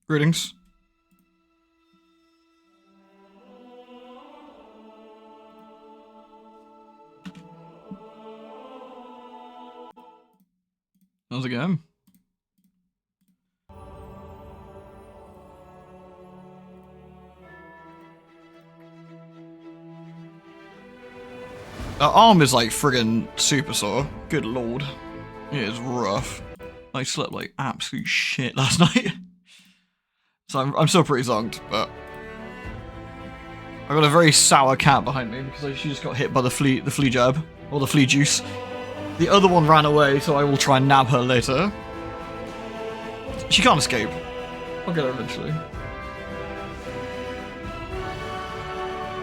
Greetings. How's it going? Her arm is like friggin' super sore. Good lord. It is rough. I slept like absolute shit last night. So I'm still pretty zonked, but I got a very sour cat behind me because she just got hit by the flea jab, or the flea juice. The other one ran away, so I will try and nab her later. She can't escape. I'll get her eventually.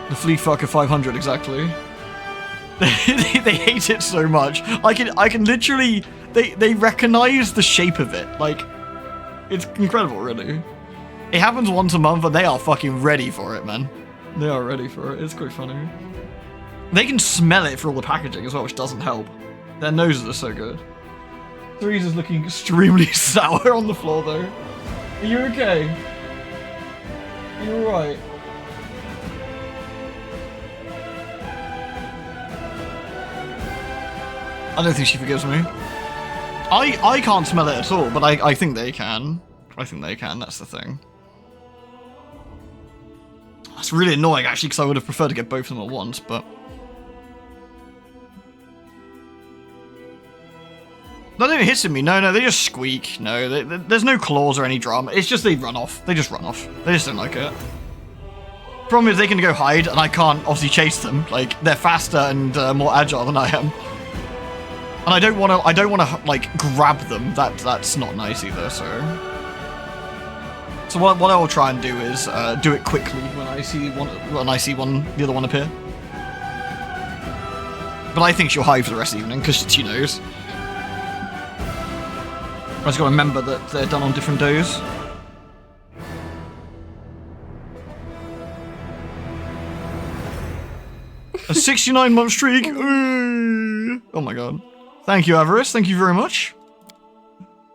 The flea fucker 500 exactly. They hate it so much. I can literally they recognize the shape of it. Like, it's incredible, really. It happens once a month and they are fucking ready for it, man. They are ready for it. It's quite funny. They can smell it for all the packaging as well, which doesn't help. Their noses are so good. Therese is looking extremely sour on the floor, though. Are you okay? Are you alright? I don't think she forgives me. I can't smell it at all, but I think they can. I think they can, that's the thing. That's really annoying, actually, because I would have preferred to get both of them at once, but... No, they don't hiss at me. No, they just squeak. No, there's no claws or any drama. It's just they run off. They just run off. They just don't like it. Problem is they can go hide, and I can't obviously chase them. Like, they're faster and more agile than I am. And I don't want to like grab them. That's not nice either. So what I will try and do is do it quickly when I see the other one appear. But I think she'll hide for the rest of the evening because she knows. I just got to remember that they're done on different days. A 69-month streak. Oh my god. Thank you, Avarice. Thank you very much.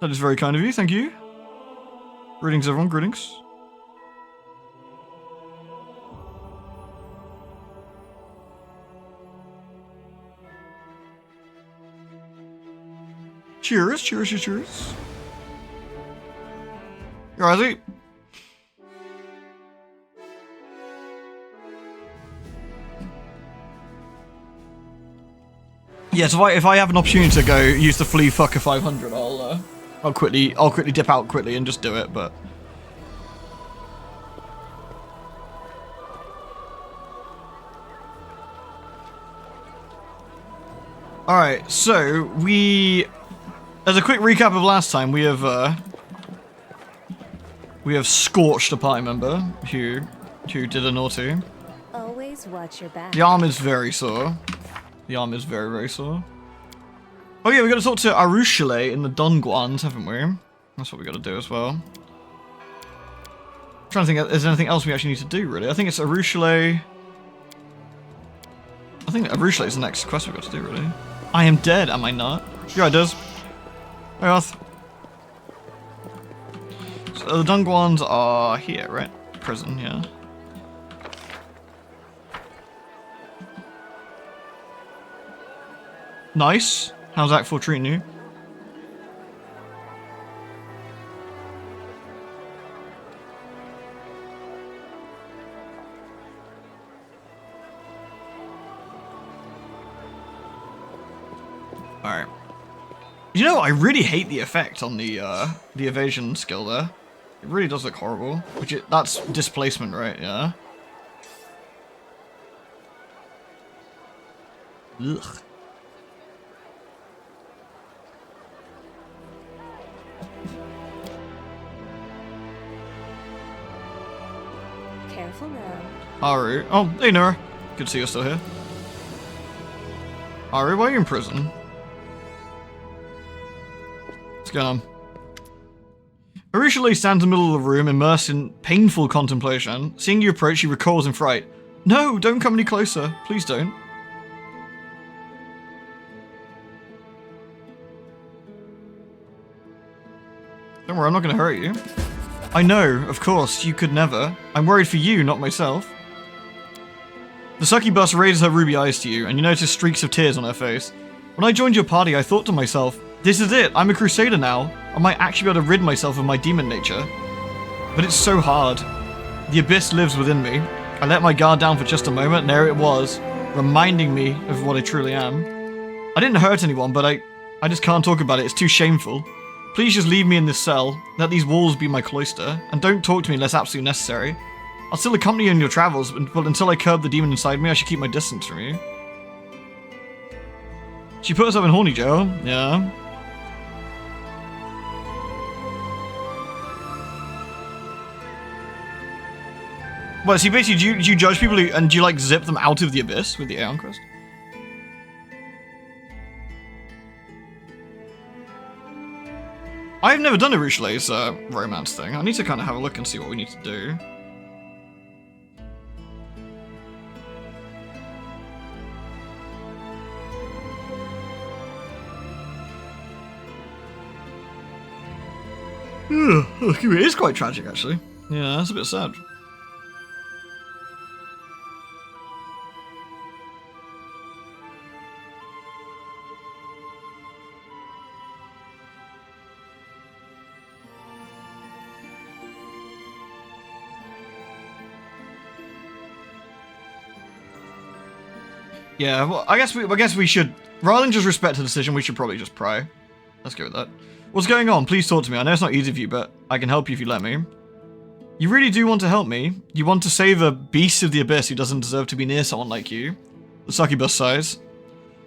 That is very kind of you. Thank you. Greetings, everyone. Greetings. Cheers. Cheers, cheers, cheers. You're right, yeah, so if I have an opportunity to go use the Flea Fucker 500, I'll quickly dip out quickly and just do it, but... Alright, so as a quick recap of last time, we have scorched a party member who did a naughty. Always watch your back. The arm is very sore. The arm is very, very sore. Oh yeah, we got to talk to Arushale in the Dongguans, haven't we? That's what we got to do as well. I'm trying to think if there's anything else we actually need to do, really. I think it's Arushale. I think Arushale is the next quest we've got to do, really. I am dead, am I not? Yeah, it does. Hey, Earth. So the Dongguans are here, right? Prison, yeah. Nice. How's Act 4 treating you? Alright. You know, I really hate the effect on the evasion skill there. It really does look horrible. That's displacement, right? Yeah. Ugh. Careful now. Aru. Oh, hey Nora. Good to see you're still here. Aru, why are you in prison? What's going on? Urushiele stands in the middle of the room, immersed in painful contemplation. Seeing you approach, she recoils in fright. No, don't come any closer. Please don't. Don't worry, I'm not going to hurt you. I know, of course, you could never. I'm worried for you, not myself. The succubus raises her ruby eyes to you, and you notice streaks of tears on her face. When I joined your party, I thought to myself, this is it, I'm a crusader now. I might actually be able to rid myself of my demon nature. But it's so hard. The abyss lives within me. I let my guard down for just a moment, and there it was, reminding me of what I truly am. I didn't hurt anyone, but I just can't talk about it, it's too shameful. Please just leave me in this cell, let these walls be my cloister, and don't talk to me unless absolutely necessary. I'll still accompany you in your travels, but until I curb the demon inside me, I should keep my distance from you. She put herself in horny jail, yeah. Well, so basically, do you judge people and do you like zip them out of the abyss with the Aeon Crest? I've never done Urushiele's romance thing. I need to kind of have a look and see what we need to do. It is quite tragic, actually. Yeah, that's a bit sad. Yeah, well, I guess we should, rather than just respect the decision, we should probably just pray. Let's go with that. What's going on? Please talk to me. I know it's not easy for you, but I can help you if you let me. You really do want to help me? You want to save a beast of the abyss who doesn't deserve to be near someone like you? The succubus sighs.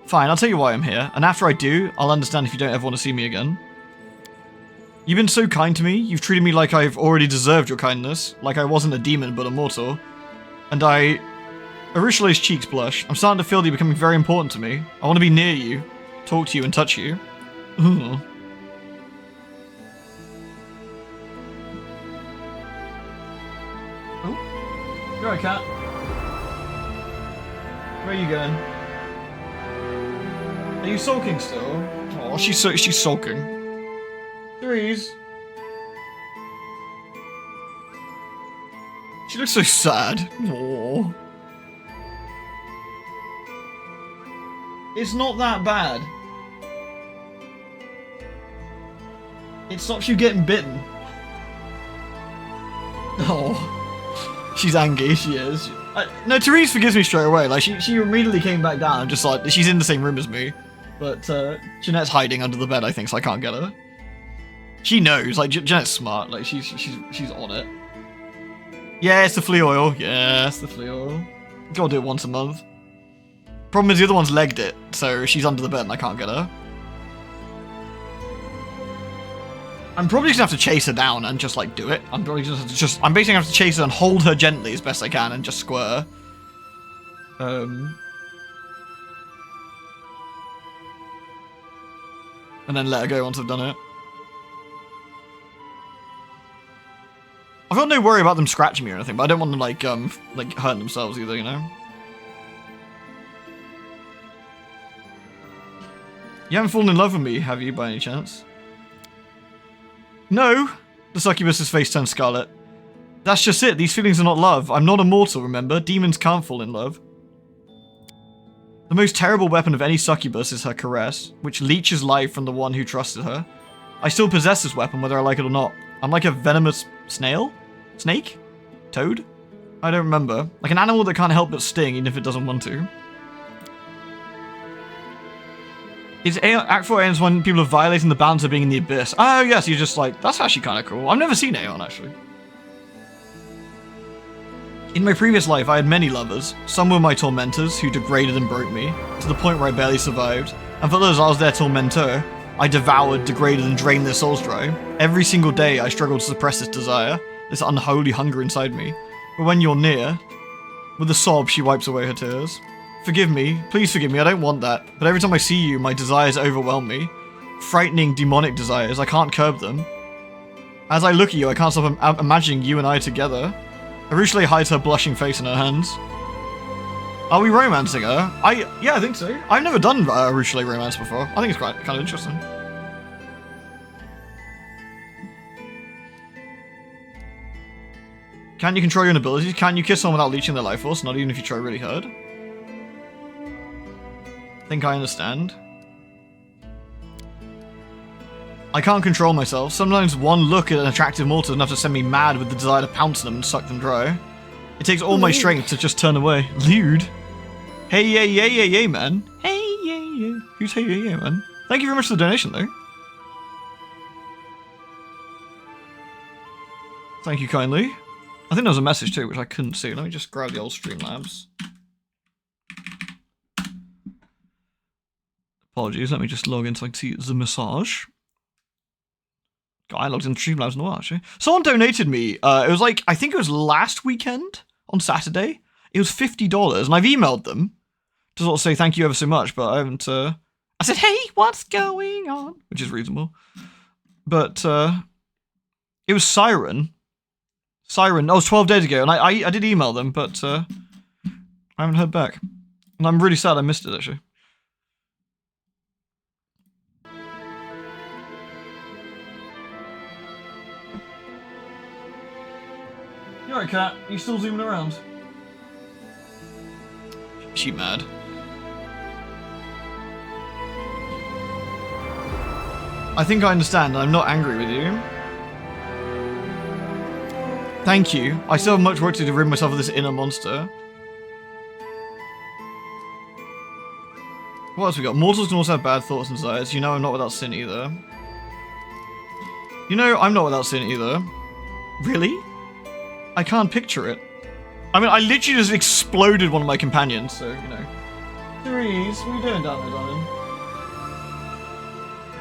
Fine, I'll tell you why I'm here, and after I do, I'll understand if you don't ever want to see me again. You've been so kind to me. You've treated me like I've already deserved your kindness, like I wasn't a demon but a mortal. And Urushiele's cheeks blush. I'm starting to feel that you're becoming very important to me. I want to be near you, talk to you, and touch you. Ooh. Oh, you're right, cat. Where are you going? Are you sulking still? Oh, she's sulking. Therese. She looks so sad. Aww. It's not that bad. It stops you getting bitten. Oh, she's angry. She is. No, Therese forgives me straight away. Like she immediately came back down and just like she's in the same room as me, but Jeanette's hiding under the bed. I think so. I can't get her. She knows. Like Jeanette's smart. Like she's on it. Yeah, it's the flea oil. Yeah, it's the flea oil. Gotta do it once a month. Problem is the other one's legged it, so she's under the bed and I can't get her. I'm probably just gonna have to chase her down and just like do it. I'm probably I'm basically gonna have to chase her and hold her gently as best I can and just squirt her. And then let her go once I've done it. I've got no worry about them scratching me or anything, but I don't want them like hurting themselves either, you know? You haven't fallen in love with me, have you, by any chance? No! The succubus's face turned scarlet. That's just it, these feelings are not love. I'm not immortal, remember? Demons can't fall in love. The most terrible weapon of any succubus is her caress, which leeches life from the one who trusted her. I still possess this weapon, whether I like it or not. I'm like a venomous snail? Snake? Toad? I don't remember. Like an animal that can't help but sting, even if it doesn't want to. Is Act 4 ends when people are violating the balance of being in the abyss. Oh yes, you're just like, that's actually kind of cool. I've never seen Aeon, actually. In my previous life, I had many lovers. Some were my tormentors, who degraded and broke me, to the point where I barely survived. And for those I was their tormentor, I devoured, degraded, and drained their souls dry. Every single day, I struggled to suppress this desire, this unholy hunger inside me. But when you're near, with a sob, she wipes away her tears. Forgive me, please forgive me, I don't want that. But every time I see you, my desires overwhelm me. Frightening, demonic desires, I can't curb them. As I look at you, I can't stop imagining you and I together. Arushle hides her blushing face in her hands. Are we romancing her? Yeah, I think so. I've never done Arushle romance before. I think it's quite kind of interesting. Can you control your own abilities? Can you kiss someone without leeching their life force? Not even if you try really hard. Think I understand. I can't control myself. Sometimes one look at an attractive mortal is enough to send me mad with the desire to pounce them and suck them dry. It takes all my strength to just turn away. Lewd. Hey, yeah, man. Hey, yeah. Who's hey, yeah, man? Thank you very much for the donation, though. Thank you kindly. I think there was a message too, which I couldn't see. Let me just grab the old Streamlabs. Apologies, let me just log in so I can see the massage. God, I logged in Streamlabs in a while, actually. Someone donated me, it was like, I think it was last weekend, on Saturday. It was $50, and I've emailed them to sort of say thank you ever so much, but I haven't, I said, hey, what's going on? Which is reasonable. But, it was Siren. Siren, oh, it was 12 days ago, and I did email them, but I haven't heard back. And I'm really sad I missed it, actually. You alright, cat? Are you still zooming around? Is she mad? I think I understand, and I'm not angry with you. Thank you. I still have much work to do to rid myself of this inner monster. What else we got? Mortals can also have bad thoughts and desires. You know I'm not without sin either. You know I'm not without sin either. Really? I can't picture it. I mean, I literally just exploded one of my companions, so, you know. Therese, what are you doing down there, darling?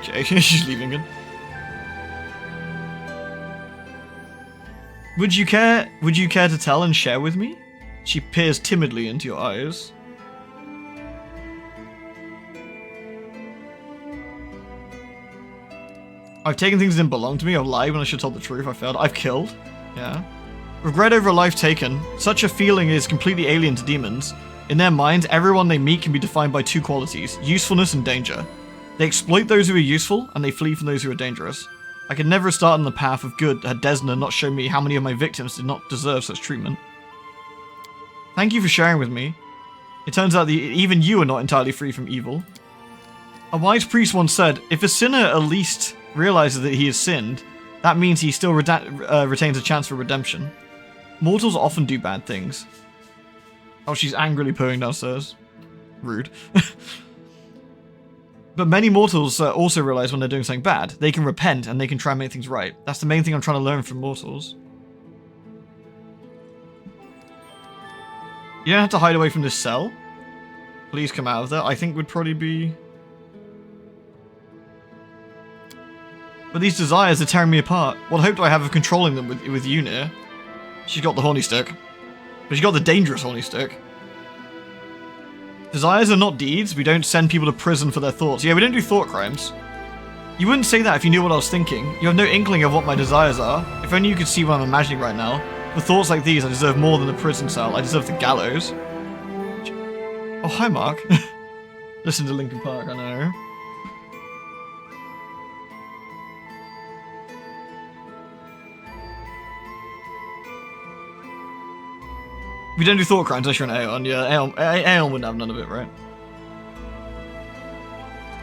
Okay, she's leaving again. Would you care to tell and share with me? She peers timidly into your eyes. I've taken things that didn't belong to me. I've lied when I should have told the truth. I failed. I've killed. Yeah. Regret over a life taken. Such a feeling is completely alien to demons. In their minds, everyone they meet can be defined by two qualities, usefulness and danger. They exploit those who are useful, and they flee from those who are dangerous. I could never start on the path of good had Desna not shown me how many of my victims did not deserve such treatment. Thank you for sharing with me. It turns out that even you are not entirely free from evil. A wise priest once said, if a sinner at least realizes that he has sinned, that means he still retains a chance for redemption. Mortals often do bad things. Oh, she's angrily purring downstairs. Rude. But many mortals also realize when they're doing something bad. They can repent and they can try and make things right. That's the main thing I'm trying to learn from mortals. You don't have to hide away from this cell. Please come out of there. I think would probably be... But these desires are tearing me apart. What hope do I have of controlling them with you near? She's got the horny stick. But she's got the dangerous horny stick. Desires are not deeds. We don't send people to prison for their thoughts. Yeah, we don't do thought crimes. You wouldn't say that if you knew what I was thinking. You have no inkling of what my desires are. If only you could see what I'm imagining right now. For thoughts like these, I deserve more than a prison cell. I deserve the gallows. Oh, hi, Mark. Listen to Linkin Park, I know. We don't do thought crimes unless you're an Aeon. Yeah, Aeon wouldn't have none of it, right?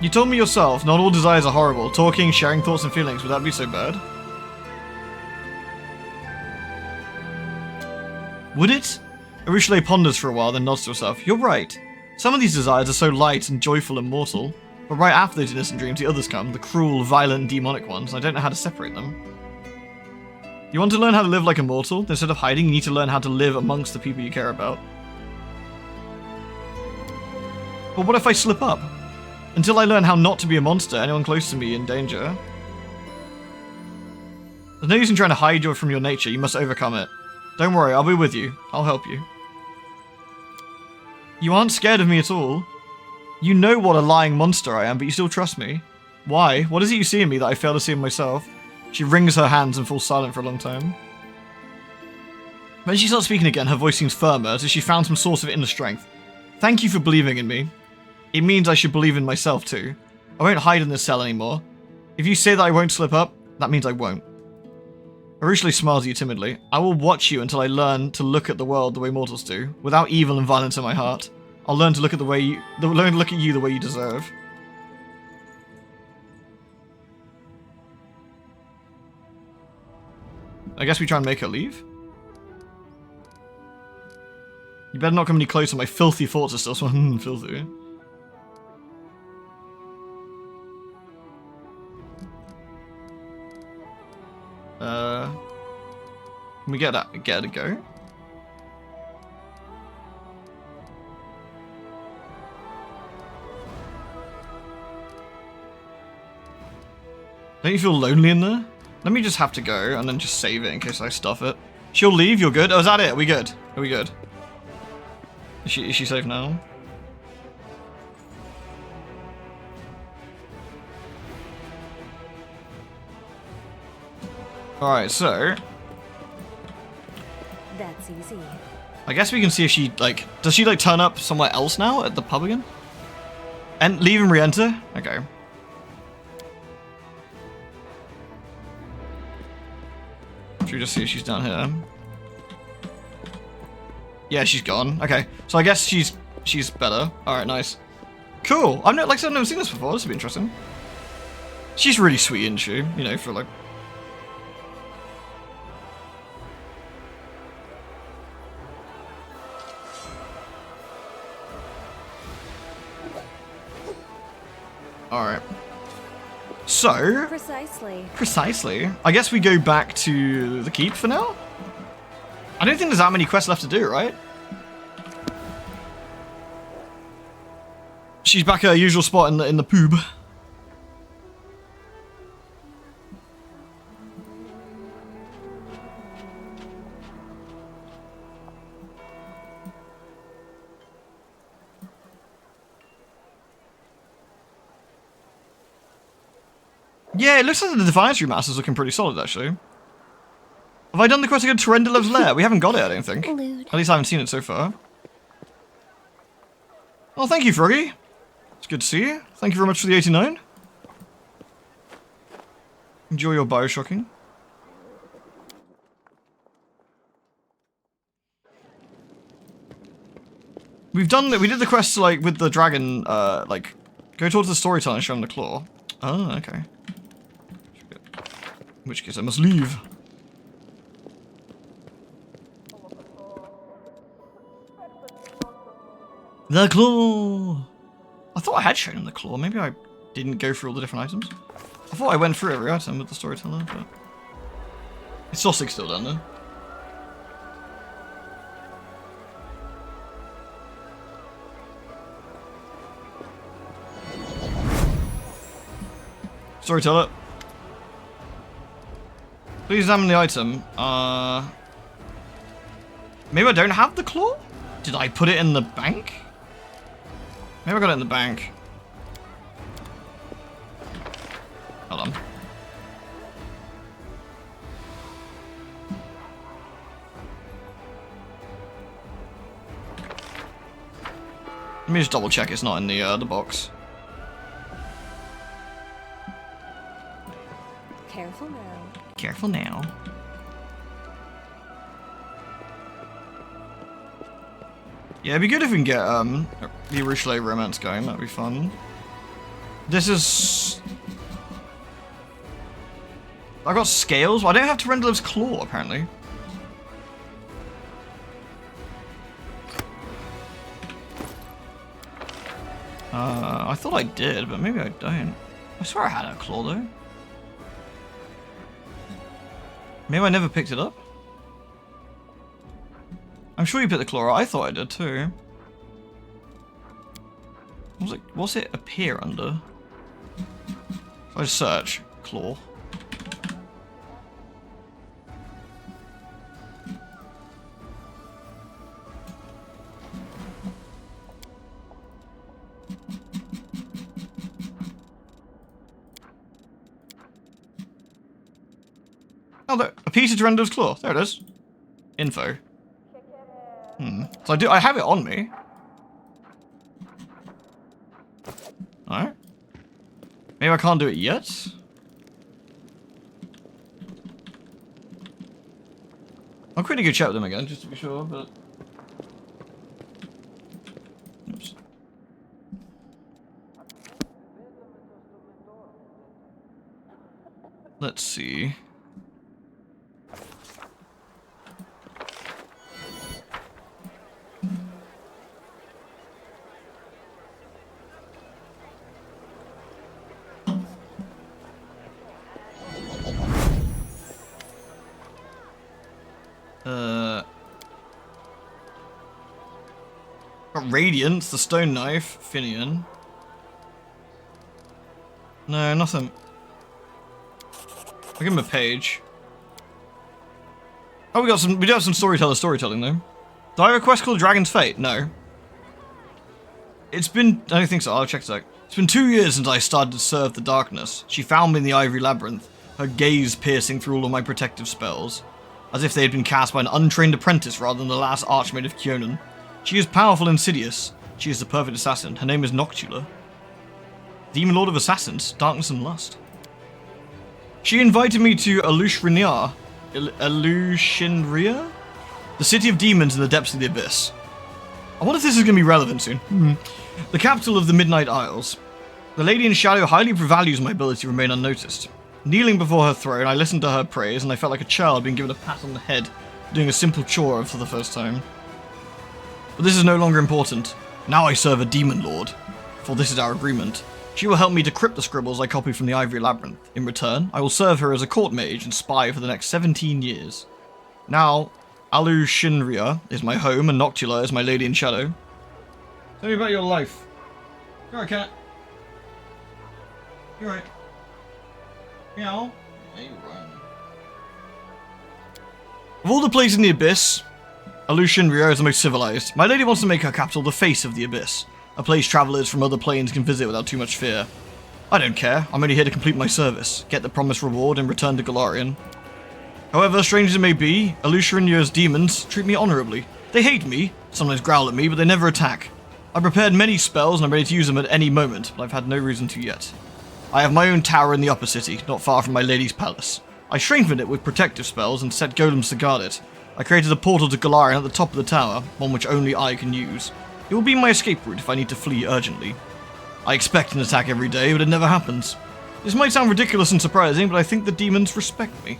You told me yourself, not all desires are horrible. Talking, sharing thoughts and feelings, would that be so bad? Would it? Arushle ponders for a while, then nods to herself. You're right. Some of these desires are so light and joyful and mortal. But right after those innocent dreams, the others come. The cruel, violent, and demonic ones. I don't know how to separate them. You want to learn how to live like a mortal? Instead of hiding, you need to learn how to live amongst the people you care about. But what if I slip up? Until I learn how not to be a monster, anyone close to me in danger. There's no use in trying to hide from your nature, you must overcome it. Don't worry, I'll be with you. I'll help you. You aren't scared of me at all. You know what a lying monster I am, but you still trust me. Why? What is it you see in me that I fail to see in myself? She wrings her hands and falls silent for a long time. When she starts speaking again, her voice seems firmer, as if she found some source of inner strength. Thank you for believing in me. It means I should believe in myself too. I won't hide in this cell anymore. If you say that I won't slip up, that means I won't. Arishli smiles at you timidly. I will watch you until I learn to look at the world the way mortals do, without evil and violence in my heart. I'll learn to look at the way you, learn to look at you the way you deserve. I guess we try and make her leave. You better not come any closer. My filthy thoughts are still so filthy. Can we get her to go? Don't you feel lonely in there? Let me just have to go and then just save it in case I stuff it. She'll leave, you're good? Oh, is that it? Are we good? Are we good? Is she safe now? Alright, so... That's easy. I guess we can see if she, like... Does she, like, turn up somewhere else now at the pub again? And leave and re-enter? Okay. Should we just see if she's down here? Yeah, she's gone. Okay. So I guess she's better. Alright, nice. Cool. Like I said, I've never seen this before. This will be interesting. She's really sweet, isn't she? You know, for, like... Alright. So... Precisely. I guess we go back to the keep for now? I don't think there's that many quests left to do, right? She's back at her usual spot in the poob. Yeah, it looks like the Defiance Remaster's looking pretty solid, actually. Have I done the quest to go to Terendilev's lair? We haven't got it, I don't think. Lewd. At least I haven't seen it so far. Oh, thank you, Froggy. It's good to see you. Thank you very much for the 89. Enjoy your Bioshocking. We did the quest, like, with the dragon, like, go towards the storyteller and show him the claw. Oh, okay. In which case I must leave. The claw! I thought I had shown him the claw. Maybe I didn't go through all the different items. I thought I went through every item with the storyteller, but... It's Sausage still done, though. Storyteller. Please examine the item. Maybe I don't have the claw? Did I put it in the bank? Maybe I got it in the bank. Hold on. Let me just double check it's not in the box. Careful now. Careful now. Yeah, it'd be good if we can get the Arishli romance going. That'd be fun. This is... I got scales. Well, I don't have Terendilev's claw, apparently. I thought I did, but maybe I don't. I swear I had a claw, though. Maybe I never picked it up? I'm sure you picked the claw up. I thought I did too. What's it appear under? If I just search claw. Oh, there, a piece of Dorendo's claw. There it is. Info. So I have it on me. Alright. Maybe I can't do it yet? I'll quickly go chat with them again, just to be sure, but... Oops. Let's see. Got Radiance, the Stone Knife, Finian. No, nothing. I'll give him a page. Oh, we do have some storytelling though. Do I have a quest called Dragon's Fate? No. It's been, I don't think so, I'll check a sec. It's been 2 years since I started to serve the darkness. She found me in the Ivory Labyrinth, her gaze piercing through all of my protective spells, as if they had been cast by an untrained apprentice rather than the last Archmaid of Kyonan. She is powerful and insidious. She is the perfect assassin. Her name is Noctula. Demon Lord of Assassins, Darkness and Lust. She invited me to Alushinria, the city of demons in the depths of the abyss. I wonder if this is going to be relevant soon. The capital of the Midnight Isles. The Lady in Shadow highly values my ability to remain unnoticed. Kneeling before her throne, I listened to her praise, and I felt like a child being given a pat on the head, doing a simple chore for the first time. But this is no longer important. Now I serve a demon lord, for this is our agreement. She will help me decrypt the scribbles I copied from the Ivory Labyrinth. In return, I will serve her as a court mage and spy for the next 17 years. Now, Alushinria is my home and Noctula is my lady in shadow. Tell me about your life. You're right, cat. You're right. Meow. Yeah, you're right. Of all the places in the Abyss, Alushinria is the most civilized. My lady wants to make her capital the face of the Abyss, a place travelers from other planes can visit without too much fear. I don't care, I'm only here to complete my service, get the promised reward, and return to Golarion. However, strange as it may be, Alushinria's demons treat me honorably. They hate me, sometimes growl at me, but they never attack. I prepared many spells and I'm ready to use them at any moment, but I've had no reason to yet. I have my own tower in the upper city, not far from my lady's palace. I strengthened it with protective spells and set golems to guard it. I created a portal to Golarion at the top of the tower, one which only I can use. It will be my escape route if I need to flee urgently. I expect an attack every day, but it never happens. This might sound ridiculous and surprising, but I think the demons respect me.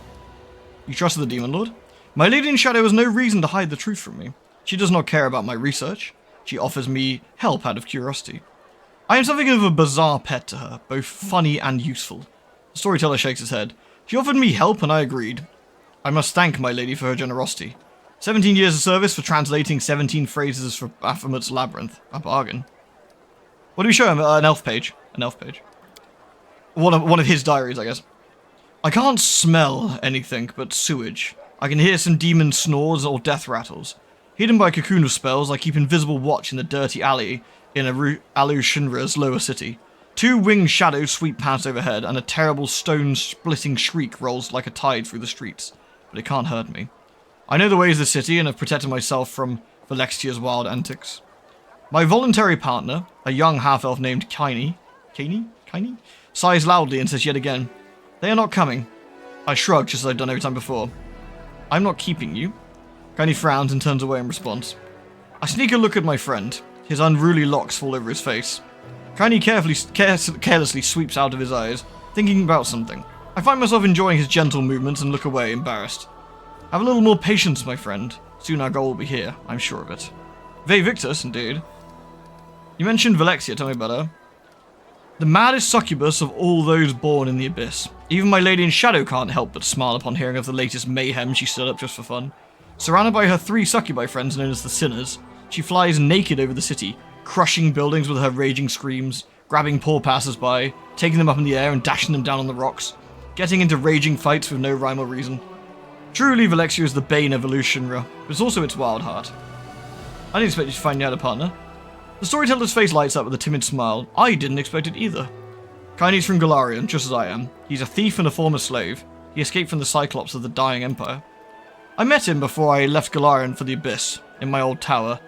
You trust the Demon Lord? My Lady in Shadow has no reason to hide the truth from me. She does not care about my research. She offers me help out of curiosity. I am something of a bizarre pet to her, both funny and useful. The storyteller shakes his head. She offered me help and I agreed. I must thank my lady for her generosity. 17 years of service for translating 17 phrases for Baphomet's Labyrinth. A bargain. What do we show him? An elf page. An elf page. One of his diaries, I guess. I can't smell anything but sewage. I can hear some demon snores or death rattles. Hidden by a cocoon of spells, I keep invisible watch in the dirty alley in Alushinria's lower city. 2 winged shadows sweep past overhead, and a terrible stone-splitting shriek rolls like a tide through the streets. But it can't hurt me. I know the ways of the city and have protected myself from Valexia's wild antics. My voluntary partner, a young half-elf named Kaini, sighs loudly and says yet again, "They are not coming." I shrug just as I've done every time before. "I'm not keeping you." Kaini frowns and turns away in response. I sneak a look at my friend. His unruly locks fall over his face. Kaini carelessly sweeps out of his eyes, thinking about something. I find myself enjoying his gentle movements and look away, embarrassed. Have a little more patience, my friend. Soon our goal will be here, I'm sure of it. Ve Victus, indeed. You mentioned Valexia, tell me about her. The maddest succubus of all those born in the Abyss. Even my lady in shadow can't help but smile upon hearing of the latest mayhem she stirred up just for fun. Surrounded by her 3 succubi friends known as the Sinners, she flies naked over the city, crushing buildings with her raging screams, grabbing poor passers-by, taking them up in the air and dashing them down on the rocks, getting into raging fights with no rhyme or reason. Truly, Valexia is the bane of Alushinria, but it's also its wild heart. I didn't expect you to find out a partner. The storyteller's face lights up with a timid smile. I didn't expect it either. Kaini's from Golarion, just as I am. He's a thief and a former slave. He escaped from the Cyclops of the dying Empire. I met him before I left Galarian for the Abyss, in my old tower.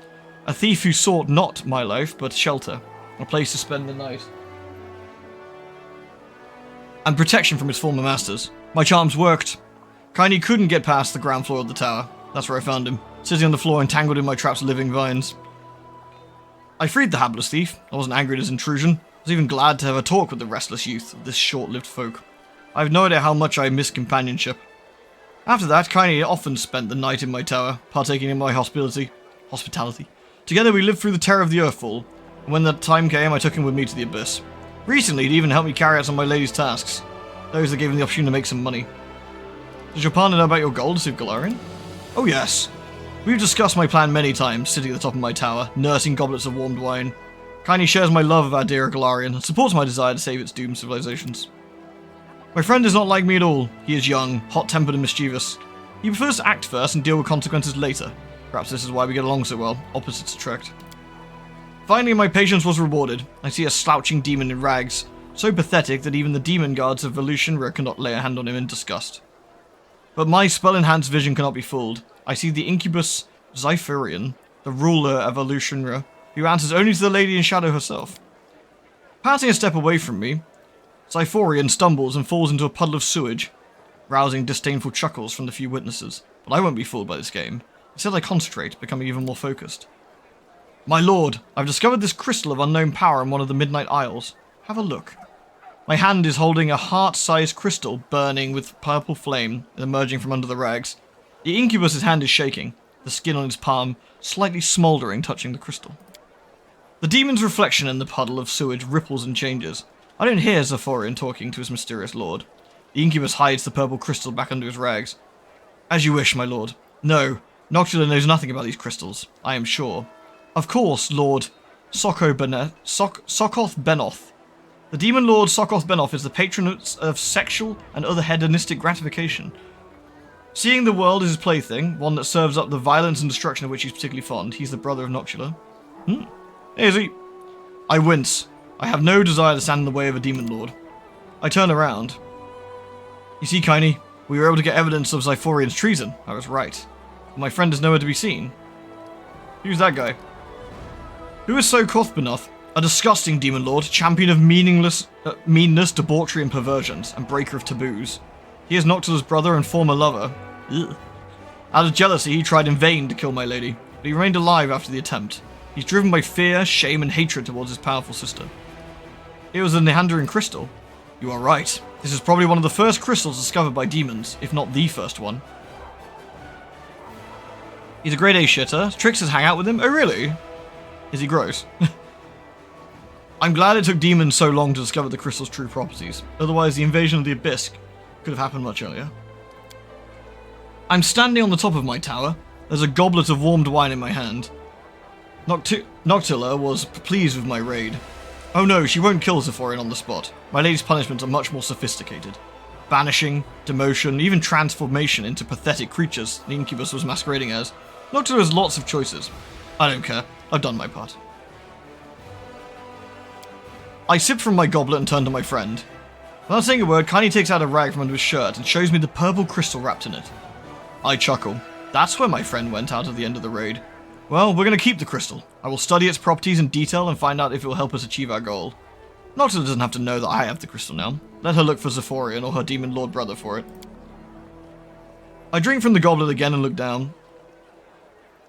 A thief who sought not my life, but shelter. A place to spend the night. And protection from his former masters. My charms worked. Kaini couldn't get past the ground floor of the tower. That's where I found him, sitting on the floor entangled in my trap's living vines. I freed the hapless thief. I wasn't angry at his intrusion. I was even glad to have a talk with the restless youth of this short-lived folk. I have no idea how much I miss companionship. After that, Kaini often spent the night in my tower, partaking in my hospitality. Together we lived through the terror of the Earthfall, and when the time came, I took him with me to the Abyss. Recently, he'd even helped me carry out some of my lady's tasks, those that gave him the opportunity to make some money. Does your partner know about your goal to save Galarian? Oh yes. We've discussed my plan many times, sitting at the top of my tower, nursing goblets of warmed wine. Kaini shares my love of our dear Galarian, and supports my desire to save its doomed civilizations. My friend is not like me at all. He is young, hot-tempered and mischievous. He prefers to act first and deal with consequences later. Perhaps this is why we get along so well. Opposites attract. Finally, my patience was rewarded. I see a slouching demon in rags, so pathetic that even the demon guards of Volutionra cannot lay a hand on him in disgust. But my spell-enhanced vision cannot be fooled. I see the incubus Zyphurian, the ruler of Volutionra, who answers only to the Lady in Shadow herself. Passing a step away from me, Zyphurian stumbles and falls into a puddle of sewage, rousing disdainful chuckles from the few witnesses. But I won't be fooled by this game. Instead I concentrate, becoming even more focused. My lord, I've discovered this crystal of unknown power in one of the Midnight Isles. Have a look. My hand is holding a heart-sized crystal burning with purple flame emerging from under the rags. The incubus's hand is shaking, the skin on its palm slightly smouldering, touching the crystal. The demon's reflection in the puddle of sewage ripples and changes. I don't hear Zyphurian talking to his mysterious lord. The incubus hides the purple crystal back under his rags. As you wish, my lord. No, Noctula knows nothing about these crystals, I am sure. Of course, Lord Sokoth Benoth. The demon lord Sokoth Benoth is the patron of sexual and other hedonistic gratification. Seeing the world as his plaything, one that serves up the violence and destruction of which he's particularly fond, he's the brother of Noctula. Is he? I wince. I have no desire to stand in the way of a demon lord. I turn around. You see, Kaini, we were able to get evidence of Zyphurian's treason. I was right. But my friend is nowhere to be seen. Who's that guy? Who is Sokoth Benoth? A disgusting demon lord, champion of meanness, debauchery, and perversions, and breaker of taboos. He is Noctula's brother and former lover. Ugh. Out of jealousy, he tried in vain to kill my lady, but he remained alive after the attempt. He's driven by fear, shame, and hatred towards his powerful sister. It was a Nehanderian crystal. You are right. This is probably one of the first crystals discovered by demons, if not the first one. He's a grade A shitter. Tricksters hang out with him. Oh, really? Is he gross? I'm glad it took demons so long to discover the crystal's true properties. Otherwise, the invasion of the Abyss could have happened much earlier. I'm standing on the top of my tower. There's a goblet of warmed wine in my hand. Noctula was pleased with my raid. Oh no, she won't kill Zyphurian on the spot. My lady's punishments are much more sophisticated. Banishing, demotion, even transformation into pathetic creatures the incubus was masquerading as. Noctula has lots of choices. I don't care. I've done my part. I sip from my goblet and turn to my friend. Without saying a word, Kaini takes out a rag from under his shirt and shows me the purple crystal wrapped in it. I chuckle. That's where my friend went out at the end of the raid. Well, we're going to keep the crystal. I will study its properties in detail and find out if it will help us achieve our goal. Noctula doesn't have to know that I have the crystal now. Let her look for Zyphurian or her demon lord brother for it. I drink from the goblet again and look down.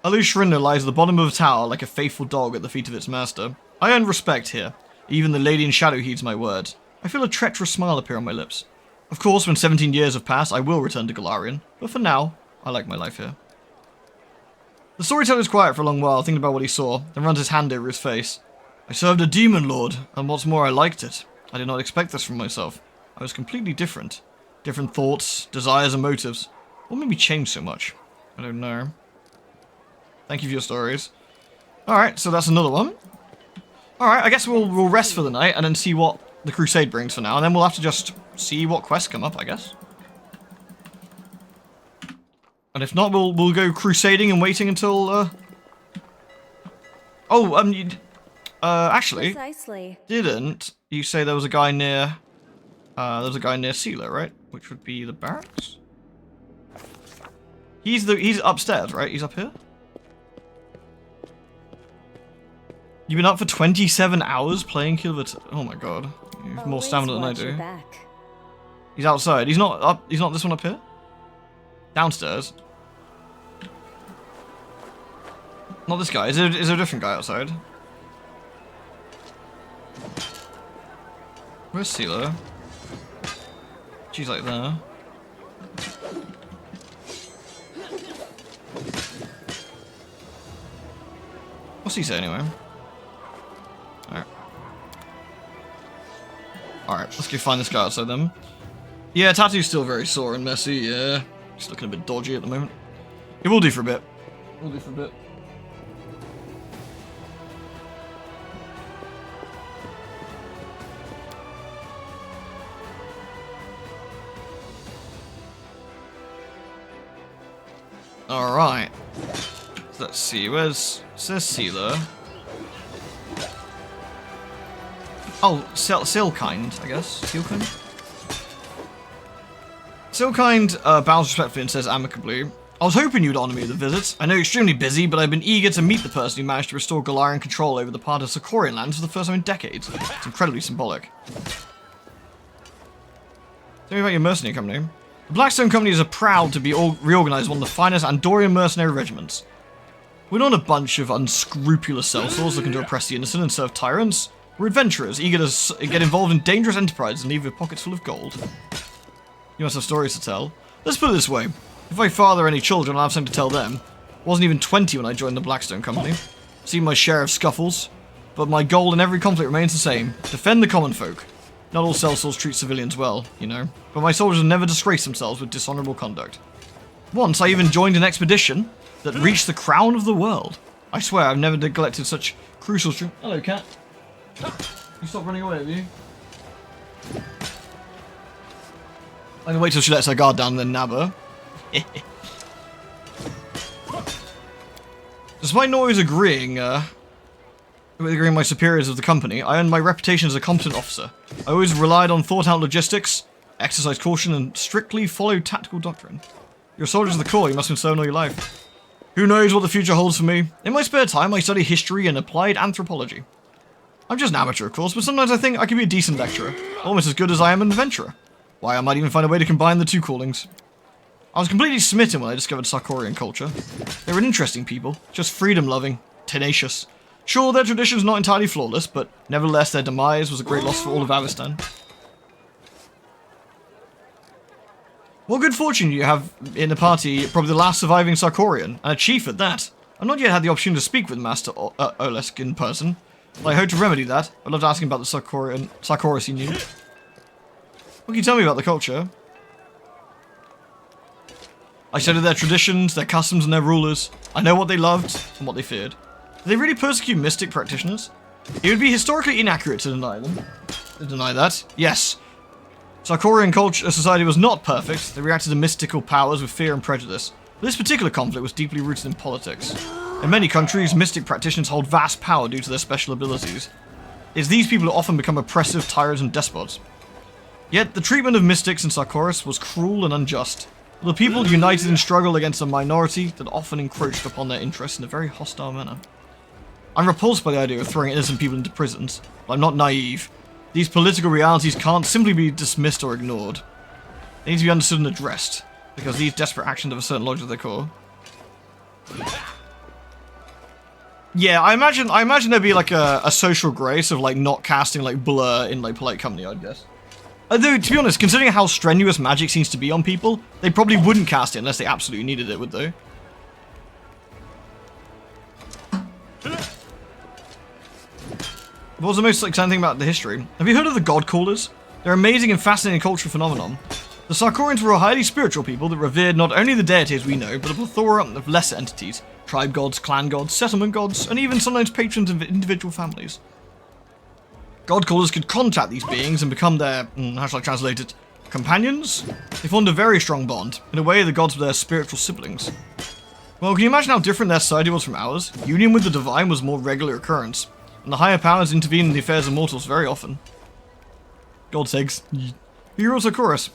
Volutionra lies at the bottom of a tower like a faithful dog at the feet of its master. I earn respect here. Even the Lady in Shadow heeds my words. I feel a treacherous smile appear on my lips. Of course, when 17 years have passed, I will return to Galarian, but for now, I like my life here. The storyteller is quiet for a long while, thinking about what he saw, then runs his hand over his face. I served a demon lord, and what's more, I liked it. I did not expect this from myself. I was completely different. Different thoughts, desires, and motives. What made me change so much? I don't know. Thank you for your stories. Alright, so that's another one. Alright, I guess we'll rest for the night and then see what the crusade brings for now, and then we'll have to just see what quests come up, I guess. And if not, we'll go crusading and waiting until, actually, Precisely. didn't you say there was a guy near, Sealer, right? which would be the barracks. He's upstairs, right? He's up here. You've been up for 27 hours playing Kill of a... Oh my god. You have more stamina than I do. He's outside. He's not up. He's not this one up here? Downstairs. Not this guy. Is there a different guy outside? Where's Sealer? She's like there. What's he say anyway? Alright. Alright, let's go find this guy outside them. Yeah, Tattoo's still very sore and messy, yeah. He's looking a bit dodgy at the moment. It will do for a bit. Will do for a bit. Alright. Let's see, where's... Says Sealer. Oh, Silkind, I guess. Silkind? Silkind bows respectfully and says amicably, I was hoping you'd honour me with a visit. I know you're extremely busy, but I've been eager to meet the person who managed to restore Galarian control over the part of Sakorian lands for the first time in decades. It's incredibly symbolic. Tell me about your mercenary company. The Blackstone Companies are proud to be reorganized as one of the finest Andorian mercenary regiments. We're not a bunch of unscrupulous sellswords looking to oppress the innocent and serve tyrants. We're adventurers, eager to get involved in dangerous enterprises and leave with pockets full of gold. You must have stories to tell. Let's put it this way. If I father any children, I'll have something to tell them. I wasn't even 20 when I joined the Blackstone Company. I've seen my share of scuffles, but my goal in every conflict remains the same. Defend the common folk. Not all sellswords treat civilians well, you know. But my soldiers never disgrace themselves with dishonorable conduct. Once I even joined an expedition that reached the crown of the world. I swear I've never neglected such crucial... Hello, cat. You stop running away, have you? I'm gonna wait till she lets her guard down and then nab her. Despite not always agreeing with my superiors of the company, I earned my reputation as a competent officer. I always relied on thought-out logistics, exercised caution, and strictly followed tactical doctrine. You're soldiers of the core, you must have been serving all your life. Who knows what the future holds for me? In my spare time, I study history and applied anthropology. I'm just an amateur, of course, but sometimes I think I could be a decent lecturer, almost as good as I am an adventurer. Why, I might even find a way to combine the two callings. I was completely smitten when I discovered Sarkorian culture. They were an interesting people, just freedom-loving, tenacious. Sure, their traditions not entirely flawless, but nevertheless their demise was a great loss for all of Avestan. What good fortune you have in the party, probably the last surviving Sarkorian, and a chief at that. I've not yet had the opportunity to speak with Master Olesk in person, but I hope to remedy that. I'd love to ask him about the Sarkoris he knew. What can you tell me about the culture? I studied their traditions, their customs, and their rulers. I know what they loved and what they feared. Do they really persecute mystic practitioners? It would be historically inaccurate to deny them. To deny that. Yes. Sarkorian society was not perfect. They reacted to mystical powers with fear and prejudice. But this particular conflict was deeply rooted in politics. In many countries, mystic practitioners hold vast power due to their special abilities. It's these people who often become oppressive tyrants and despots. Yet, the treatment of mystics in Sarkoris was cruel and unjust. The people united in struggle against a minority that often encroached upon their interests in a very hostile manner. I'm repulsed by the idea of throwing innocent people into prisons, but I'm not naive. These political realities can't simply be dismissed or ignored. They need to be understood and addressed, because these desperate actions have a certain logic at their core. Yeah, I imagine there'd be like a social grace of like not casting like blur in like polite company, I'd guess. Although, to be honest, considering how strenuous magic seems to be on people, they probably wouldn't cast it unless they absolutely needed it, would they? What was the most exciting thing about the history? Have you heard of the God Callers? They're an amazing and fascinating cultural phenomenon. The Sarkorians were a highly spiritual people that revered not only the deities we know, but a plethora of lesser entities, tribe gods, clan gods, settlement gods, and even sometimes patrons of individual families. God Callers could contact these beings and become their, how shall I translate it, companions? They formed a very strong bond. In a way, the gods were their spiritual siblings. Well, can you imagine how different their society was from ours? Union with the divine was a more regular occurrence, and the higher powers intervene in the affairs of mortals very often. God's eggs. Heroes of chorus.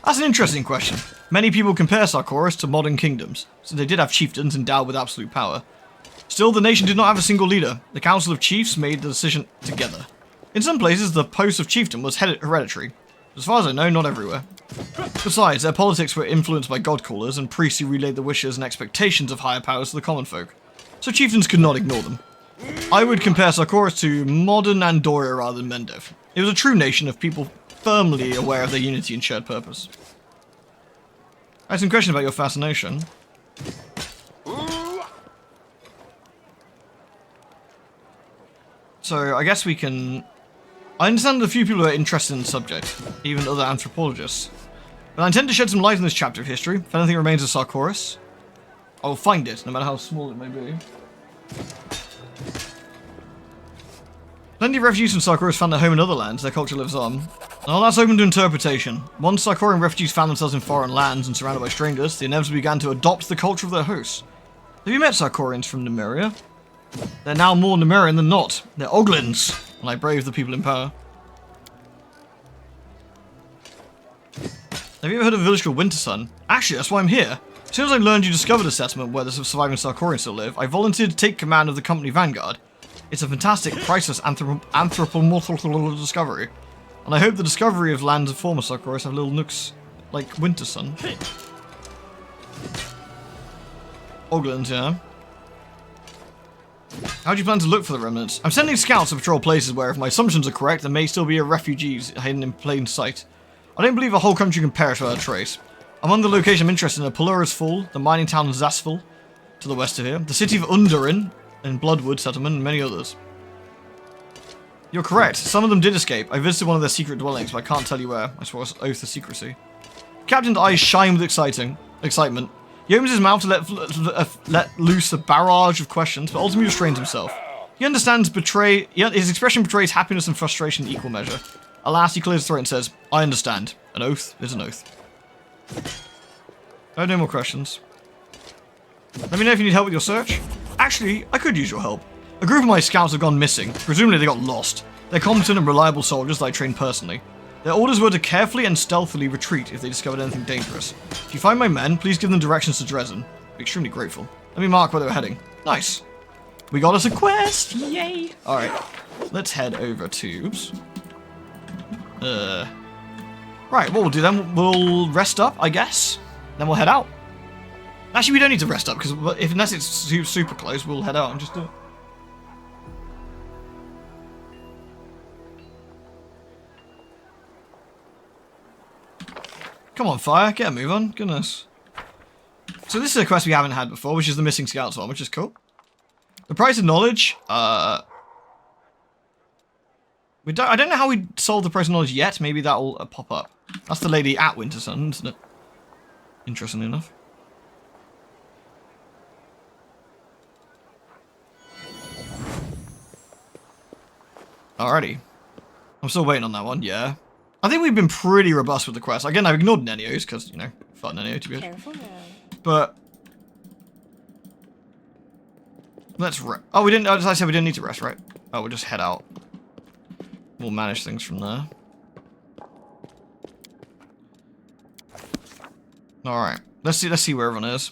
That's an interesting question. Many people compare Sarkoris to modern kingdoms, since they did have chieftains endowed with absolute power. Still, the nation did not have a single leader. The Council of Chiefs made the decision together. In some places, the post of chieftain was hereditary. As far as I know, not everywhere. Besides, their politics were influenced by god-callers and priests who relayed the wishes and expectations of higher powers to the common folk. So chieftains could not ignore them. I would compare Sarkoris to modern Andoria rather than Mendev. It was a true nation of people firmly aware of their unity and shared purpose. I have some questions about your fascination. So, I guess we can... I understand that a few people are interested in the subject, even other anthropologists. But I intend to shed some light on this chapter of history. If anything remains of Sarkoris, I will find it, no matter how small it may be. Plenty of refugees from Sarkoris found their home in other lands. Their culture lives on. Well, that's open to interpretation. Once Sarkorian refugees found themselves in foreign lands and surrounded by strangers, they inevitably began to adopt the culture of their hosts. Have you met Sarkorians from Numeria? They're now more Numerian than not. They're Oglins, and I brave the people in power. Have you ever heard of a village called Wintersun? Actually, that's why I'm here. As soon as I learned you discovered a settlement where the surviving Sarkorians still live, I volunteered to take command of the company Vanguard. It's a fantastic, priceless anthropomorphical discovery. And I hope the discovery of lands of former Sarkoris have little nooks like Wintersun. Oglins, yeah. How do you plan to look for the remnants? I'm sending scouts to patrol places where, if my assumptions are correct, there may still be refugees hidden in plain sight. I don't believe a whole country can perish without a trace. Among the locations I'm interested in are Pelura's Fall, the mining town of Zasful, to the west of here, the city of Underin, and Bloodwood Settlement, and many others. You're correct. Some of them did escape. I visited one of their secret dwellings, but I can't tell you where. I swore an oath of secrecy. Captain's eyes shine with excitement. He opens his mouth to let loose a barrage of questions, but ultimately restrains himself. He understands his expression betrays happiness and frustration in equal measure. Alas, he clears his throat and says, I understand. An oath is an oath. I have no more questions. Let me know if you need help with your search. Actually, I could use your help. A group of my scouts have gone missing. Presumably they got lost. They're competent and reliable soldiers that I trained personally. Their orders were to carefully and stealthily retreat if they discovered anything dangerous. If you find my men, please give them directions to Dresden. I'll be extremely grateful. Let me mark where they were heading. Nice. We got us a quest! Yay! Alright. Let's head over to... Oops. Right, what we'll do then, we'll rest up, I guess. Then we'll head out. Actually, we don't need to rest up, because unless it's super close, we'll head out and just do it. Come on, Fire, get a move on. Goodness. So this is a quest we haven't had before, which is the Missing Scouts one, which is cool. The Price of Knowledge, I don't know how we solve the Price of Knowledge yet. Maybe that'll pop up. That's the lady at Wintersun, isn't it? Interestingly enough. Alrighty. I'm still waiting on that one, yeah. I think we've been pretty robust with the quest. Again, I've ignored Nenios, because, you know, fuck Nenio to be good. But... let's rest. Oh, we didn't, as I said, we didn't need to rest, right? Oh, we'll just head out. We'll manage things from there. Alright. Let's see where everyone is.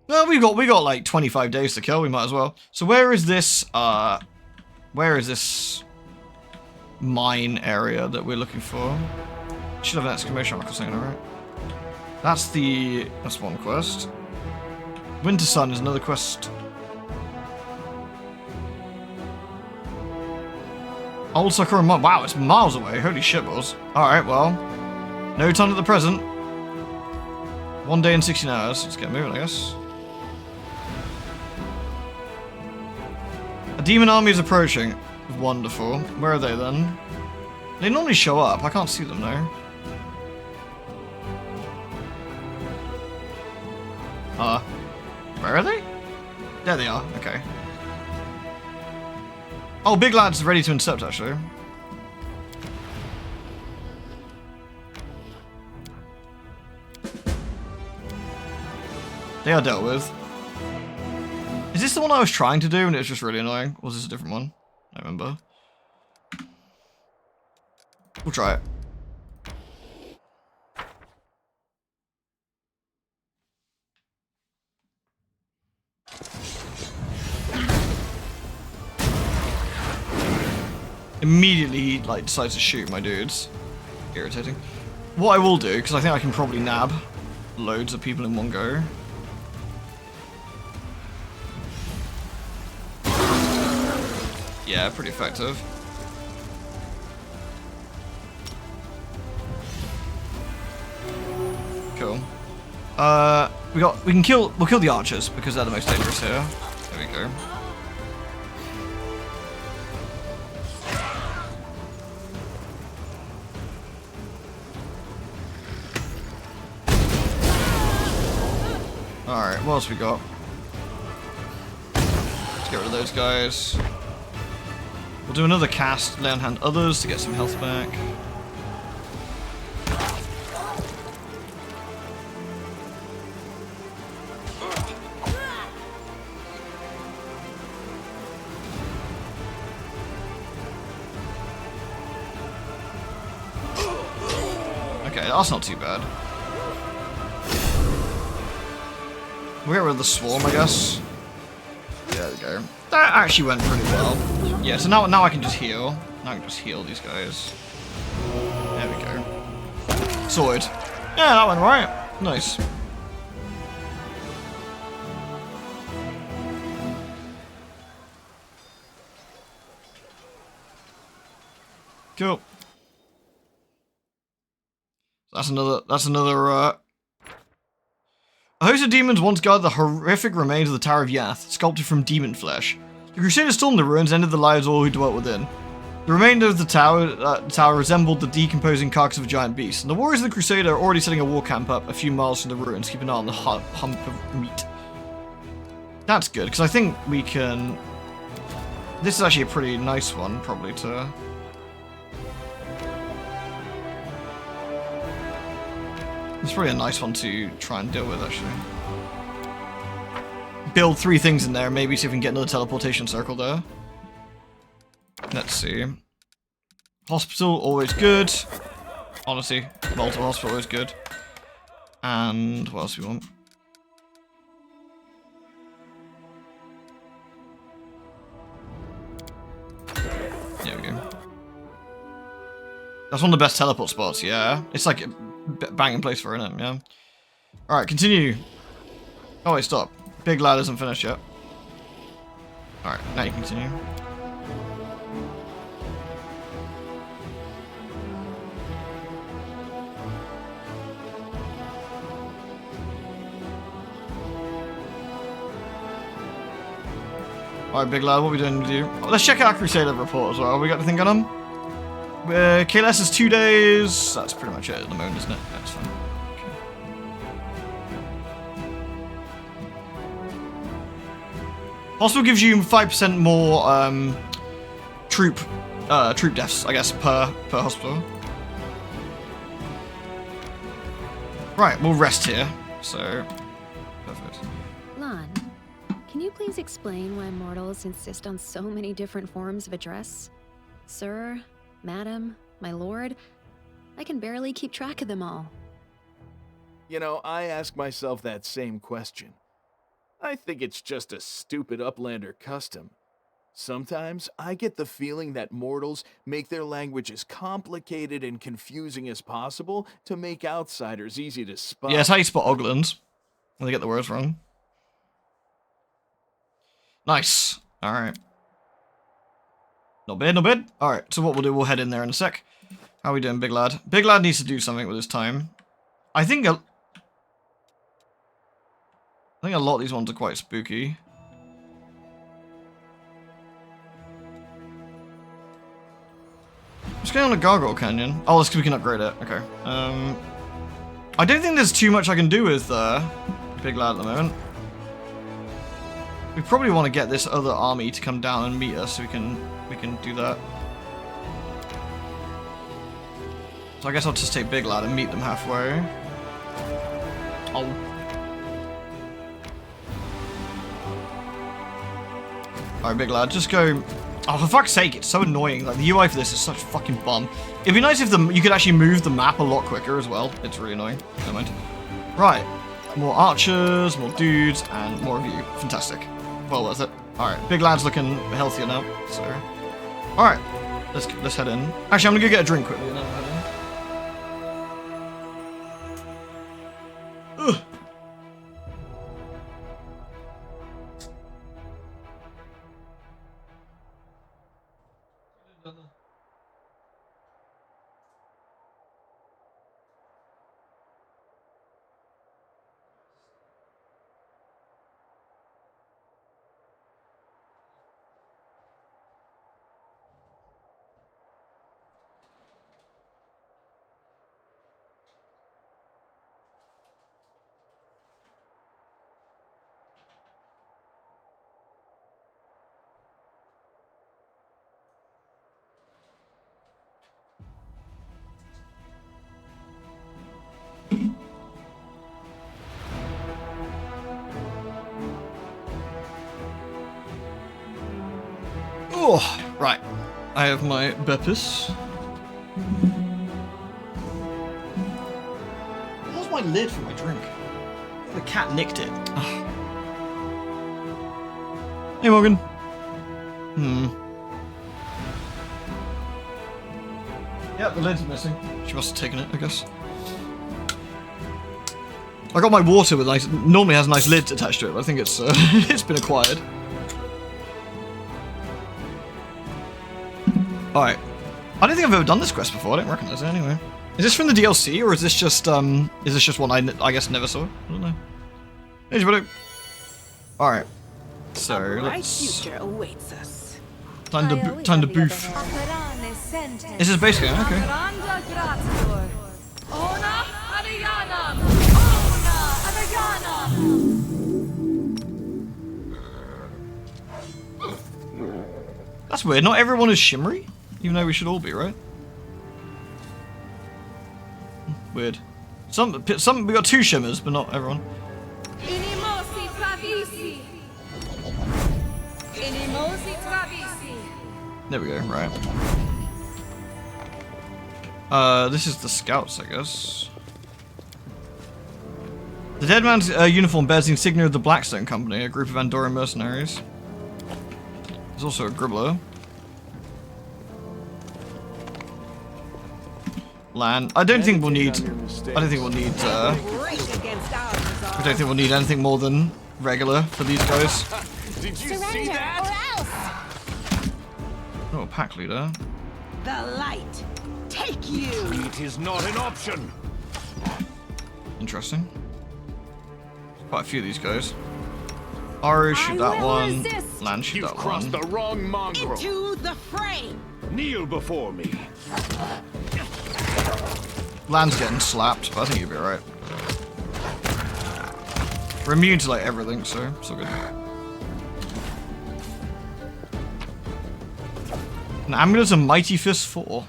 Well, we got like 25 days to kill, we might as well. So where is this mine area that we're looking for? Should have an exclamation mark or something, alright. That's one quest. Wintersun is another quest. Old Sakura Mine. Wow, it's miles away. Holy shit balls. Alright, well. No time at the present. 1 day and 16 hours. Let's get moving, I guess. A demon army is approaching. Wonderful. Where are they then? They normally show up. I can't see them though. Where are they? There they are. Okay. Oh, big lad's ready to intercept, actually. They are dealt with. Is this the one I was trying to do and it was just really annoying? Or was this a different one? I remember. We'll try it. Immediately he like decides to shoot my dudes. Irritating. What I will do, because I think I can probably nab loads of people in one go. Yeah, pretty effective. Cool. We'll kill the archers because they're the most dangerous here. There we go. Alright, what else we got? Let's get rid of those guys. We'll do another cast, lay on hand others to get some health back. Okay, that's not too bad. We'll get rid of the swarm, I guess. There we go. That actually went pretty well. Yeah, so now I can just heal. Now I can just heal these guys. There we go. Sorted. Yeah, that went right. Nice. Cool. That's another, A host of demons once guarded the horrific remains of the Tower of Yath, sculpted from demon flesh. The Crusaders stormed the ruins and ended the lives of all who dwelt within. The remainder of the tower resembled the decomposing carcass of a giant beast, and the warriors of the Crusader are already setting a war camp up a few miles from the ruins, keeping an eye on the hump of meat. That's good, because I think we can... This is actually a pretty nice one, probably, to... It's probably a nice one to try and deal with, actually. Build 3 things in there, maybe see if we can get another teleportation circle there. Let's see. Hospital, always good. Honestly, multiple hospital, always good. And what else do we want? There we go. That's one of the best teleport spots, yeah. It's like a banging place for it, yeah. Alright, continue. Oh wait, stop. Big lad isn't finished yet. Alright, now you continue. Alright, big lad, what are we doing with you? Oh, let's check out our Crusader report as well. We got anything on him? KLS is 2 days. That's pretty much it at the moment, isn't it? That's fine. Okay. Hospital gives you 5% more troop deaths, I guess, per hospital. Right, we'll rest here. So, perfect. Lon, can you please explain why mortals insist on so many different forms of address? Sir, Madam, my lord, I can barely keep track of them all. You know, I ask myself that same question. I think it's just a stupid Uplander custom. Sometimes I get the feeling that mortals make their language as complicated and confusing as possible to make outsiders easy to spot. Yeah, it's how you spot Oglands when they get the words wrong. Nice. Alright. Not bad, not bad. Alright, so what we'll do, we'll head in there in a sec. How are we doing, big lad? Big lad needs to do something with his time. I think a lot of these ones are quite spooky. What's going on at Gargoyle Canyon? Oh, that's because we can upgrade it. Okay. I don't think there's too much I can do with big lad at the moment. We probably want to get this other army to come down and meet us so we can do that. So I guess I'll just take big lad and meet them halfway. Oh. Alright, big lad, just go... Oh, for fuck's sake, it's so annoying. Like, the UI for this is such fucking bum. It'd be nice if you could actually move the map a lot quicker as well. It's really annoying. Never mind. Right. More archers, more dudes, and more of you. Fantastic. Well worth it. Alright, big lad's looking healthier now, so... Alright, let's head in. Actually, I'm gonna go get a drink quickly and then I'll head in. Ugh. Oh, right. I have my Beppis. Where's my lid for my drink? The cat nicked it. Ugh. Hey, Morgan. Yep, the lid's missing. She must have taken it, I guess. I got my water with nice. Normally has a nice lid attached to it, but I think it's it's been acquired. Alright. I don't think I've ever done this quest before, I don't recognize it anyway. Is this from the DLC, or is this just one I guess never saw? I don't know. Hey, buddy. Alright. So, let's... future awaits us. Time to boof. This is basically, okay. That's weird, not everyone is shimmery? Even though we should all be, right? Weird. We got 2 shimmers, but not everyone. There we go, right. This is the scouts, I guess. The dead man's uniform bears the insignia of the Blackstone Company, a group of Andorran mercenaries. There's also a gribbler. Land. I don't think we'll need anything more than regular for these guys. Did you see that? Oh, a pack leader. The light. Take you. It is not an option. Interesting. Quite a few of these guys. Aru, shoot that one. Land, shoot that one. You've crossed the wrong mongrel. Into the fray. Kneel before me. Land's getting slapped, but I think you'll be alright. We're immune to like everything, so it's all good. An amulet of Mighty Fist 4.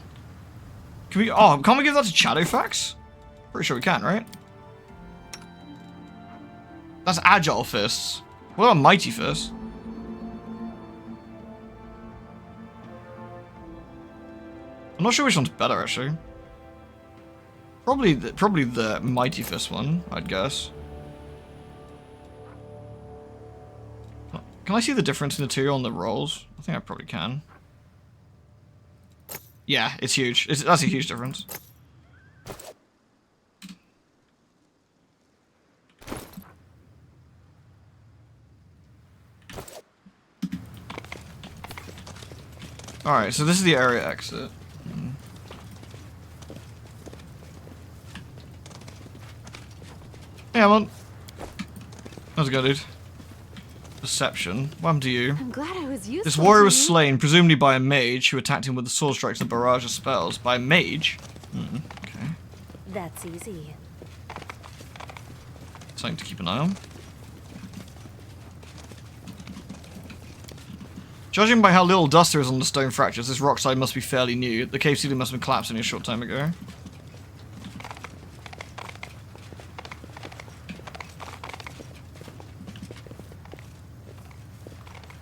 Can we? Oh, can't we give that to Shadowfax? Pretty sure we can, right? That's Agile Fists. What about Mighty Fist? I'm not sure which one's better, actually. Probably the Mighty Fist one, I'd guess. Can I see the difference in the two on the rolls? I think I probably can. Yeah, it's huge. That's a huge difference. Alright, so this is the area exit. Hey, I'm on. How's it going, dude? Perception. What happened to you? I'm glad I was useful. This warrior to was you. slain, presumably by a mage who attacked him with the sword strikes and barrage of spells. By a mage? Okay. That's easy. Something to keep an eye on. Judging by how little dust there is on the stone fractures, this rock side must be fairly new. The cave ceiling must have been collapsed only a short time ago.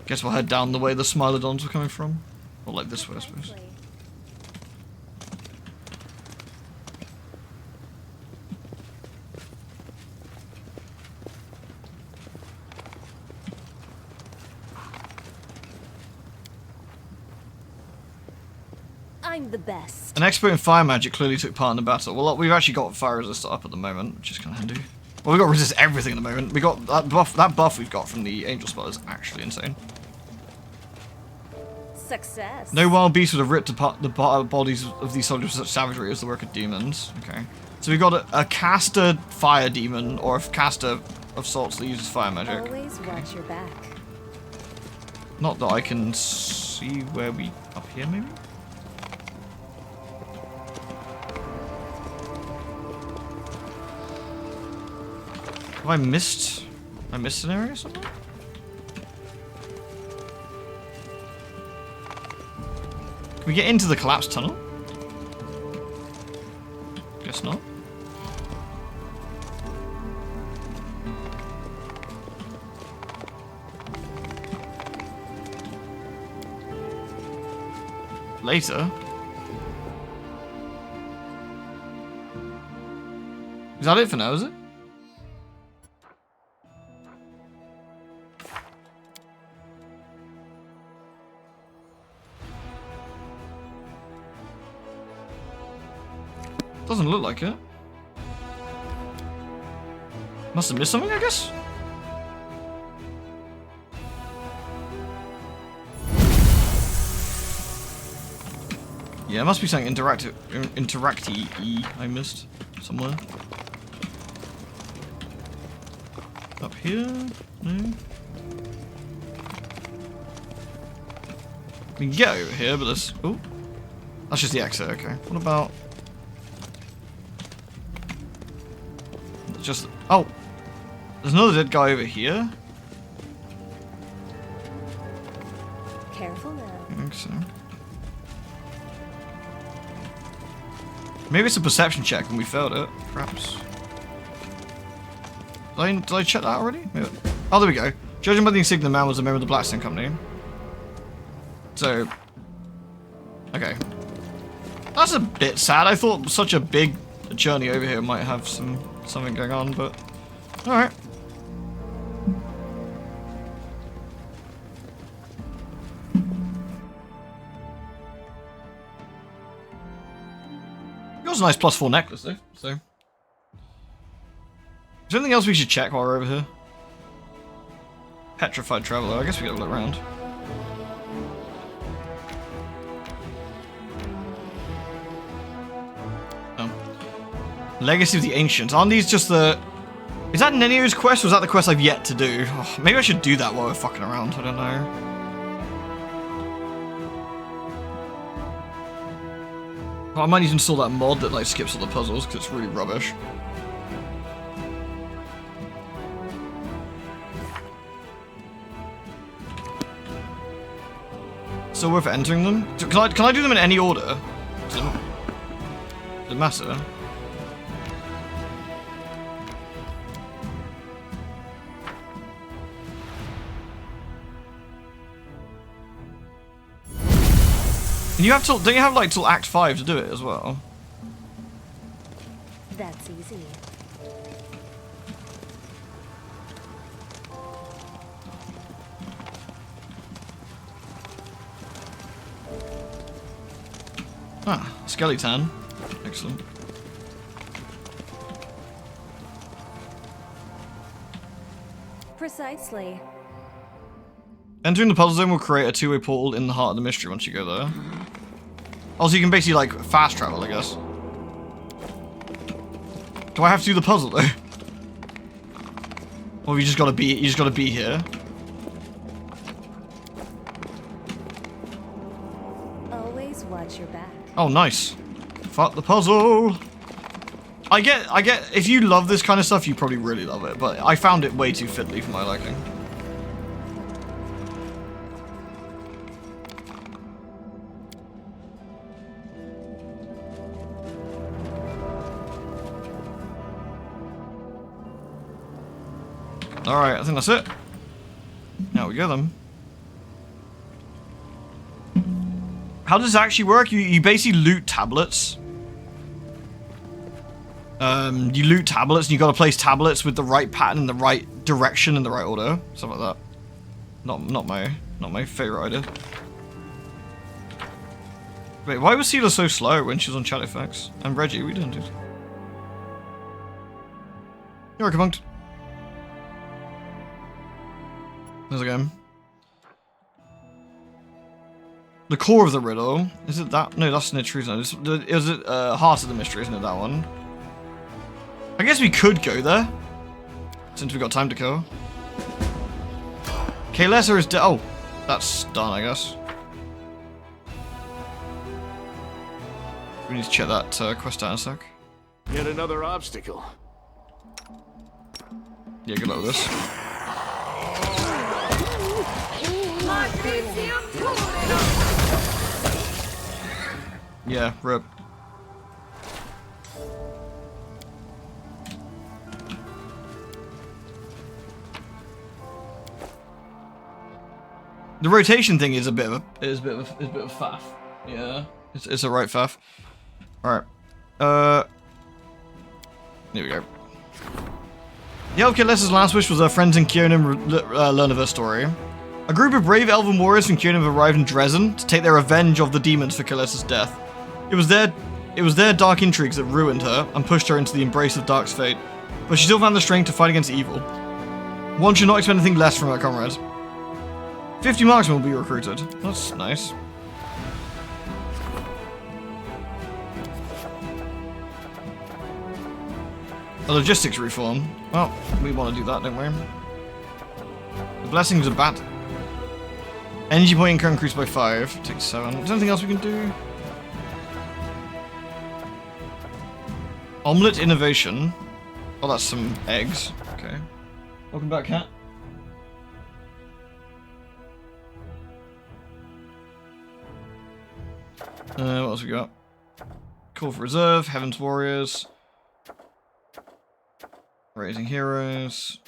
Guess we'll head down the way the Smilodons were coming from. Or like this way, I suppose. I'm the best. An expert in fire magic clearly took part in the battle. Well, we've actually got fire resist up at the moment, which is kind of handy. Well, we got resist everything at the moment. We got that buff. That buff we've got from the angel spell is actually insane. Success. No wild beast would have ripped apart the bodies of these soldiers with such savagery as the work of demons. Okay, so we've got a caster fire demon or a caster of sorts that uses fire magic. Always watch your back. Not that I can see where we up here, maybe. Have I missed an area somewhere? Can we get into the collapsed tunnel? Guess not. Later? Is that it for now, is it? Doesn't look like it. Must have missed something, I guess? Yeah, it must be something interacty-y I missed somewhere. Up here? No? We can get over here, but there's... Oh. That's just the exit, okay. What about... Just... Oh! There's another dead guy over here? Careful now. I think so. Maybe it's a perception check and we failed it, perhaps. Did I check that already? Maybe. Oh, there we go. Judging by the insignia, the man was a member of the Blackstone Company. So... Okay. That's a bit sad. I thought such a big journey over here might have something going on, but... Alright. Yours a nice +4 necklace, though, so... Is there anything else we should check while we're over here? Petrified Traveler. I guess we gotta look around. Oh. Legacy of the Ancients. Aren't these just the... Is that Nenio's quest, or is that the quest I've yet to do? Oh, maybe I should do that while we're fucking around. I don't know. Oh, I might even install that mod that like skips all the puzzles, because it's really rubbish. So worth entering them? Can I do them in any order? Does it matter? And you have till, don't you have like till Act 5 to do it as well? That's easy. Ah, skeleton. Excellent. Precisely. Entering the puzzle zone will create a two-way portal in the heart of the mystery once you go there. Also, you can basically like fast travel, I guess. Do I have to do the puzzle though? Or you just gotta be here? Always watch your back. Oh, nice. Fuck the puzzle. I get, if you love this kind of stuff, you probably really love it, but I found it way too fiddly for my liking. Alright, I think that's it. Now we go then. How does this actually work? You basically loot tablets. You loot tablets and you gotta place tablets with the right pattern, the right direction, and the right order. Stuff like that. Not my favorite idea. Wait, why was Seela so slow when she was on chat effects? And Reggie, we didn't do it. You're command. There's a game. The core of the riddle. Is it that? No, that's Nitru's. It was Heart of the Mystery, isn't it, that one? I guess we could go there. Since we've got time to kill. Kaylessa is dead. Oh, that's done, I guess. We need to check that quest out in a sec. Yet another obstacle. Yeah, good luck with this. Yeah, rip. The rotation thing is a bit of a faff. Yeah, it's a right faff. All right. Here we go. The elf Kaylessa's last wish was her friends in Kyonim learn of her story. A group of brave elven warriors from Kyonim have arrived in Dresden to take their revenge of the demons for Kaylessa's death. It was their dark intrigues that ruined her and pushed her into the embrace of Dark's fate, but she still found the strength to fight against evil. One should not expect anything less from her comrades. 50 marksmen will be recruited. That's nice. A logistics reform. Well, we want to do that, don't we? The blessings are bad. Energy point income increased by 5. Takes 7. Is there anything else we can do? Omelette innovation. Oh, that's some eggs. Okay. Welcome back, cat. What else we got? Call for reserve, Heaven's Warriors, Raising Heroes,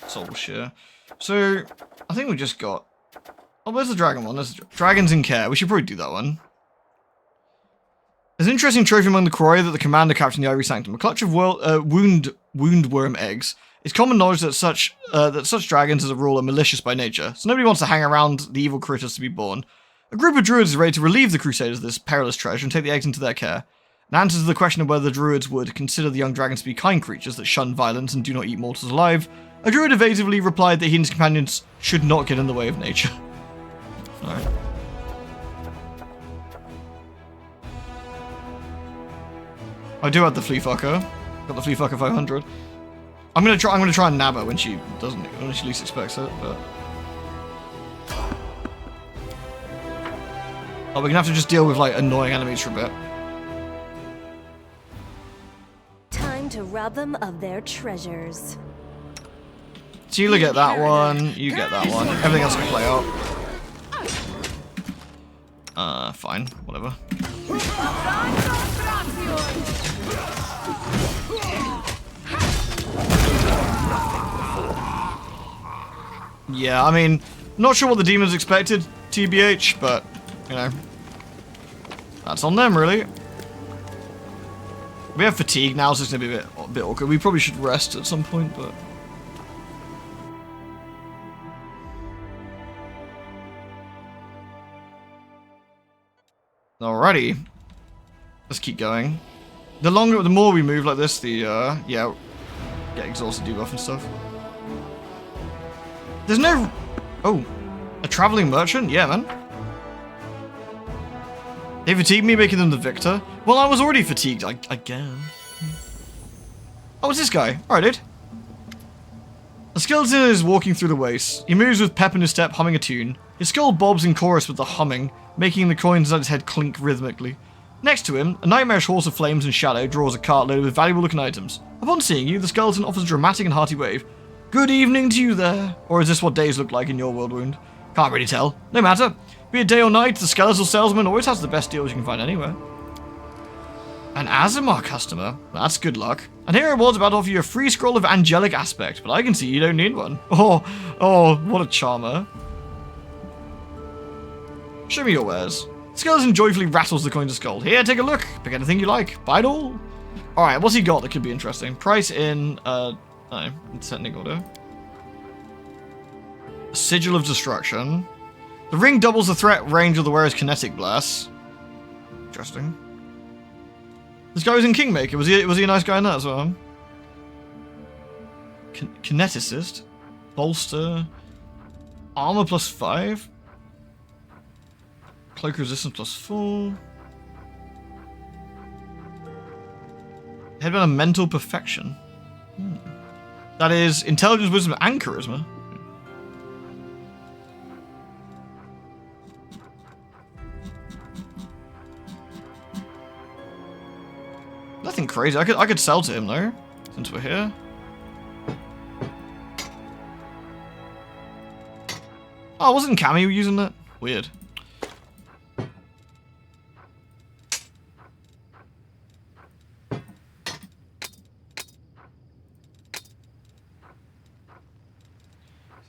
Soul Share. So, I think we just got... Oh, where's the dragon one? There's Dragons in Care. We should probably do that one. There's an interesting trophy among the Quarry that the commander captured in the Ivory Sanctum. A clutch of woundworm eggs. It's common knowledge that such dragons, as a rule, are malicious by nature, so nobody wants to hang around the evil critters to be born. A group of druids is ready to relieve the Crusaders of this perilous treasure and take the eggs into their care. An answer to the question of whether the druids would consider the young dragons to be kind creatures that shun violence and do not eat mortals alive, a druid evasively replied that he and his companions should not get in the way of nature. Alright. I do have the flea fucker. Got the flea fucker 500. I'm gonna try and nab her when she least expects it, but... Oh, we're gonna have to just deal with, like, annoying enemies for a bit. Time to rob them of their treasures. Sheila get that one, you get that one. Everything else can play out. Fine, whatever. Yeah, I mean, not sure what the demons expected, TBH, but, you know, that's on them, really. We have fatigue now, so it's going to be a bit awkward. We probably should rest at some point, but... Alrighty. Let's keep going. The more we move like this, yeah, get exhausted debuff and stuff. There's no... Oh, a traveling merchant? Yeah, man. They fatigued me, making them the victor. Well, I was already fatigued, again. Oh, it's this guy. Alright, dude. The skeleton is walking through the waste. He moves with pep in his step, humming a tune. His skull bobs in chorus with the humming, making the coins on his head clink rhythmically. Next to him, a nightmarish horse of flames and shadow draws a cart loaded with valuable-looking items. Upon seeing you, the skeleton offers a dramatic and hearty wave. Good evening to you there. Or is this what days look like in your world, Wound? Can't really tell. No matter. Be it day or night, the skeletal salesman always has the best deals you can find anywhere. An Azimar customer? That's good luck. And here I was about to offer you a free scroll of angelic aspect, but I can see you don't need one. Oh, what a charmer. Show me your wares. Skeleton joyfully rattles the coin to Skull. Here, take a look. Pick anything you like. Buy it all. Alright, what's he got that could be interesting? Price in, no, descending order. Sigil of Destruction. The ring doubles the threat range of the wearer's kinetic blasts. Interesting. This guy was in Kingmaker. Was he a nice guy in that as well? Kineticist. Bolster. Armor +5. Cloak resistance +4. Headband of mental perfection. That is intelligence, wisdom, and charisma. Nothing crazy. I could sell to him though, since we're here. Oh, wasn't Cammy using that? Weird.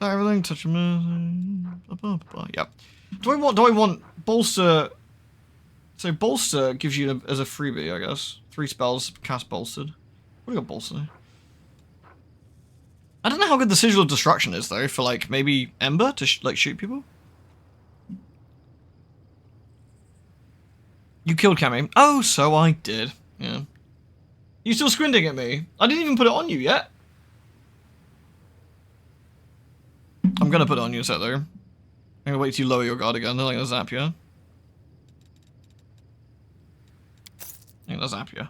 Everything, touch him. Yep. Do I want bolster? So bolster gives you as a freebie, I guess. 3 spells cast bolstered. What do you got bolster? I don't know how good the Sigil of Destruction is though for like maybe Ember to like shoot people. You killed Cammy. Oh, so I did. Yeah. You still squinting at me? I didn't even put it on you yet. I'm gonna put it on you a sec though. I'm gonna wait till you lower your guard again, then I'm gonna zap you. I'm gonna zap you.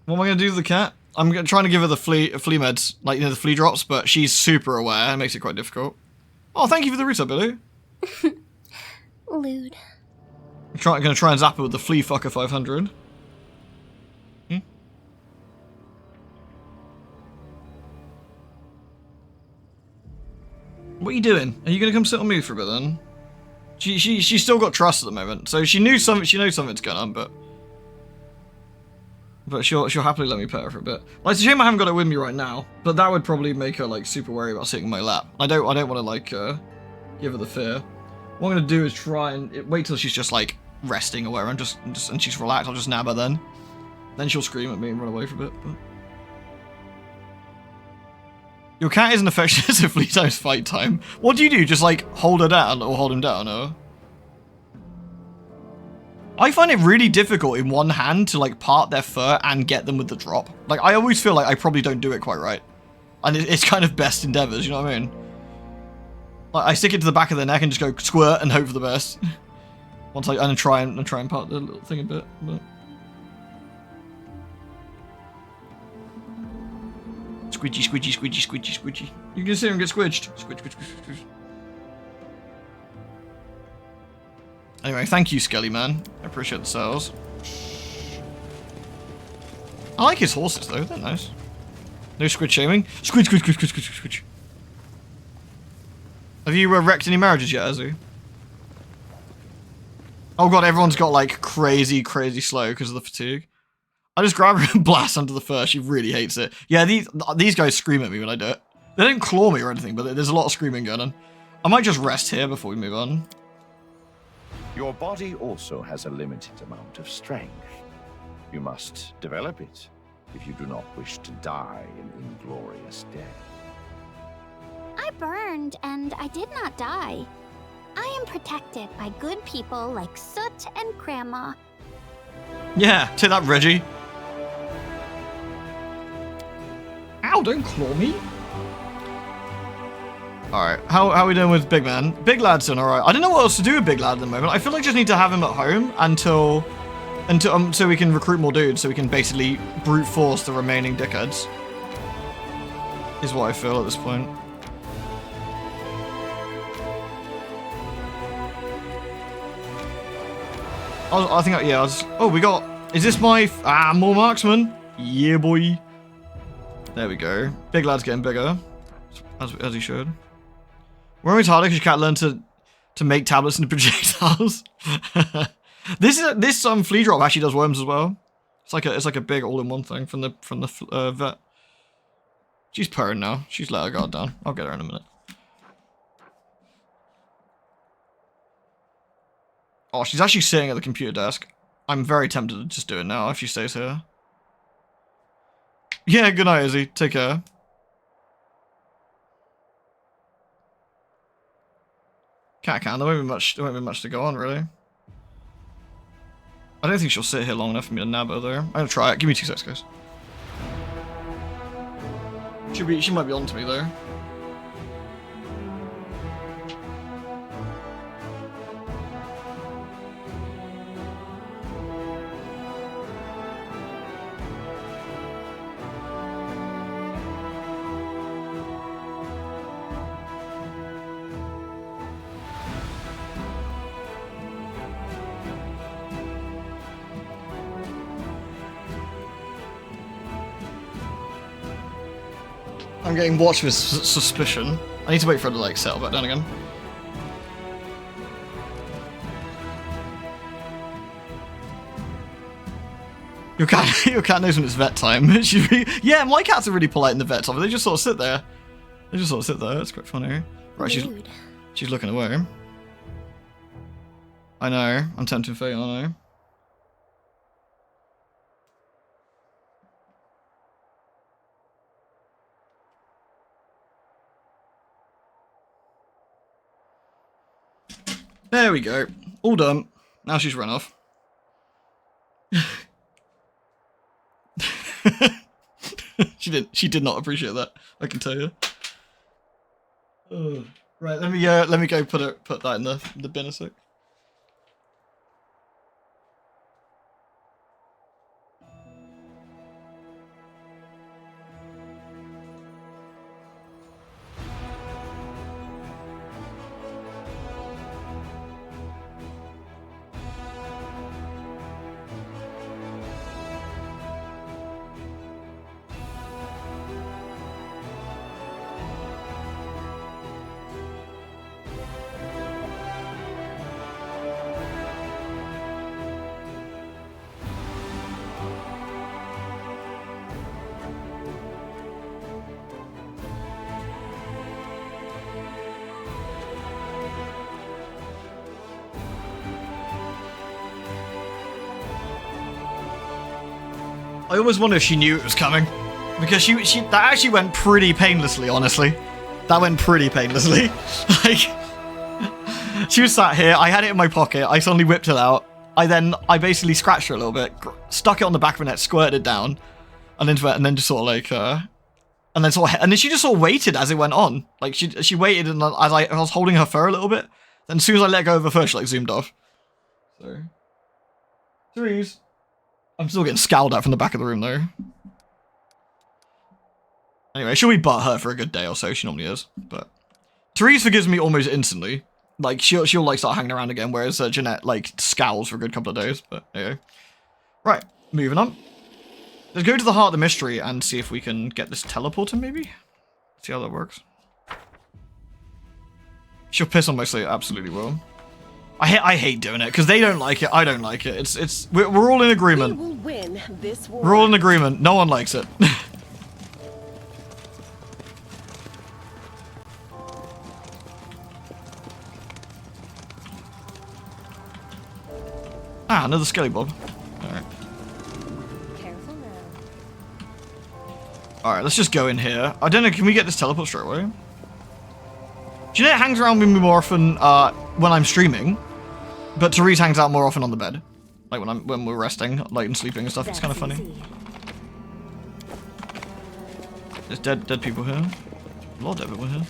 What am I gonna do to the cat? I'm trying to give her the flea meds, like, you know, the flea drops, but she's super aware, it makes it quite difficult. Oh, thank you for the resub, Billy. Lewd. I'm gonna try and zap her with the flea fucker 500. What are you doing? Are you gonna come sit on me for a bit then? She's still got trust at the moment, so she knows something's going on, but she'll happily let me pet her for a bit. Like, it's a shame I haven't got it with me right now, but that would probably make her like super worried about sitting in my lap. I don't want to like give her the fear. What I'm gonna do is try and wait till she's just like resting or whatever, and she's relaxed. I'll just nab her then. Then she'll scream at me and run away for a bit. But... Your cat isn't affectionate to flea times fight time. What do you do? Just like hold her down or hold him down, or? I find it really difficult in one hand to like part their fur and get them with the drop. Like, I always feel like I probably don't do it quite right. And it's kind of best endeavors, you know what I mean? Like, I stick it to the back of their neck and just go squirt and hope for the best. And try and part the little thing a bit, but... Squidgy, squidgy, squidgy, squidgy, squidgy. You can sit here and get squidged. Squidge, squidge, squidge, squidge. Anyway, thank you, Skelly Man. I appreciate the sales. I like his horses, though. They're nice. No squid shaming. Squid, squid, squid, squid, squid, squid. Have you wrecked any marriages yet, Azu? Oh god, everyone's got, like, crazy, crazy slow because of the fatigue. I just grab her and blast under the fur. She really hates it. Yeah, these guys scream at me when I do it. They don't claw me or anything, but there's a lot of screaming going on. I might just rest here before we move on. Your body also has a limited amount of strength. You must develop it if you do not wish to die an inglorious death. I burned, and I did not die. I am protected by good people like Soot and Grandma. Yeah, take that, Reggie. Ow, don't claw me. Alright, how are we doing with Big Man? Big Lad's doing alright. I don't know what else to do with Big Lad at the moment. I feel like I just need to have him at home until so we can recruit more dudes, so we can basically brute force the remaining dickheads. Is what I feel at this point. Oh, we got... Is this my... more marksman? Yeah, boy. There we go. Big Lad's getting bigger. As he should. We're always harder because you can't learn to make tablets into projectiles. This flea drop actually does worms as well. It's like a big all-in-one thing from the vet. She's purring now. She's let her guard down. I'll get her in a minute. Oh, she's actually sitting at the computer desk. I'm very tempted to just do it now if she stays here. Yeah, good night, Izzy. Take care. Cat can. There won't be much to go on, really. I don't think she'll sit here long enough for me to nab her there. I'm gonna try it. Give me 2 seconds, guys. She might be on to me though. I'm getting watched with suspicion. I need to wait for her to like settle back down again. Your cat knows when it's vet time. Yeah, my cats are really polite in the vet time. They just sort of sit there. It's quite funny. Right, she's looking away. I know. I'm tempting fate, I know. There we go. All done. Now she's run off. She did not appreciate that, I can tell you. Right, let me go put that in the bin a sec. I always wonder if she knew it was coming, because that actually went pretty painlessly, honestly. That went pretty painlessly. Like, she was sat here, I had it in my pocket, I suddenly whipped it out, I basically scratched her a little bit, stuck it on the back of her neck, squirted it down, and then just sort of like, and then she just sort of waited as it went on. Like, she waited, and as I was holding her fur a little bit, then as soon as I let go of her fur, she like zoomed off. So, Therese. I'm still getting scowled at from the back of the room, though. Anyway, she'll be butt hurt for a good day or so. She normally is, but Therese forgives me almost instantly. Like she'll like start hanging around again, whereas Jeanette like scowls for a good couple of days. But anyway, right, moving on. Let's go to the heart of the mystery and see if we can get this teleporter. Maybe see how that works. She'll piss on my slate. Absolutely will. I hate doing it because they don't like it. I don't like it. We're all in agreement. We will win this war. We're all in agreement. No one likes it. Another skelly bob. All right. Careful now. All right, let's just go in here. I don't know. Can we get this teleport straight away? Jeanette hangs around with me more often when I'm streaming. But Therese hangs out more often on the bed, like when we're resting, like and sleeping and stuff. It's kind of funny. There's dead people here. A lot of dead people here.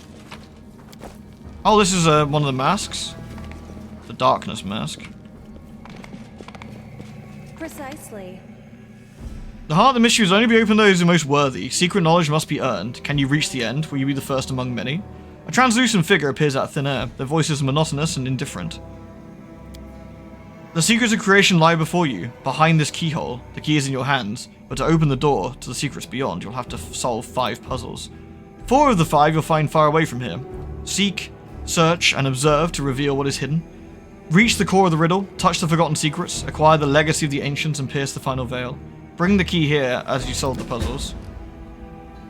Oh, this is one of the masks. The darkness mask. Precisely. The heart of the mystery is only be open to those who are most worthy. Secret knowledge must be earned. Can you reach the end? Will you be the first among many? A translucent figure appears out of thin air. Their voice is monotonous and indifferent. The secrets of creation lie before you, behind this keyhole. The key is in your hands, but to open the door to the secrets beyond, you'll have to solve 5 puzzles. 4 of the 5 you'll find far away from here. Seek, search, and observe to reveal what is hidden. Reach the core of the riddle, touch the forgotten secrets, acquire the legacy of the ancients, and pierce the final veil. Bring the key here as you solve the puzzles.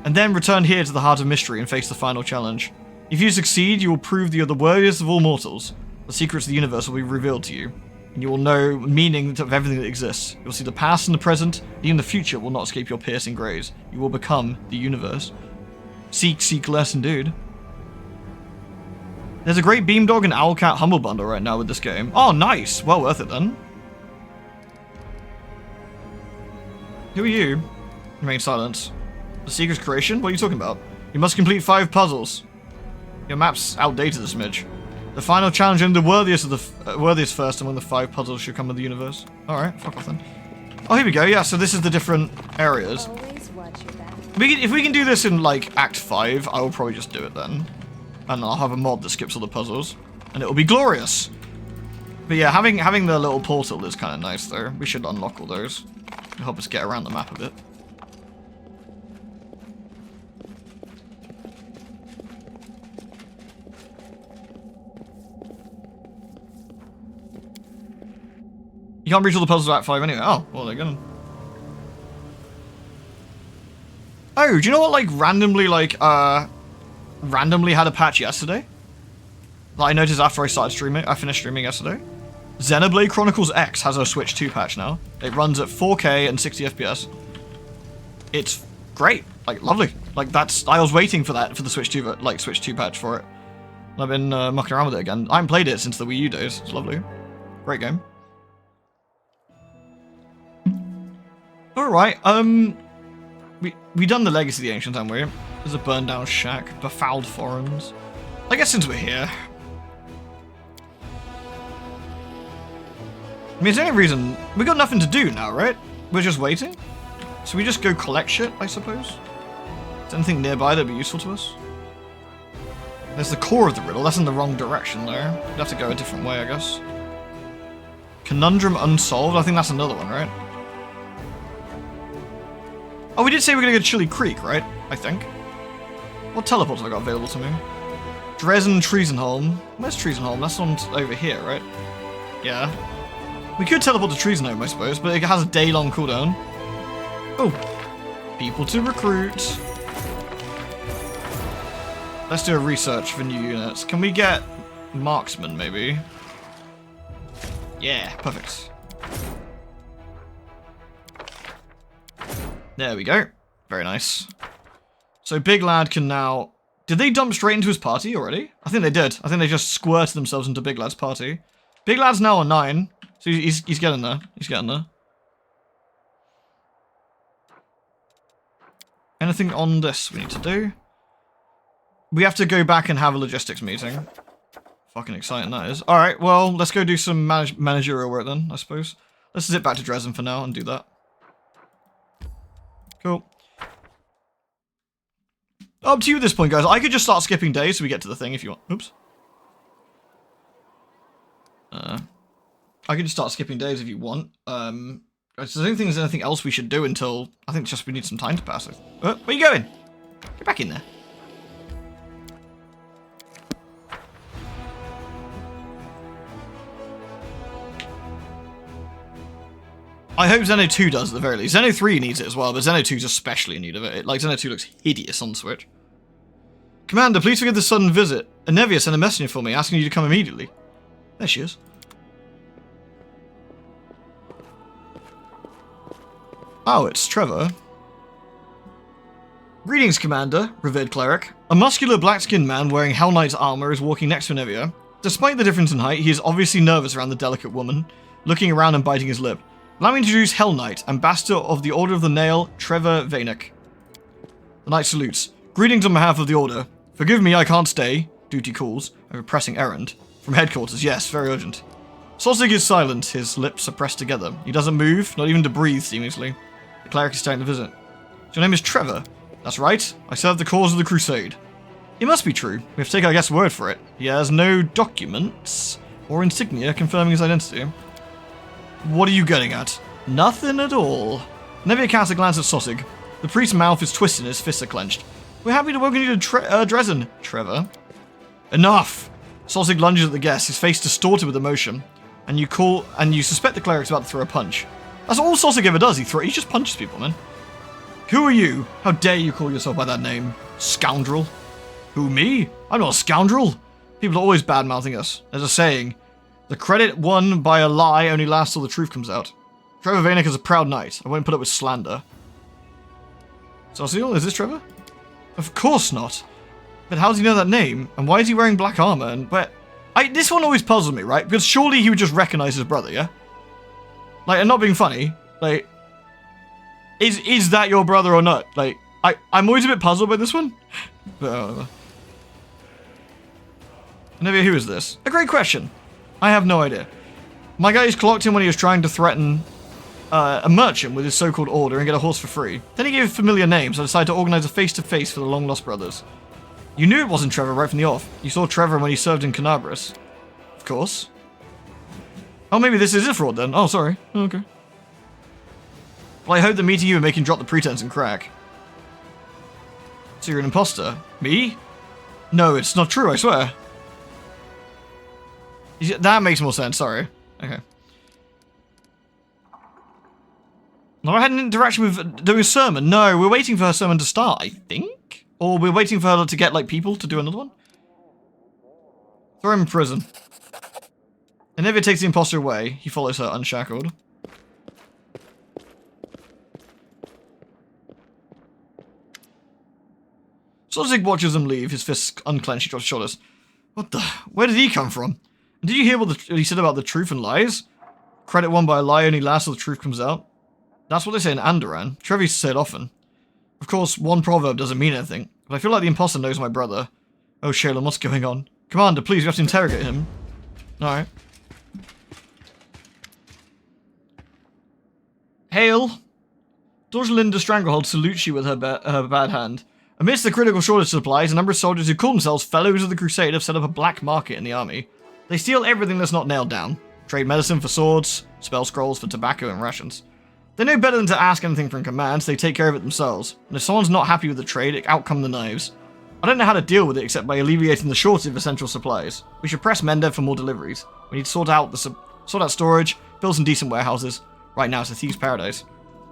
and then return here to the Heart of Mystery and face the final challenge. If you succeed, you will prove that you're the worthiest of all mortals. The secrets of the universe will be revealed to you, and you will know meaning of everything that exists. You'll see the past and the present, and even the future will not escape your piercing gaze. You will become the universe. Seek less, dude. There's a great Beamdog and Owlcat Humble Bundle right now with this game. Oh, nice. Well worth it then. Who are you? Remain silent. The Seeker's creation? What are you talking about? You must complete 5 puzzles. Your map's outdated a smidge. The final challenge and the worthiest of the worthiest first among the 5 puzzles should come with the universe. Alright, fuck off then. Oh, here we go. Yeah, so this is the different areas. Always watch your back. If we can do this in, like, Act 5, I will probably just do it then. And I'll have a mod that skips all the puzzles. And it'll be glorious! But yeah, having the little portal is kind of nice, though. We should unlock all those. It'll help us get around the map a bit. You can't reach all the puzzles at Act 5 anyway. Oh, well, they're gonna... Oh, do you know what, like, randomly had a patch yesterday? That I noticed after I started streaming. I finished streaming yesterday. Xenoblade Chronicles X has a Switch 2 patch now. It runs at 4K and 60 FPS. It's great. Like, lovely. Like, that's... I was waiting for that, for the Switch 2, like, Switch 2 patch for it. And I've been mucking around with it again. I haven't played it since the Wii U days. It's lovely. Great game. Alright, we done the Legacy of the Ancients, haven't we? There's a burned down shack, befouled forums. I guess since we're here. I mean, is there any reason... We got nothing to do now, right? We're just waiting? So we just go collect shit, I suppose? Is there anything nearby that'd be useful to us? There's the core of the riddle. That's in the wrong direction, though. We'd have to go a different way, I guess. Conundrum Unsolved? I think that's another one, right? Oh, we did say we're gonna go to Chili Creek, right? I think. What teleports have I got available to me? Dresden Treasenholm. Where's Treasenholm? That's on over here, right? Yeah. We could teleport to Treasenholm, I suppose, but it has a day-long cooldown. Oh. People to recruit. Let's do a research for new units. Can we get Marksman, maybe? Yeah, perfect. There we go. Very nice. So Big Lad can now... Did they dump straight into his party already? I think they did. I think they just squirted themselves into Big Lad's party. Big Lad's now on 9. So he's getting there. He's getting there. Anything on this we need to do? We have to go back and have a logistics meeting. Fucking exciting that is. Alright, well, let's go do some managerial work then, I suppose. Let's zip back to Dresden for now and do that. Cool. Up to you at this point, guys. I could just start skipping days so we get to the thing if you want. Oops. I could just start skipping days if you want. I don't think there's anything else we should do until... I think just we need some time to pass it. Where are you going? Get back in there. I hope Xeno 2 does at the very least. Xeno 3 needs it as well, but Xeno 2 is especially in need of it. Like, Xeno 2 looks hideous on Switch. Commander, please forgive the sudden visit. Anevia sent a messenger for me, asking you to come immediately. There she is. Oh, it's Trevor. Greetings, Commander, revered cleric. A muscular black-skinned man wearing Hell Knight's armor is walking next to Anevia. Despite the difference in height, he is obviously nervous around the delicate woman, looking around and biting his lip. Allow me to introduce Hell Knight, Ambassador of the Order of the Nail, Trevor Vanek. The Knight salutes. Greetings on behalf of the Order. Forgive me, I can't stay. Duty calls. I have a pressing errand. From headquarters, yes, very urgent. Sosig is silent, his lips are pressed together. He doesn't move, not even to breathe, seemingly. The cleric is starting to visit. Your name is Trevor. That's right. I serve the cause of the Crusade. It must be true. We have to take our guest's word for it. He has no documents or insignia confirming his identity. What are you getting at? Nothing at all. Nevia casts a glance at Sosig. The priest's mouth is twisted and his fists are clenched. We're happy to welcome you to Dresden, Trevor. Enough! Sosig lunges at the guest, his face distorted with emotion, and you suspect the cleric's about to throw a punch. That's all Sosig ever does, he just punches people, man. Who are you? How dare you call yourself by that name? Scoundrel. Who, me? I'm not a scoundrel. People are always bad-mouthing us. There's a saying, the credit won by a lie only lasts till the truth comes out. Trevor Vanek is a proud knight. I won't put up with slander. Social, is this Trevor? Of course not. But how does he know that name? And why is he wearing black armor? And this one always puzzled me, right? Because surely he would just recognize his brother, yeah? Like, I'm not being funny. Like, is that your brother or not? Like, I'm always a bit puzzled by this one. But whatever. Never, who is this? A great question. I have no idea. My guy is clocked him when he was trying to threaten a merchant with his so-called order and get a horse for free. Then he gave a familiar name, so I decided to organize a face-to-face for the long-lost brothers. You knew it wasn't Trevor right from the off. You saw Trevor when he served in Canabras. Of course. Oh, maybe this is a fraud then. Oh, sorry. Okay. Well, I hope that meeting you and making drop the pretense and crack. So you're an imposter? Me? No, it's not true, I swear. That makes more sense, sorry. Okay. No, I had an interaction with doing a sermon. No, we're waiting for her sermon to start, I think? Or we're waiting for her to get, like, people to do another one? Throw him in prison. And if it takes the imposter away, he follows her unshackled. Sozig watches them leave, his fists unclenched, he drops his shoulders. What the? Where did he come from? And did you hear what he said about the truth and lies? Credit won by a lie only lasts till the truth comes out. That's what they say in Andoran. Trevi used to say it often. Of course, one proverb doesn't mean anything, but I feel like the imposter knows my brother. Oh, Shaylin, what's going on? Commander, please, we have to interrogate him. Alright. Hail! Dorsalinda Stranglehold salutes you with her bad hand. Amidst the critical shortage of supplies, a number of soldiers who call themselves Fellows of the Crusade have set up a black market in the army. They steal everything that's not nailed down. Trade medicine for swords, spell scrolls for tobacco and rations. They know better than to ask anything from command, so they take care of it themselves. And if someone's not happy with the trade, out come the knives. I don't know how to deal with it except by alleviating the shortage of essential supplies. We should press Mendev for more deliveries. We need to sort out storage, build some decent warehouses. Right now it's a thieves' paradise.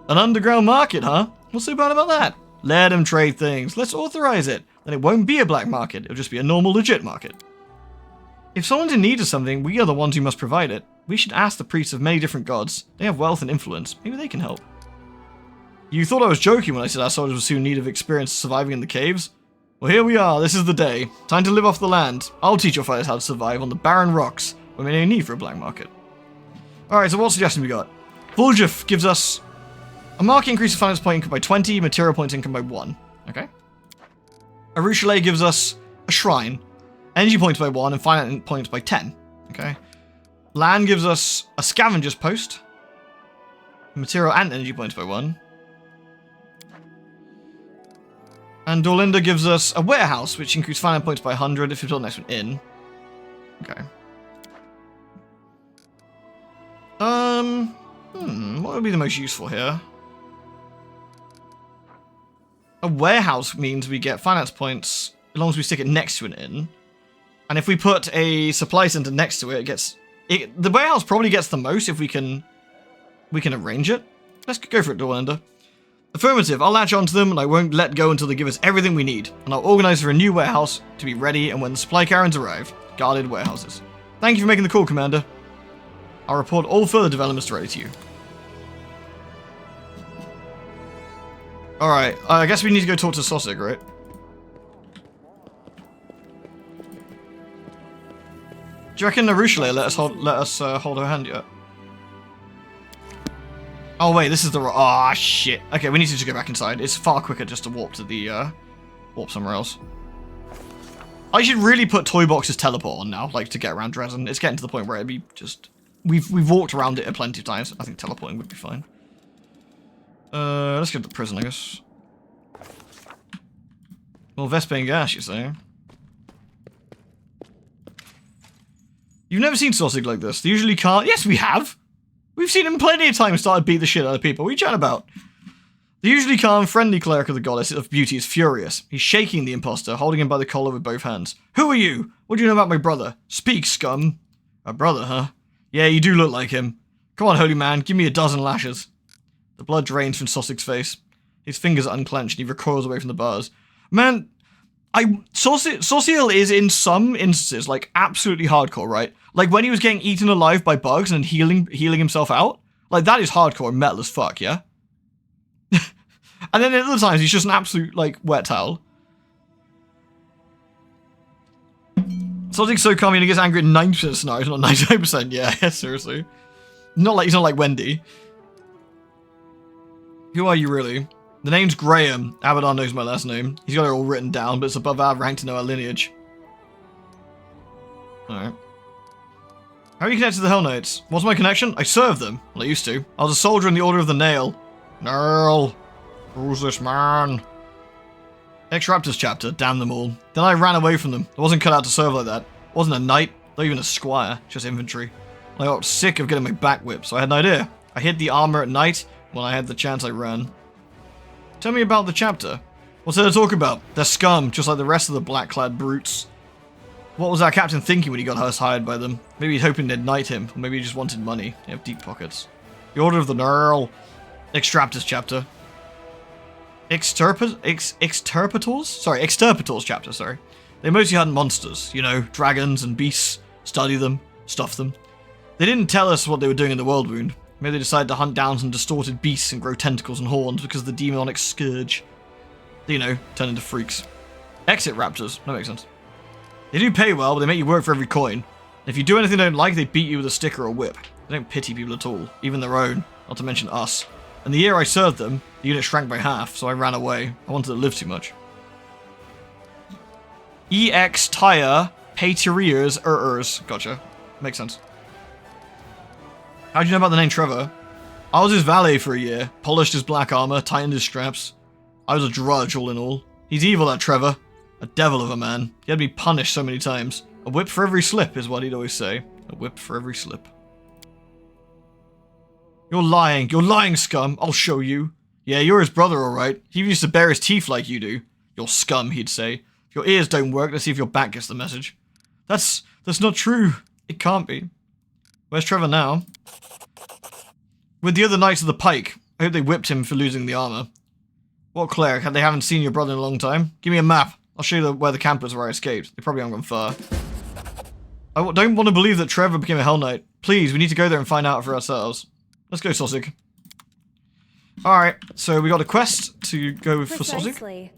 An underground market, huh? What's so bad about that? Let them trade things. Let's authorize it. Then it won't be a black market. It'll just be a normal, legit market. If someone's in need of something, we are the ones who must provide it. We should ask the priests of many different gods. They have wealth and influence. Maybe they can help. You thought I was joking when I said our soldiers were soon in need of experience surviving in the caves? Well, here we are. This is the day. Time to live off the land. I'll teach your fighters how to survive on the barren rocks when we have no need for a black market. Alright, so what suggestion we got? Vuljif gives us a market increase of finance point income by 20, material points income by 1. Okay. Arushale gives us a shrine, energy points by 1, and finance points by 10. Okay. Land gives us a scavenger's post, material and energy points by 1. And Dorlinda gives us a warehouse, which increases finance points by 100 if you build the next one in. Okay. What would be the most useful here? A warehouse means we get finance points as long as we stick it next to an inn. And if we put a supply center next to it, the warehouse probably gets the most if we can arrange it. Let's go for it, Dorlinda. Affirmative, I'll latch onto them and I won't let go until they give us everything we need. And I'll organize for a new warehouse to be ready and when the supply carriers arrive, guarded warehouses. Thank you for making the call, Commander. I'll report all further developments directly to you. Alright, I guess we need to go talk to Sosig, right? Do you reckon Narushale let us hold her hand yet? Oh wait, this is the ah shit. Okay, we need to just go back inside. It's far quicker just to warp to the warp somewhere else. I should really put Toybox's teleport on now, like to get around Dresden. It's getting to the point where it'd be just we've walked around it plenty of times. I think teleporting would be fine. Let's go to the prison, I guess. Well, Vespane gas, you say? You've never seen Sosig like this. They usually can't. Yes, we have. We've seen him plenty of times start to beat the shit out of people. What are you chatting about? The usually calm, friendly cleric of the goddess of beauty is furious. He's shaking the imposter, holding him by the collar with both hands. Who are you? What do you know about my brother? Speak, scum. A brother, huh? Yeah, you do look like him. Come on, holy man, give me a dozen lashes. The blood drains from Sosig's face. His fingers are unclenched and he recoils away from the bars. Man, Sauciel is in some instances like absolutely hardcore, right? Like when he was getting eaten alive by bugs and healing himself out. Like that is hardcore and metal as fuck, yeah? And then at other times he's just an absolute like wet towel. Sauciel's so calm and he gets angry at 90% of scenarios, not 99%. Yeah, seriously. He's not like Wendy. Who are you really? The name's Graham. Abaddon knows my last name. He's got it all written down, but it's above our rank to know our lineage. Alright. How are you connected to the Hell Knights? What's my connection? I served them. Well, I used to. I was a soldier in the Order of the Nail. Nerl. Who's this man? Ex-Raptors chapter. Damn them all. Then I ran away from them. I wasn't cut out to serve like that. I wasn't a knight. Not even a squire. Just infantry. I got sick of getting my back whipped, so I had an idea. I hid the armor at night. When I had the chance, I ran. Tell me about the chapter. What's there to talk about? They're scum, just like the rest of the black-clad brutes. What was our captain thinking when he got us hired by them? Maybe he's hoping they'd knight him, or maybe he just wanted money. They have deep pockets. The Order of the Nerl. Extraptors chapter. Extirpators? Sorry, Extirpators chapter, sorry. They mostly hunt monsters, you know, dragons and beasts. Study them, stuff them. They didn't tell us what they were doing in the World Wound. Maybe they decided to hunt down some distorted beasts and grow tentacles and horns because of the demonic scourge. They, you know, turn into freaks. Exit raptors. That makes sense. They do pay well, but they make you work for every coin. If you do anything they don't like, they beat you with a stick or a whip. They don't pity people at all, even their own, not to mention us. And the year I served them, the unit shrank by half, so I ran away. I wanted to live too much. EX Tire Pateriers Gotcha. Makes sense. How'd you know about the name Trevor? I was his valet for a year, polished his black armor, tightened his straps. I was a drudge all in all. He's evil, that Trevor. A devil of a man. He had me punished so many times. A whip for every slip is what he'd always say. A whip for every slip. You're lying, scum. I'll show you. Yeah, you're his brother, alright. He used to bare his teeth like you do. You're scum, he'd say. If your ears don't work, let's see if your back gets the message. That's not true. It can't be. Where's Trevor now? With the other Knights of the Pike. I hope they whipped him for losing the armor. What cleric? They haven't seen your brother in a long time? Give me a map. I'll show you where the camp was where I escaped. They probably haven't gone far. I don't want to believe that Trevor became a Hell Knight. Please, we need to go there and find out for ourselves. Let's go, Sauciel. Alright, so we got a quest to go for Sauciel.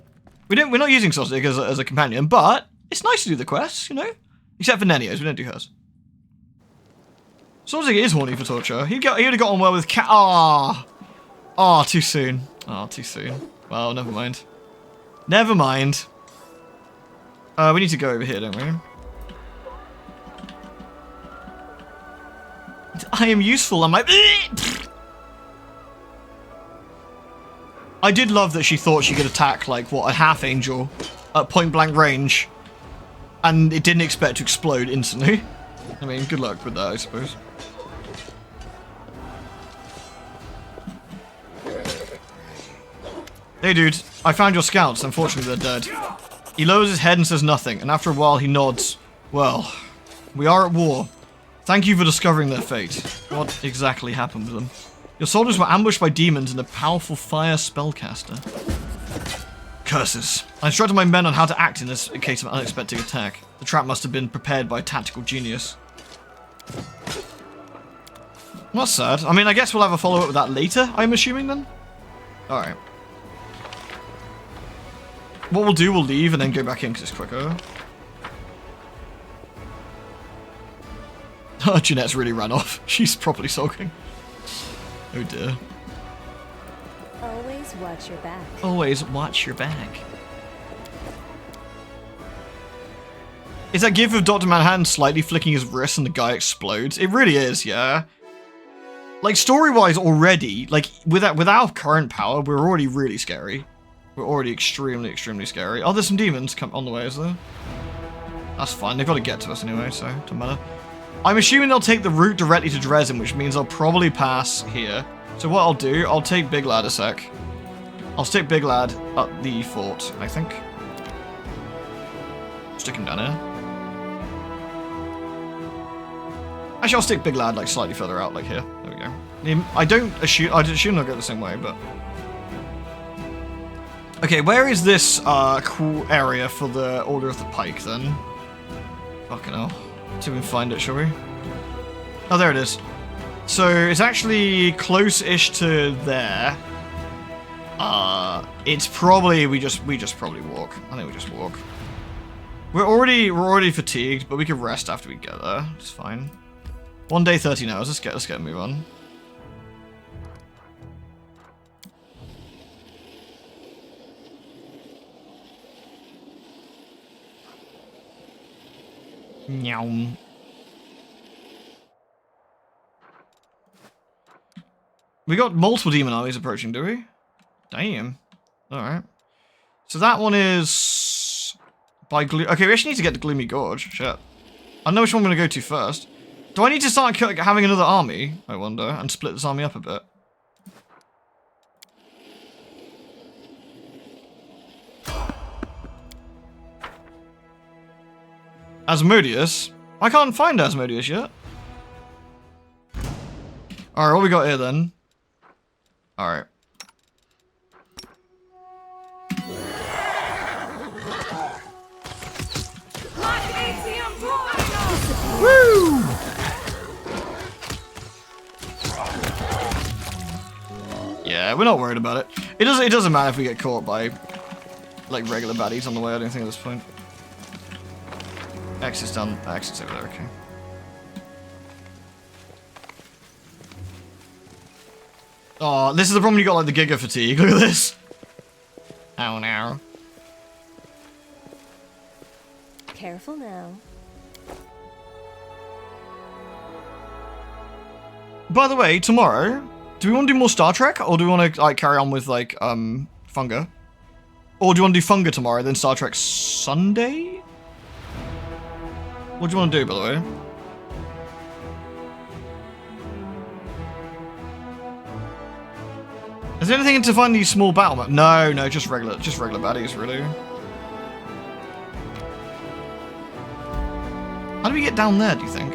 We're not using Sauciel as a companion, but it's nice to do the quests, you know? Except for Nenio's, we don't do hers. Sauciel is horny for torture. He would have got on well with Cat. Ah, too soon. Ah, too soon. Well, never mind. Never mind. We need to go over here, don't we? I am useful. I'm like. I did love that she thought she could attack like what, a half angel at point blank range, and it didn't expect to explode instantly. I mean, good luck with that, I suppose. Hey dude, I found your scouts. Unfortunately, they're dead. He lowers his head and says nothing, and after a while he nods. Well, we are at war. Thank you for discovering their fate. What exactly happened to them? Your soldiers were ambushed by demons and a powerful fire spellcaster. Curses. I instructed my men on how to act in this case of an unexpected attack. The trap must have been prepared by a tactical genius. That's sad. I mean, I guess we'll have a follow-up with that later, I'm assuming then? Alright. What we'll do, we'll leave and then go back in because it's quicker. Oh, Jeanette's really ran off. She's properly sulking. Oh dear. Always watch your back. Always watch your back. Is that gif of Dr. Manhattan slightly flicking his wrist and the guy explodes? It really is, yeah. Like, story-wise already, like, with our current power, we're already really scary. We're already extremely, extremely scary. Oh, there's some demons come on the way, is there? That's fine. They've got to get to us anyway, so it doesn't matter. I'm assuming they'll take the route directly to Dresden, which means I'll probably pass here. So what I'll do, I'll take Big Lad a sec. I'll stick Big Lad at the fort, I think. Stick him down here. Actually, I'll stick Big Lad like slightly further out, like here. There we go. I assume they'll go the same way, but Okay, where is this cool area for the Order of the Pike then? Fucking hell. Let's see if we can find it, shall we? Oh, there it is. So it's actually close-ish to there. It's probably we just probably walk. I think we just walk. We're already fatigued, but we can rest after we get there. It's fine. 1 day, 13 hours. Let's get a move on. Meow. We got multiple demon armies approaching, do we? Damn. Alright. So that one is by okay, we actually need to get to Gloomy Gorge. Shit. I know which one I'm going to go to first. Do I need to start having another army, I wonder, and split this army up a bit? Asmodeus? I can't find Asmodeus yet. Alright, what we got here then? Alright. Woo! Yeah, we're not worried about it. It doesn't matter if we get caught by like regular baddies on the way, I don't think at this point. X is done. X is over there, okay. Oh, this is the problem you got like the Giga fatigue. Look at this. Ow now. Careful now. By the way, tomorrow, do we want to do more Star Trek, or do we want to like carry on with like Funga? Or do you want to do Funga tomorrow, then Star Trek Sunday? What do you want to do, by the way? Is there anything to find these small battle maps? No, just regular baddies, really. How do we get down there, do you think?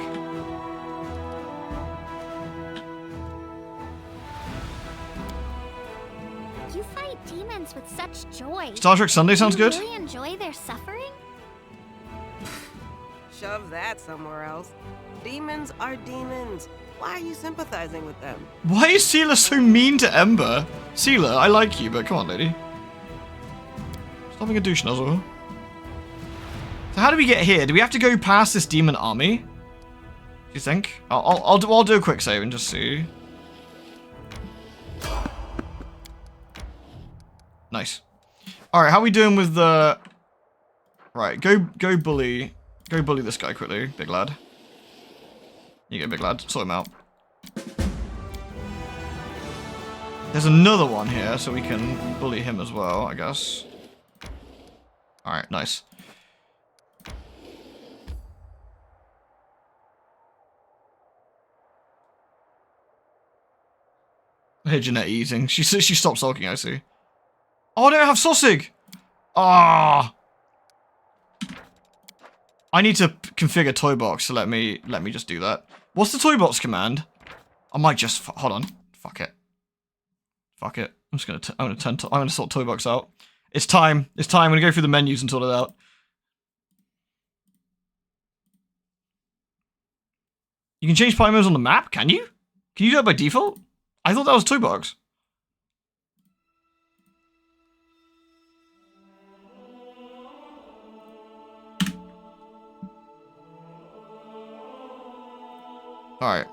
You fight demons with such joy. Star Trek Sunday sounds good. Do you really enjoy their suffering? Shove that somewhere else. Demons are demons. Why are you sympathizing with them? Why is Seela so mean to Ember? Seela, I like you, but come on, lady. Stop being a douche nozzle. So how do we get here? Do we have to go past this demon army? Do you think? I'll do a quick save and just see. Nice. All right, how are we doing with the? Right, go bully this guy quickly, big lad. You go, big lad. Sort him out. There's another one here, so we can bully him as well, I guess. All right, nice. Hey, Jeanette eating. She stopped sulking, I see. Oh, I don't have sausage! Ah! I need to configure Toybox, so let me just do that. What's the Toybox command? I might just hold on. Fuck it. Fuck it. I'm gonna sort Toybox out. It's time. It's time. I'm gonna go through the menus and sort it out. You can change party modes on the map, can you? Can you do that by default? I thought that was Toybox. Alright.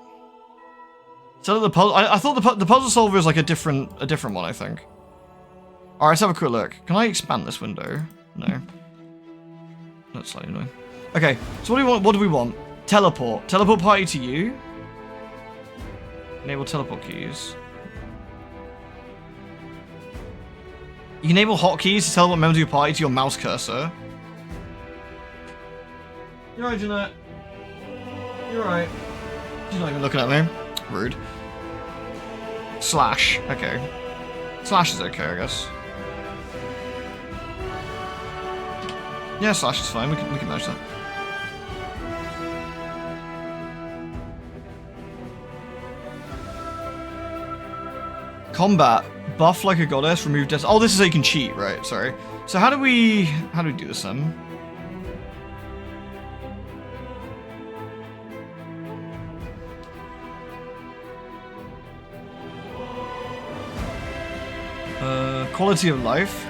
So the puzzle, I thought the puzzle solver is like a different one, I think. Alright, let's have a quick look. Can I expand this window? No. That's slightly annoying. Okay, so what do we want? Teleport. Teleport party to you. Enable teleport keys. You can enable hotkeys to teleport members of your party to your mouse cursor. You're right, Jeanette. You're right. She's not even looking at me. Rude. Slash. Okay. Slash is okay, I guess. Yeah, slash is fine. We can manage that. Combat. Buff like a goddess, remove death. Oh, this is how you can cheat, right? Sorry. So how do we do this then? Quality of life.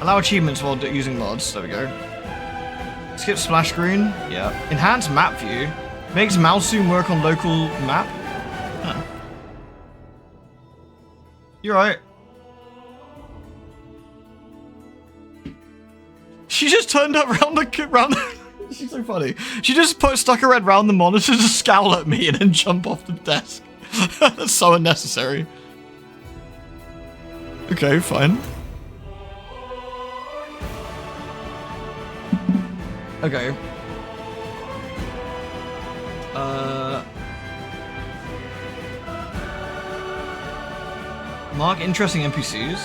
Allow achievements while using mods. There we go. Skip splash screen. Yeah. Enhance map view. Makes mouse zoom work on local map. Huh. You're right. She just turned up round the She's so funny. She just stuck her head round the monitor to scowl at me and then jump off the desk. That's so unnecessary. Okay, fine. Okay. Mark interesting NPCs.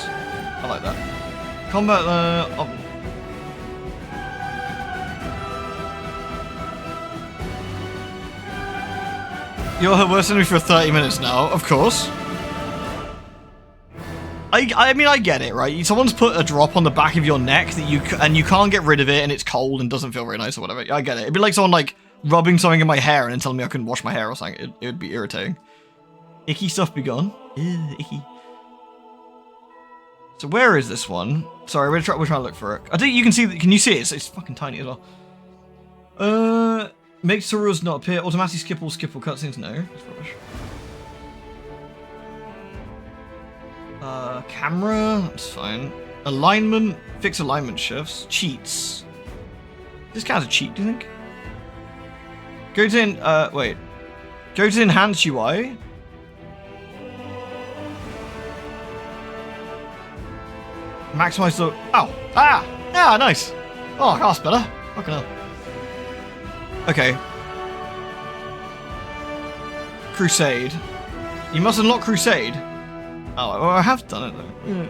I like that. Combat, You're her worst enemy for 30 minutes now, of course. I mean, I get it, right? Someone's put a drop on the back of your neck that you can't get rid of it, and it's cold and doesn't feel very nice or whatever. I get it. It'd be like someone like rubbing something in my hair and then telling me I couldn't wash my hair or something. It would be irritating. Icky stuff be gone. Ew, icky. So where is this one? Sorry, we're trying to look for it. I think you can see. Can you see it? It's fucking tiny as well. Make tutorials not appear. Automatically skip all cutscenes. No, that's rubbish. Camera, that's fine. Alignment, fix alignment shifts. Cheats. This guy's a cheat, do you think? Go to wait. Go to enhance UI. Maximize the. Oh! Ah! Yeah, nice! Oh, that's better. Fucking hell. Okay. Crusade. You must unlock Crusade. Oh, well, I have done it though. Yeah.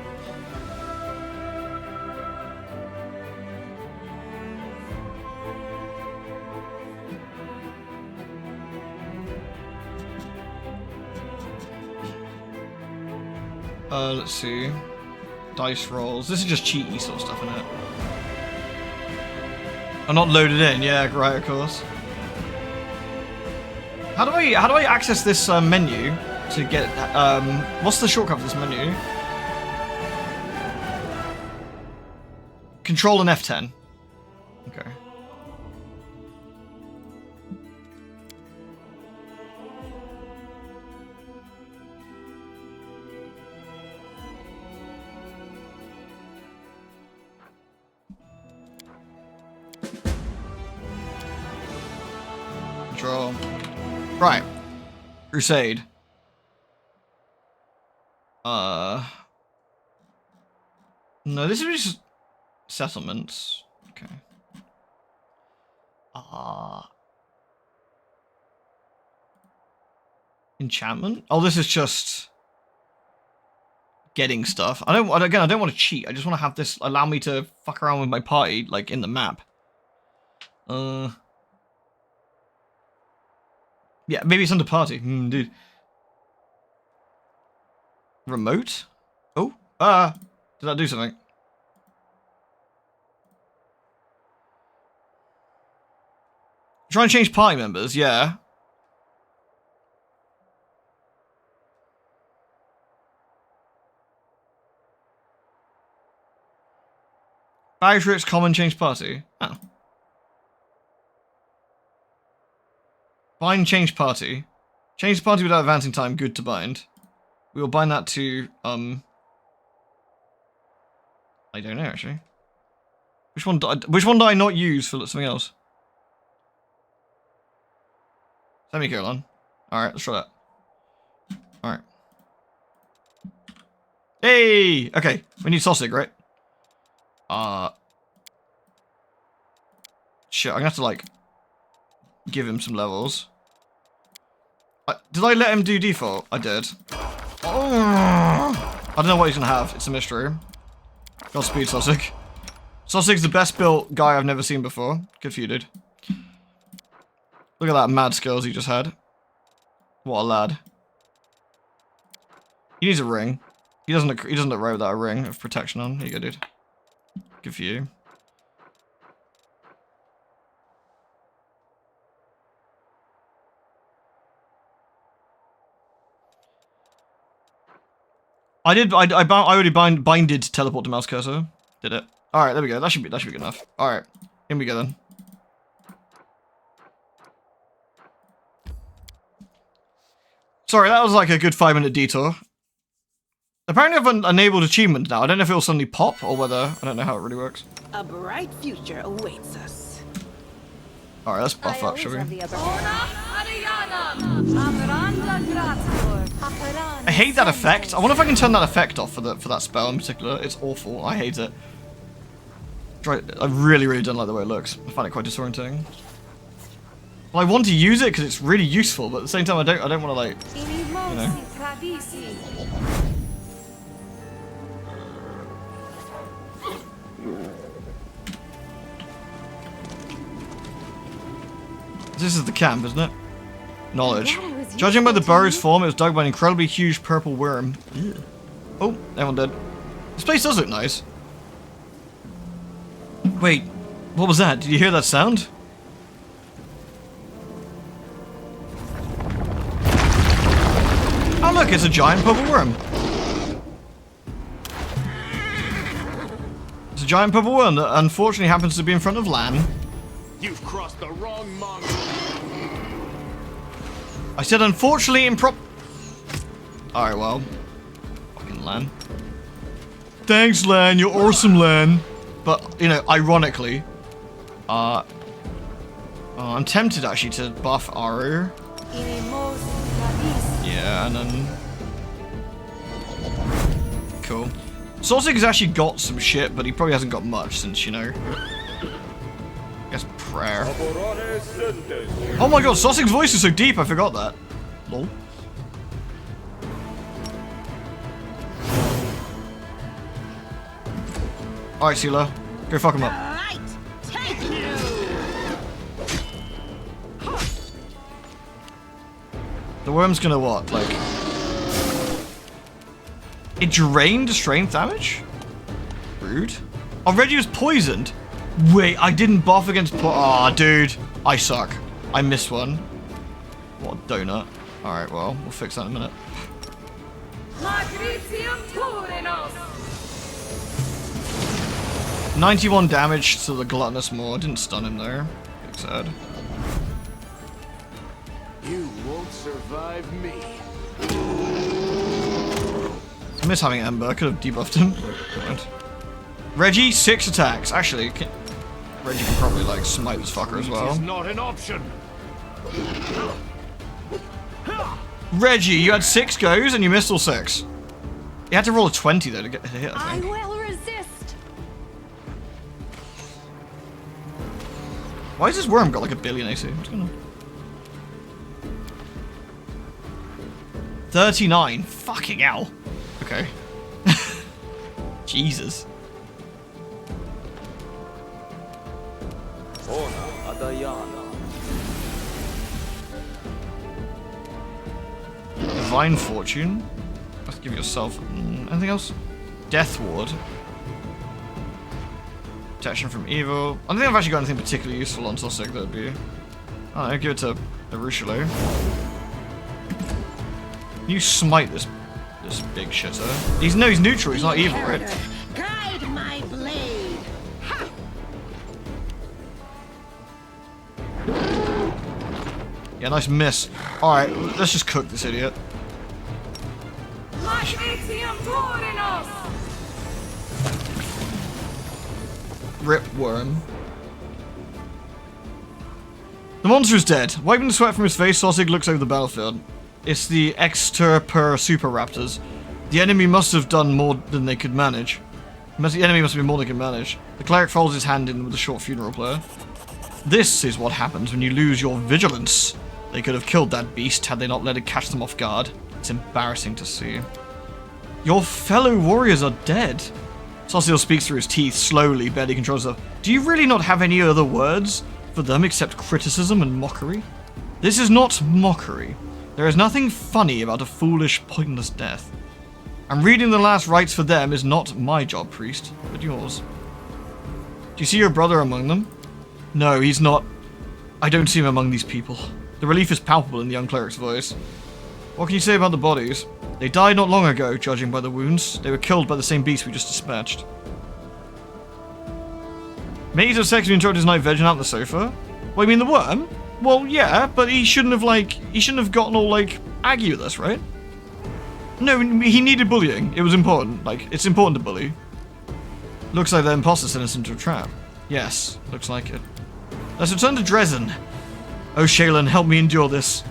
Let's see. Dice rolls. This is just cheaty sort of stuff, isn't it? I'm not loaded in. Yeah, right, of course. How do I access this menu to get? What's the shortcut for this menu? Control and F10. Okay. Control. Right. Crusade. No, this is just settlements. Okay. Enchantment? Oh, this is just getting stuff. I don't want to cheat. I just want to have this allow me to fuck around with my party, like, in the map. Yeah, maybe it's under party. Dude. Remote? Oh, did that do something? Try and change party members, yeah. Barrier tricks, common, change party. Oh. Bind, change party. Change the party without advancing time, good to bind. We will bind that to, I don't know, actually. Which one did I not use for something else? Semicolon. Alright, let's try that. Alright. Hey! Okay, we need sausage, right? Shit, I'm gonna have to, like, give him some levels. Did I let him do default? I did. Oh, I don't know what he's gonna have. It's a mystery. Godspeed, Sosig. Sosig's the best built guy I've never seen before. Good for you, dude. Look at that mad skills he just had. What a lad. He needs a ring. He doesn't look right without a ring of protection on. Here you go, dude. Good for you. I already binded teleport to mouse cursor. Did it. Alright, there we go. That should be good enough. Alright. In we go then. Sorry, that was like a good 5-minute detour. Apparently I've enabled achievement now. I don't know if it will suddenly pop or whether... I don't know how it really works. A bright future awaits us. Alright, let's buff up, shall we? I hate that effect. I wonder if I can turn that effect off for that spell in particular. It's awful. I hate it. I really don't like the way it looks. I find it quite disorienting. Well, I want to use it because it's really useful, but at the same time I don't want to, like, you know. This is the camp, isn't it? Knowledge. Judging by the burrow's form, it was dug by an incredibly huge purple worm. Ew. Oh, everyone dead. This place does look nice. Wait, what was that? Did you hear that sound? Oh look, it's a giant purple worm. It's a giant purple worm that unfortunately happens to be in front of Lan. You've crossed the wrong monk. I said unfortunately Alright, well. Fucking Lan. Thanks, Lan. You're awesome, Lan. But, you know, ironically, I'm tempted actually to buff Aru. Yeah, and then... Cool. Sosig has actually got some shit, but he probably hasn't got much since, you know... I guess prayer. Oh my god, Sosig's voice is so deep, I forgot that. Lol. Alright, Sela. Go fuck him up. Light, take you. The worm's gonna what? Like... It drained strength damage? Rude. Oh, Reggie was poisoned? Wait, I didn't buff against Aw, dude. I suck. I missed one. What a donut. Alright, well, we'll fix that in a minute. 91 damage to the gluttonous maw. Didn't stun him there. Big sad. You won't survive me. I miss having Ember. Could have debuffed him. Right. Reggie, 6 attacks. Actually, Reggie can probably like smite this fucker as well. It's not an option. Reggie, you had 6 goes and you missed all 6. You had to roll a 20 though to get a hit, I think. I will resist. Why has this worm got like a billion AC? What's going on? 39. Fucking hell. Okay. Jesus. Divine Fortune. Let's give yourself anything else? Death Ward. Protection from evil. I don't think I've actually got anything particularly useful on Sosig that would be. I don't know, give it to Arushalo. You smite this big shitter. He's neutral, he's not evil, right? Guide my blade. Ha! Yeah, nice miss. Alright, let's just cook this idiot. Rip worm. The monster is dead. Wiping the sweat from his face, Sosig looks over the battlefield. It's the Extirper Super Raptors. The enemy must have done more than they could manage. The enemy must have been more than they could manage. The cleric folds his hand in with a short funeral prayer. This is what happens when you lose your vigilance. They could have killed that beast had they not let it catch them off guard. It's embarrassing to see. Your fellow warriors are dead. Sosig speaks through his teeth, slowly, barely controls her. Do you really not have any other words for them except criticism and mockery? This is not mockery. There is nothing funny about a foolish, pointless death. And reading the last rites for them is not my job, priest, but yours. Do you see your brother among them? No, he's not. I don't see him among these people. The relief is palpable in the young cleric's voice. What can you say about the bodies? They died not long ago, judging by the wounds. They were killed by the same beast we just dispatched. Mates have sexually interrupted his night vegging out on the sofa? What, you mean the worm? Well, yeah, but he shouldn't have gotten all, like, aggy with us, right? No, he needed bullying. It was important. Like, it's important to bully. Looks like the imposter sent us into a trap. Yes, looks like it. Let's return to Dresden. Oh, Shaylin, help me endure this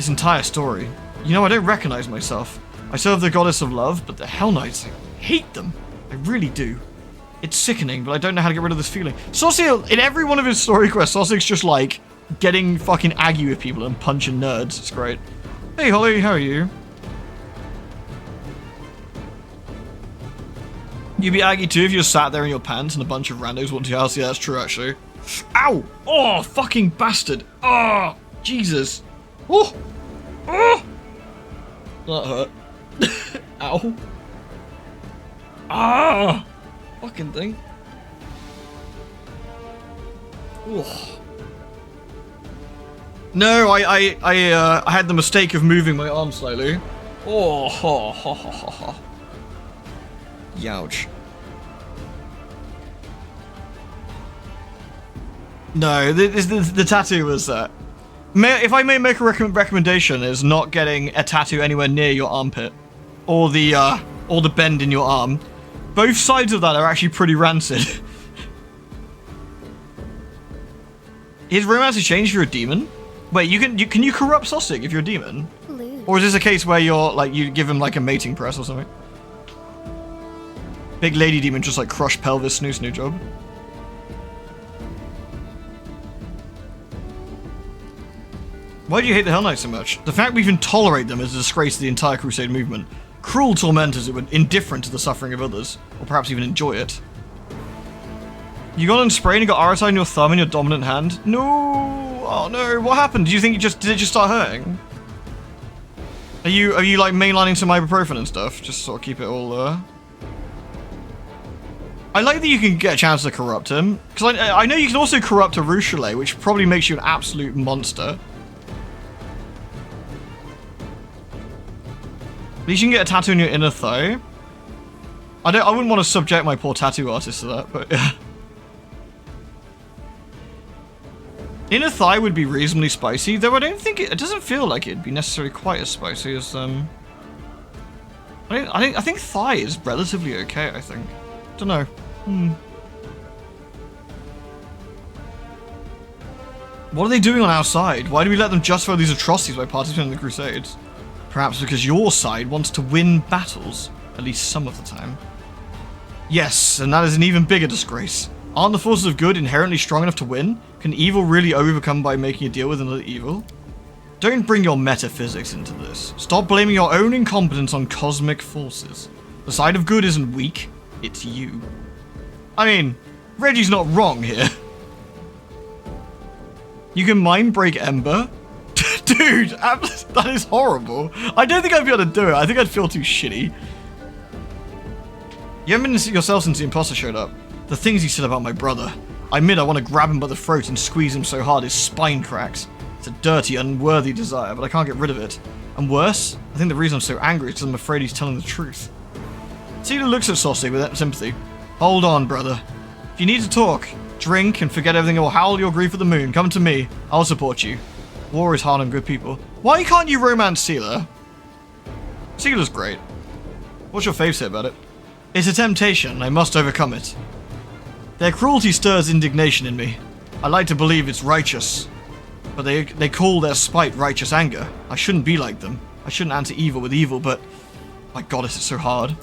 entire story. You know, I don't recognize myself. I serve the goddess of love, but the Hell Knights, I hate them. I really do. It's sickening, but I don't know how to get rid of this feeling. Saucy, in every one of his story quests, Saucy's just like getting fucking aggy with people and punching nerds. It's great. Hey, Holly, how are you? You'd be aggy too if you just sat there in your pants and a bunch of randos walked to your house. Yeah, that's true, actually. Ow! Oh, fucking bastard! Oh, Jesus! Oh! Oh! That hurt. Ow. Ah! Fucking thing. Oh. No, I had the mistake of moving my arm slightly. Oh, ha, ha, ha, ha, ha. Youch. No, the tattoo was that. If I may make a recommendation, is not getting a tattoo anywhere near your armpit, or the bend in your arm. Both sides of that are actually pretty rancid. His romance has changed if you're a demon. Wait, can you corrupt Sosig if you're a demon? Blue. Or is this a case where you're like you give him like a mating press or something? Big lady demon just like crush pelvis snoo job. Why do you hate the Hell Knights so much? The fact we even tolerate them is a disgrace to the entire Crusade movement. Cruel tormentors who were indifferent to the suffering of others, or perhaps even enjoy it. You got on spray and you got Aratide in your thumb and your dominant hand? No! Oh no, what happened? Do you think did it just start hurting? Are you like mainlining some ibuprofen and stuff? Just sort of keep it all I like that you can get a chance to corrupt him. Because I know you can also corrupt a Rouchelet, which probably makes you an absolute monster. At least you can get a tattoo on your inner thigh. I wouldn't want to subject my poor tattoo artist to that, but yeah. Inner thigh would be reasonably spicy, though I don't think it doesn't feel like it'd be necessarily quite as spicy as I think thigh is relatively okay, I think. Don't know. What are they doing on our side? Why do we let them justify these atrocities by participating in the Crusades? Perhaps because your side wants to win battles, at least some of the time. Yes, and that is an even bigger disgrace. Aren't the forces of good inherently strong enough to win? Can evil really overcome by making a deal with another evil? Don't bring your metaphysics into this. Stop blaming your own incompetence on cosmic forces. The side of good isn't weak, it's you. I mean, Reggie's not wrong here. You can mind break Ember? Dude, that is horrible. I don't think I'd be able to do it. I think I'd feel too shitty. You haven't been yourself since the imposter showed up. The things he said about my brother. I admit I want to grab him by the throat and squeeze him so hard his spine cracks. It's a dirty, unworthy desire, but I can't get rid of it. And worse, I think the reason I'm so angry is because I'm afraid he's telling the truth. Cedar looks at Saucy with sympathy. Hold on, brother. If you need to talk, drink, and forget everything or howl your grief at the moon, come to me. I'll support you. War is hard on good people. Why can't you romance Sealer? Sealer's great. What's your fave say about it? It's a temptation. I must overcome it. Their cruelty stirs indignation in me. I like to believe it's righteous. But they call their spite righteous anger. I shouldn't be like them. I shouldn't answer evil with evil, but... My goddess, it's so hard.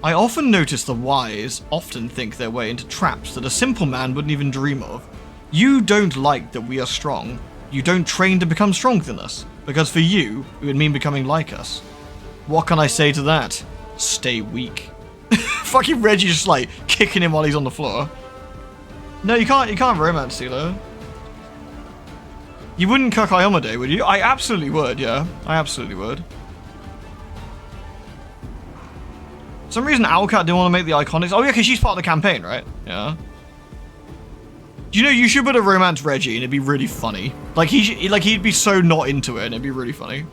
I often notice the wise often think their way into traps that a simple man wouldn't even dream of. You don't like that we are strong. You don't train to become stronger than us, because for you, it would mean becoming like us. What can I say to that? Stay weak. Fucking Reggie just like kicking him while he's on the floor. No, you can't romance Sealer. You wouldn't cuck Iomade, would you? I absolutely would, yeah. I absolutely would. some reason Owlcat didn't want to make the Iconics. Oh yeah, because she's part of the campaign, right? Yeah. Do you know you should put a romance Reggie and it'd be really funny. Like he'd be so not into it and it'd be really funny.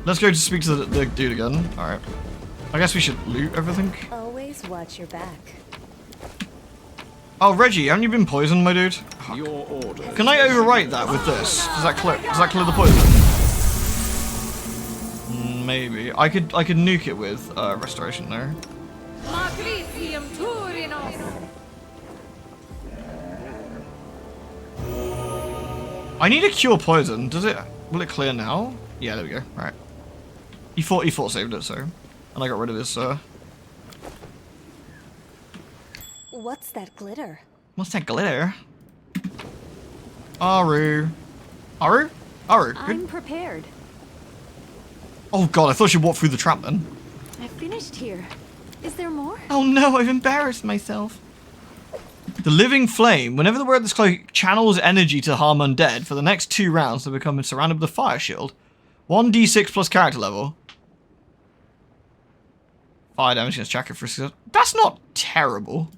Let's go to speak to the dude again. All right. I guess we should loot everything. Always watch your back. Oh Reggie, haven't you been poisoned, my dude? Your order. Can I overwrite that with this? Does that clear the poison? Maybe. I could nuke it with restoration there. I need a cure poison. Will it clear now? Yeah, there we go. Alright. He thought saved it, so. And I got rid of his What's that glitter? What's that glitter? Aru. Aru? Aru. I'm prepared. Oh god, I thought she walked through the trap then. I finished here. Is there more? Oh no, I've embarrassed myself. The living flame. Whenever the word this cloak channels energy to harm undead, for the next 2 rounds they become surrounded with a fire shield. 1d6 plus character level. Fire damage against jacket for 6. That's not terrible.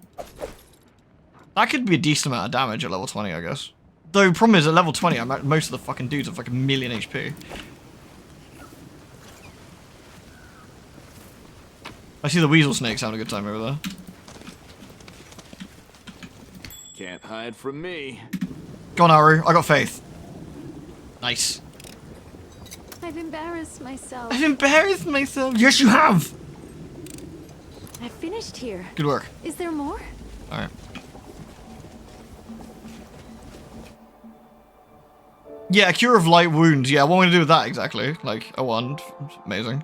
That could be a decent amount of damage at level 20, I guess. Though, problem is, at level 20, most of the fucking dudes have like 1,000,000 HP. I see the weasel snakes having a good time over there. Can't hide from me. Go on, Aru. I got faith. Nice. I've embarrassed myself. I've embarrassed myself. Yes, you have. I finished here. Good work. Is there more? All right. Yeah, cure of light wounds. Yeah, what am I gonna do with that exactly? Like a wand. Amazing.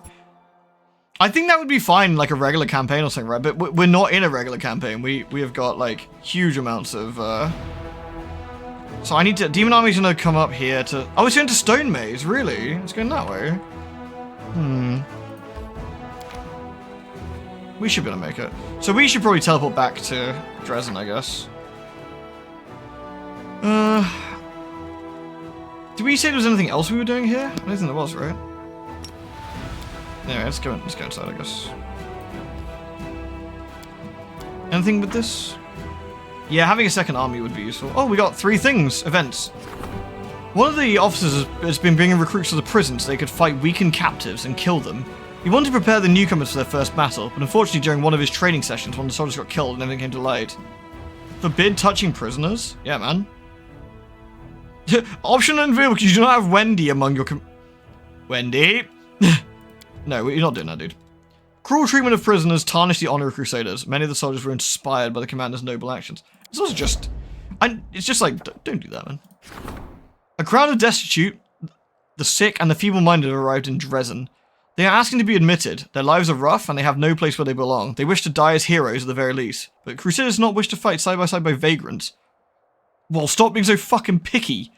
I think that would be fine, like a regular campaign or something, right? But we're not in a regular campaign. We have got like huge amounts of. So I need to. Demon Army's gonna come up here to. Oh, it's going to Stone Maze. Really? It's going that way. We should be able to make it. So we should probably teleport back to Dresden, I guess. Did we say there was anything else we were doing here? I don't think there was, right? Anyway, let's go inside, I guess. Anything with this? Yeah, having a second army would be useful. Oh, we got 3 things. Events. One of the officers has been bringing recruits to the prison so they could fight weakened captives and kill them. He wanted to prepare the newcomers for their first battle, but unfortunately during one of his training sessions, one of the soldiers got killed and everything came to light. Forbid touching prisoners? Yeah, man. Option unavailable because you do not have Wendy among your Wendy? No, you're not doing that, dude. Cruel treatment of prisoners tarnished the honor of Crusaders. Many of the soldiers were inspired by the commander's noble actions. It's also just... it's just like, don't do that, man. A crowd of destitute, the sick, and the feeble-minded have arrived in Dresden. They are asking to be admitted. Their lives are rough, and they have no place where they belong. They wish to die as heroes at the very least. But Crusaders do not wish to fight side by side by vagrants. Well, stop being so fucking picky.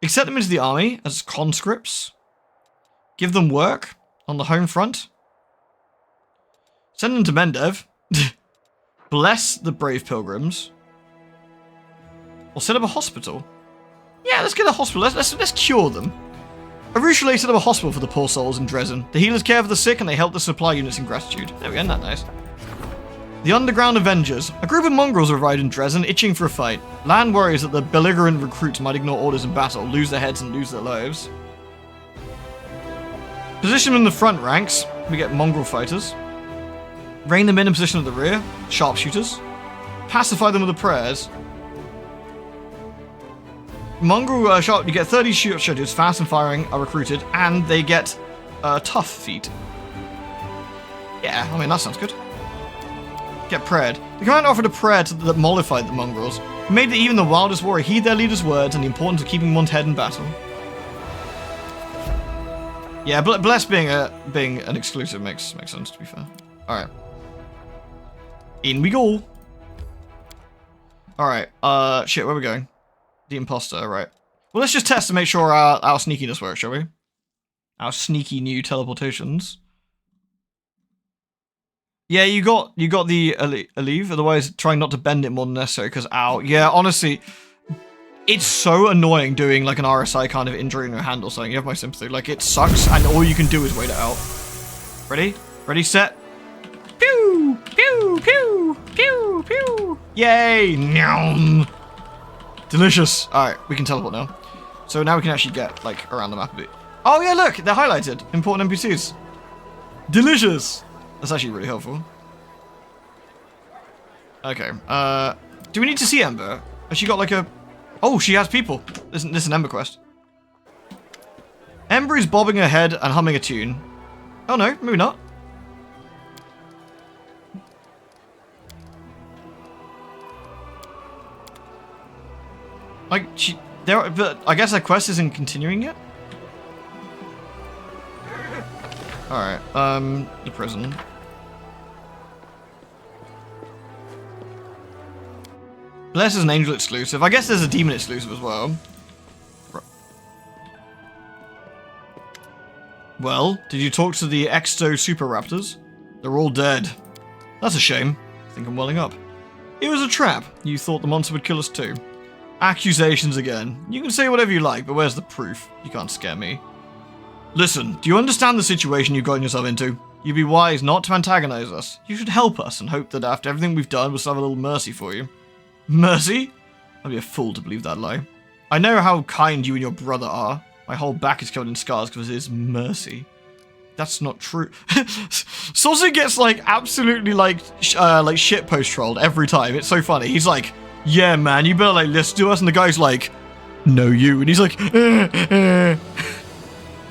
Accept them into the army as conscripts. Give them work on the home front. Send them to Mendev. Bless the brave pilgrims. Or set up a hospital. Yeah, let's get a hospital. Let's cure them. Arushale set up a hospital for the poor souls in Dresden. The healers care for the sick and they help the supply units in gratitude. There we go, isn't that nice? The Underground Avengers. A group of mongrels arrived in Dresden, itching for a fight. Land worries that the belligerent recruits might ignore orders in battle, lose their heads and lose their lives. Position them in the front ranks. We get mongrel fighters. Rein them in position at the rear. Sharpshooters. Pacify them with the prayers. Mongrel sharp. You get 30 shooters, fast and firing, are recruited, and they get tough feet. Yeah, I mean that sounds good. Get prayed. The commander offered a prayer that mollified the mongrels. He made that even the wildest warrior heed their leader's words and the importance of keeping one's head in battle. Yeah, bless being an exclusive makes sense, to be fair. All right, in we go. All right, shit, where are we going? The imposter, right? Well, let's just test to make sure our sneakiness works, shall we? Our sneaky new teleportations. Yeah, you got the Aleve, otherwise trying not to bend it more than necessary, because ow. Yeah, honestly, it's so annoying doing like an RSI kind of injury in your hand or something. You have my sympathy. Like, it sucks, and all you can do is wait it out. Ready? Ready, set. Pew! Pew! Pew! Pew! Pew! Yay! Nyam! Delicious. Alright, we can teleport now. So now we can actually get, like, around the map a bit. Oh yeah, look! They're highlighted. Important NPCs. Delicious! That's actually really helpful. Okay, do we need to see Ember? Has she got, like, a... Oh, she has people. This is an Ember quest. Ember is bobbing her head and humming a tune. Oh no, maybe not. Like, but I guess her quest isn't continuing yet? Alright, the prison. Bless is an angel exclusive. I guess there's a demon exclusive as well. Well, did you talk to the Exto Super Raptors? They're all dead. That's a shame. I think I'm welling up. It was a trap. You thought the monster would kill us too. Accusations again. You can say whatever you like, but where's the proof? You can't scare me. Listen, do you understand the situation you've gotten yourself into? You'd be wise not to antagonize us. You should help us and hope that after everything we've done, we'll still have a little mercy for you. Mercy? I'd be a fool to believe that lie. I know how kind you and your brother are. My whole back is covered in scars because it is mercy. That's not true. Saucy gets like absolutely like shitpost trolled every time. It's so funny. He's like, yeah, man, you better like listen to us. And the guy's like, no, you. And he's like,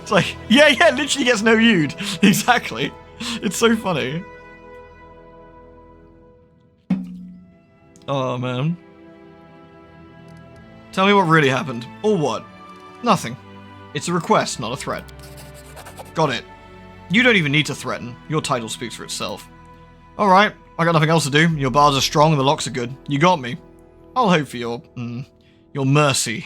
It's like, yeah, literally gets no you'd. Exactly. It's so funny. Oh, man. Tell me what really happened. Or what? Nothing. It's a request, not a threat. Got it. You don't even need to threaten. Your title speaks for itself. Alright, I got nothing else to do. Your bars are strong and the locks are good. You got me. I'll hope for your mercy.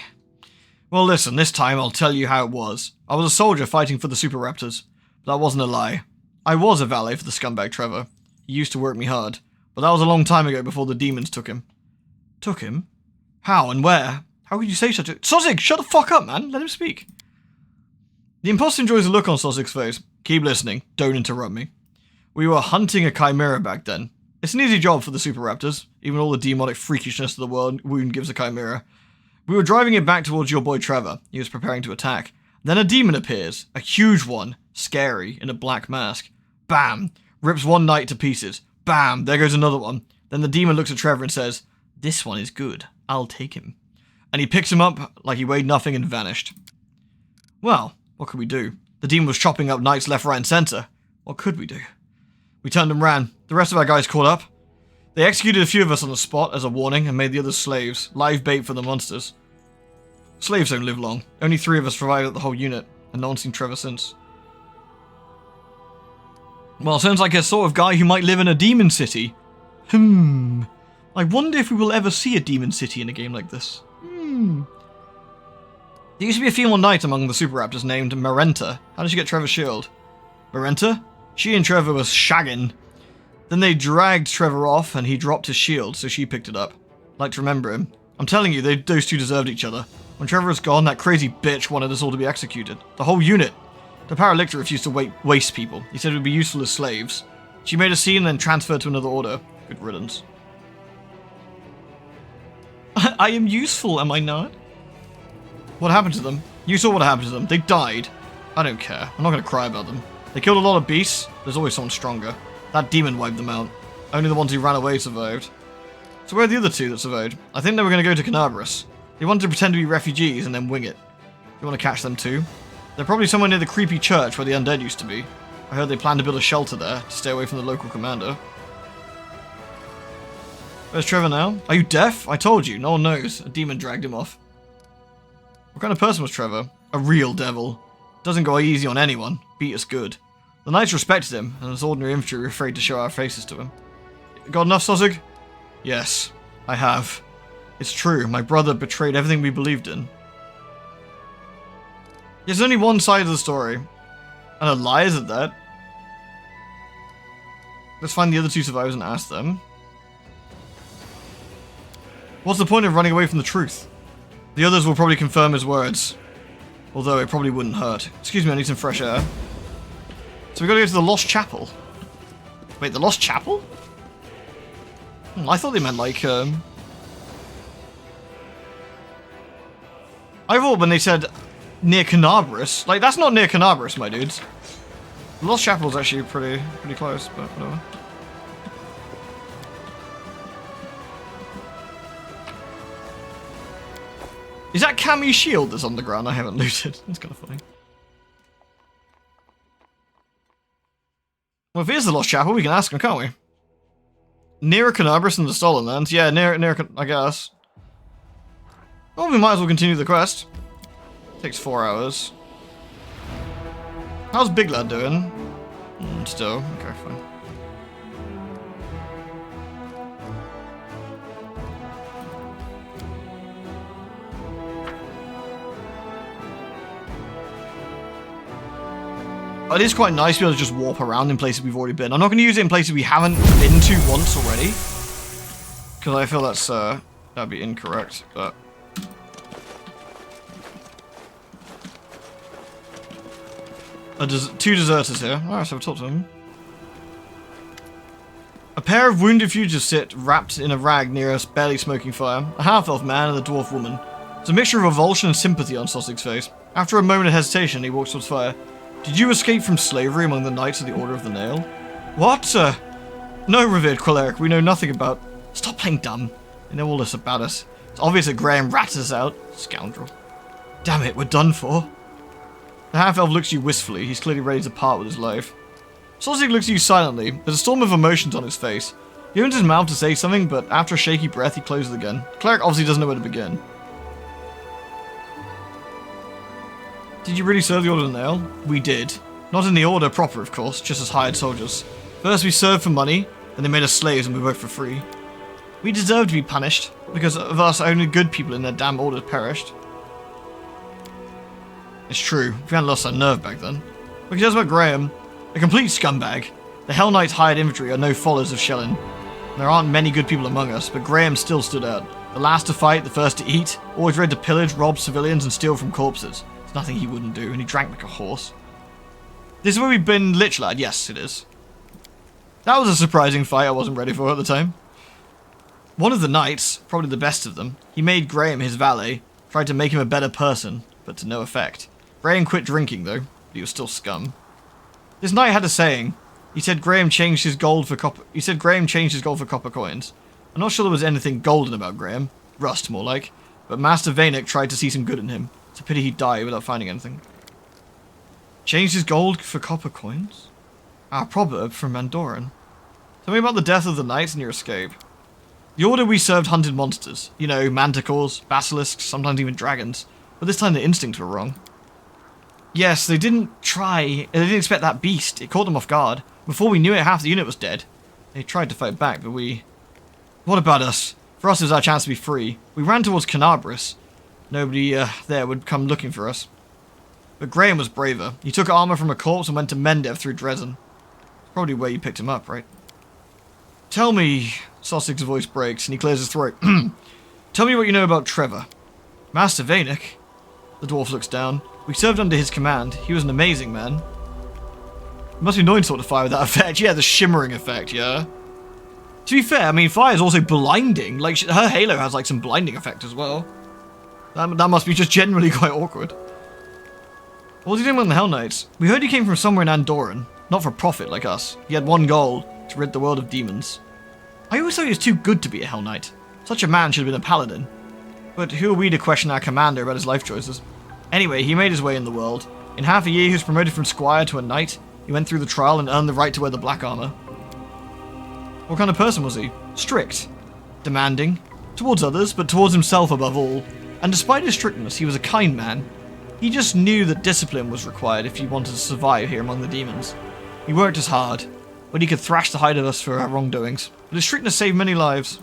Well, listen, this time I'll tell you how it was. I was a soldier fighting for the Super Raptors. But that wasn't a lie. I was a valet for the scumbag Trevor. He used to work me hard. But that was a long time ago before the demons took him. Took him? How and where? How could you say such a... Sozig, shut the fuck up, man. Let him speak. The imposter enjoys the look on Sozig's face. Keep listening. Don't interrupt me. We were hunting a chimera back then. It's an easy job for the Super Raptors. Even all the demonic freakishness of the world wound gives a chimera. We were driving it back towards your boy Trevor. He was preparing to attack. Then a demon appears. A huge one. Scary. In a black mask. Bam. Rips one knight to pieces. Bam. There goes another one. Then the demon looks at Trevor and says, this one is good. I'll take him. And he picks him up like he weighed nothing and vanished. Well, what could we do? The demon was chopping up knights left, right, and center. What could we do? We turned and ran. The rest of our guys caught up. They executed a few of us on the spot as a warning and made the others slaves. Live bait for the monsters. Slaves don't live long. Only 3 of us survived the whole unit, and no one's seen Trevor since. Well, sounds like a sort of guy who might live in a demon city. I wonder if we will ever see a demon city in a game like this. There used to be a female knight among the Super Raptors named Marenta. How did she get Trevor's shield? Marenta? She and Trevor was shagging. Then they dragged Trevor off and he dropped his shield, so she picked it up. Like to remember him. I'm telling you, those two deserved each other. When Trevor was gone, that crazy bitch wanted us all to be executed. The whole unit. The Paralictor refused to waste people. He said it would be useful as slaves. She made a scene and then transferred to another order. Good riddance. I am useful, am I not? What happened to them? You saw what happened to them. They died. I don't care. I'm not going to cry about them. They killed a lot of beasts. There's always someone stronger. That demon wiped them out. Only the ones who ran away survived. So where are the other 2 that survived? I think they were going to go to Canabras. They wanted to pretend to be refugees and then wing it. You want to catch them too? They're probably somewhere near the creepy church where the undead used to be. I heard they planned to build a shelter there to stay away from the local commander. Where's Trevor now? Are you deaf? I told you. No one knows. A demon dragged him off. What kind of person was Trevor? A real devil. Doesn't go easy on anyone. Beat us good. The knights respected him, and as ordinary infantry were afraid to show our faces to him. Got enough, Sozig? Yes, I have. It's true. My brother betrayed everything we believed in. There's only one side of the story. And a lie is at that. Let's find the other 2 survivors and ask them. What's the point of running away from the truth? The others will probably confirm his words. Although it probably wouldn't hurt. Excuse me, I need some fresh air. So we gotta go to the Lost Chapel. Wait, the Lost Chapel? I thought they meant like, I thought when they said near Canabris, like that's not near Canabris, my dudes. The Lost Chapel is actually pretty close, but whatever. Is that Cammy's shield that's on the ground I haven't looted? That's kind of funny. Well, if it is the Lost Chapel, we can ask him, can't we? Nearer Canabris than the Stolen Lands? Yeah, near, I guess. Well, we might as well continue the quest. Takes 4 hours. How's Big Lad doing? Still. Okay, fine. It is quite nice to be able to just warp around in places we've already been. I'm not going to use it in places we haven't been to once already. Because I feel that's, that'd be incorrect, but... Two deserters here. Alright, so I've talked to them. A pair of wounded fugitives sit wrapped in a rag near a barely smoking fire. A half-elf man and a dwarf woman. There's a mixture of revulsion and sympathy on Sossig's face. After a moment of hesitation, he walks towards fire. Did you escape from slavery among the Knights of the Order of the Nail? What? No, revered Quileric, we know nothing about... Stop playing dumb. They know all this about us. It's obvious that Graham rats us out. Scoundrel. Damn it, we're done for. The half-elf looks at you wistfully. He's clearly ready to part with his life. Sossig looks at you silently. There's a storm of emotions on his face. He opens his mouth to say something, but after a shaky breath, he closes it again. The cleric obviously doesn't know where to begin. Did you really serve the Order of the Nail? We did. Not in the Order proper, of course, just as hired soldiers. First we served for money, then they made us slaves and we worked for free. We deserve to be punished. Because of us, only good people in their damn orders perished. It's true, we hadn't lost our nerve back then. But just about Graham, a complete scumbag. The Hell Knights hired infantry are no followers of Shellin. There aren't many good people among us, but Graham still stood out. The last to fight, the first to eat, always ready to pillage, rob civilians and steal from corpses. There's nothing he wouldn't do, and he drank like a horse. This is where we've been Lich Lad, yes it is. That was a surprising fight I wasn't ready for at the time. One of the knights, probably the best of them, he made Graham his valet, tried to make him a better person, but to no effect. Graham quit drinking though, but he was still scum. This knight had a saying. He said Graham changed his gold for copper. He said Graham changed his gold for copper coins. I'm not sure there was anything golden about Graham, rust more like, but Master Vanek tried to see some good in him. It's a pity he died without finding anything. Changed his gold for copper coins? Our proverb from Mandoran. Tell me about the death of the knights and your escape. The Order we served hunted monsters. You know, manticores, basilisks, sometimes even dragons. But this time their instincts were wrong. Yes, they didn't expect that beast. It caught them off guard. Before we knew it, half the unit was dead. They tried to fight back, but we... What about us? For us, it was our chance to be free. We ran towards Canabris. Nobody there would come looking for us. But Graham was braver. He took armor from a corpse and went to Mendev through Dresden. Probably where you picked him up, right? Tell me... Sossig's voice breaks and he clears his throat. Tell me what you know about Trevor. Master Vanek? The dwarf looks down. We served under his command. He was an amazing man. It must be annoying sort of fire with that effect. Yeah, the shimmering effect, yeah. To be fair, I mean, fire is also blinding. Like, her halo has, like, some blinding effect as well. That must be just generally quite awkward. What was he doing with the Hell Knights? We heard he came from somewhere in Andoran. Not for profit, like us. He had one goal, to rid the world of demons. I always thought he was too good to be a Hell Knight. Such a man should have been a paladin. But who are we to question our commander about his life choices? Anyway, he made his way in the world. In half a year, he was promoted from squire to a knight. He went through the trial and earned the right to wear the black armor. What kind of person was he? Strict. Demanding. Towards others, but towards himself above all. And despite his strictness, he was a kind man. He just knew that discipline was required if he wanted to survive here among the demons. He worked as hard, but he could thrash the hide of us for our wrongdoings. But his strictness saved many lives.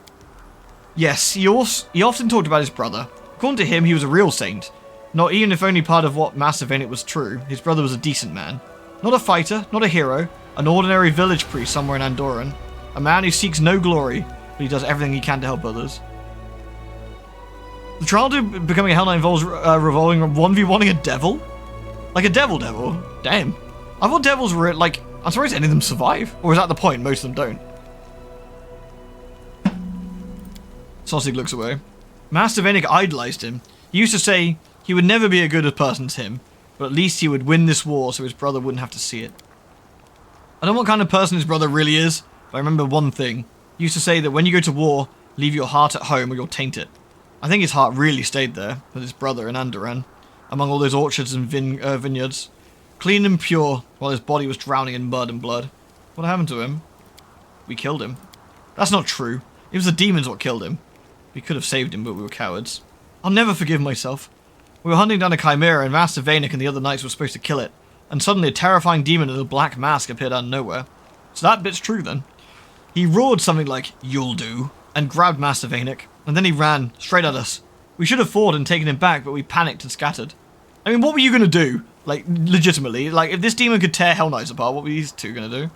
Yes, he often talked about his brother. According to him, he was a real saint. Not even if only part of what Master Vanek was true. His brother was a decent man. Not a fighter, not a hero. An ordinary village priest somewhere in Andoran. A man who seeks no glory, but he does everything he can to help others. The trial to becoming a Hell Knight involves revolving 1v1ing a devil? Like a devil? Damn. I thought devils were, like, I'm surprised any of them survive. Or is that the point? Most of them don't. Sosig looks away. Master Vanek idolized him. He used to say he would never be as good a person as him, but at least he would win this war so his brother wouldn't have to see it. I don't know what kind of person his brother really is, but I remember one thing. He used to say that when you go to war, leave your heart at home or you'll taint it. I think his heart really stayed there, with his brother in Andoran, among all those orchards and vineyards, clean and pure, while his body was drowning in mud and blood. What happened to him? We killed him. That's not true. It was the demons what killed him. We could have saved him, but we were cowards. I'll never forgive myself. We were hunting down a chimera, and Master Vanek and the other knights were supposed to kill it, and suddenly a terrifying demon in a black mask appeared out of nowhere. So that bit's true then. He roared something like, "You'll do," and grabbed Master Vanek, and then he ran straight at us. We should have fought and taken him back, but we panicked and scattered. I mean, what were you going to do? Like, legitimately. Like, if this demon could tear Hell Knights apart, what were these two going to do?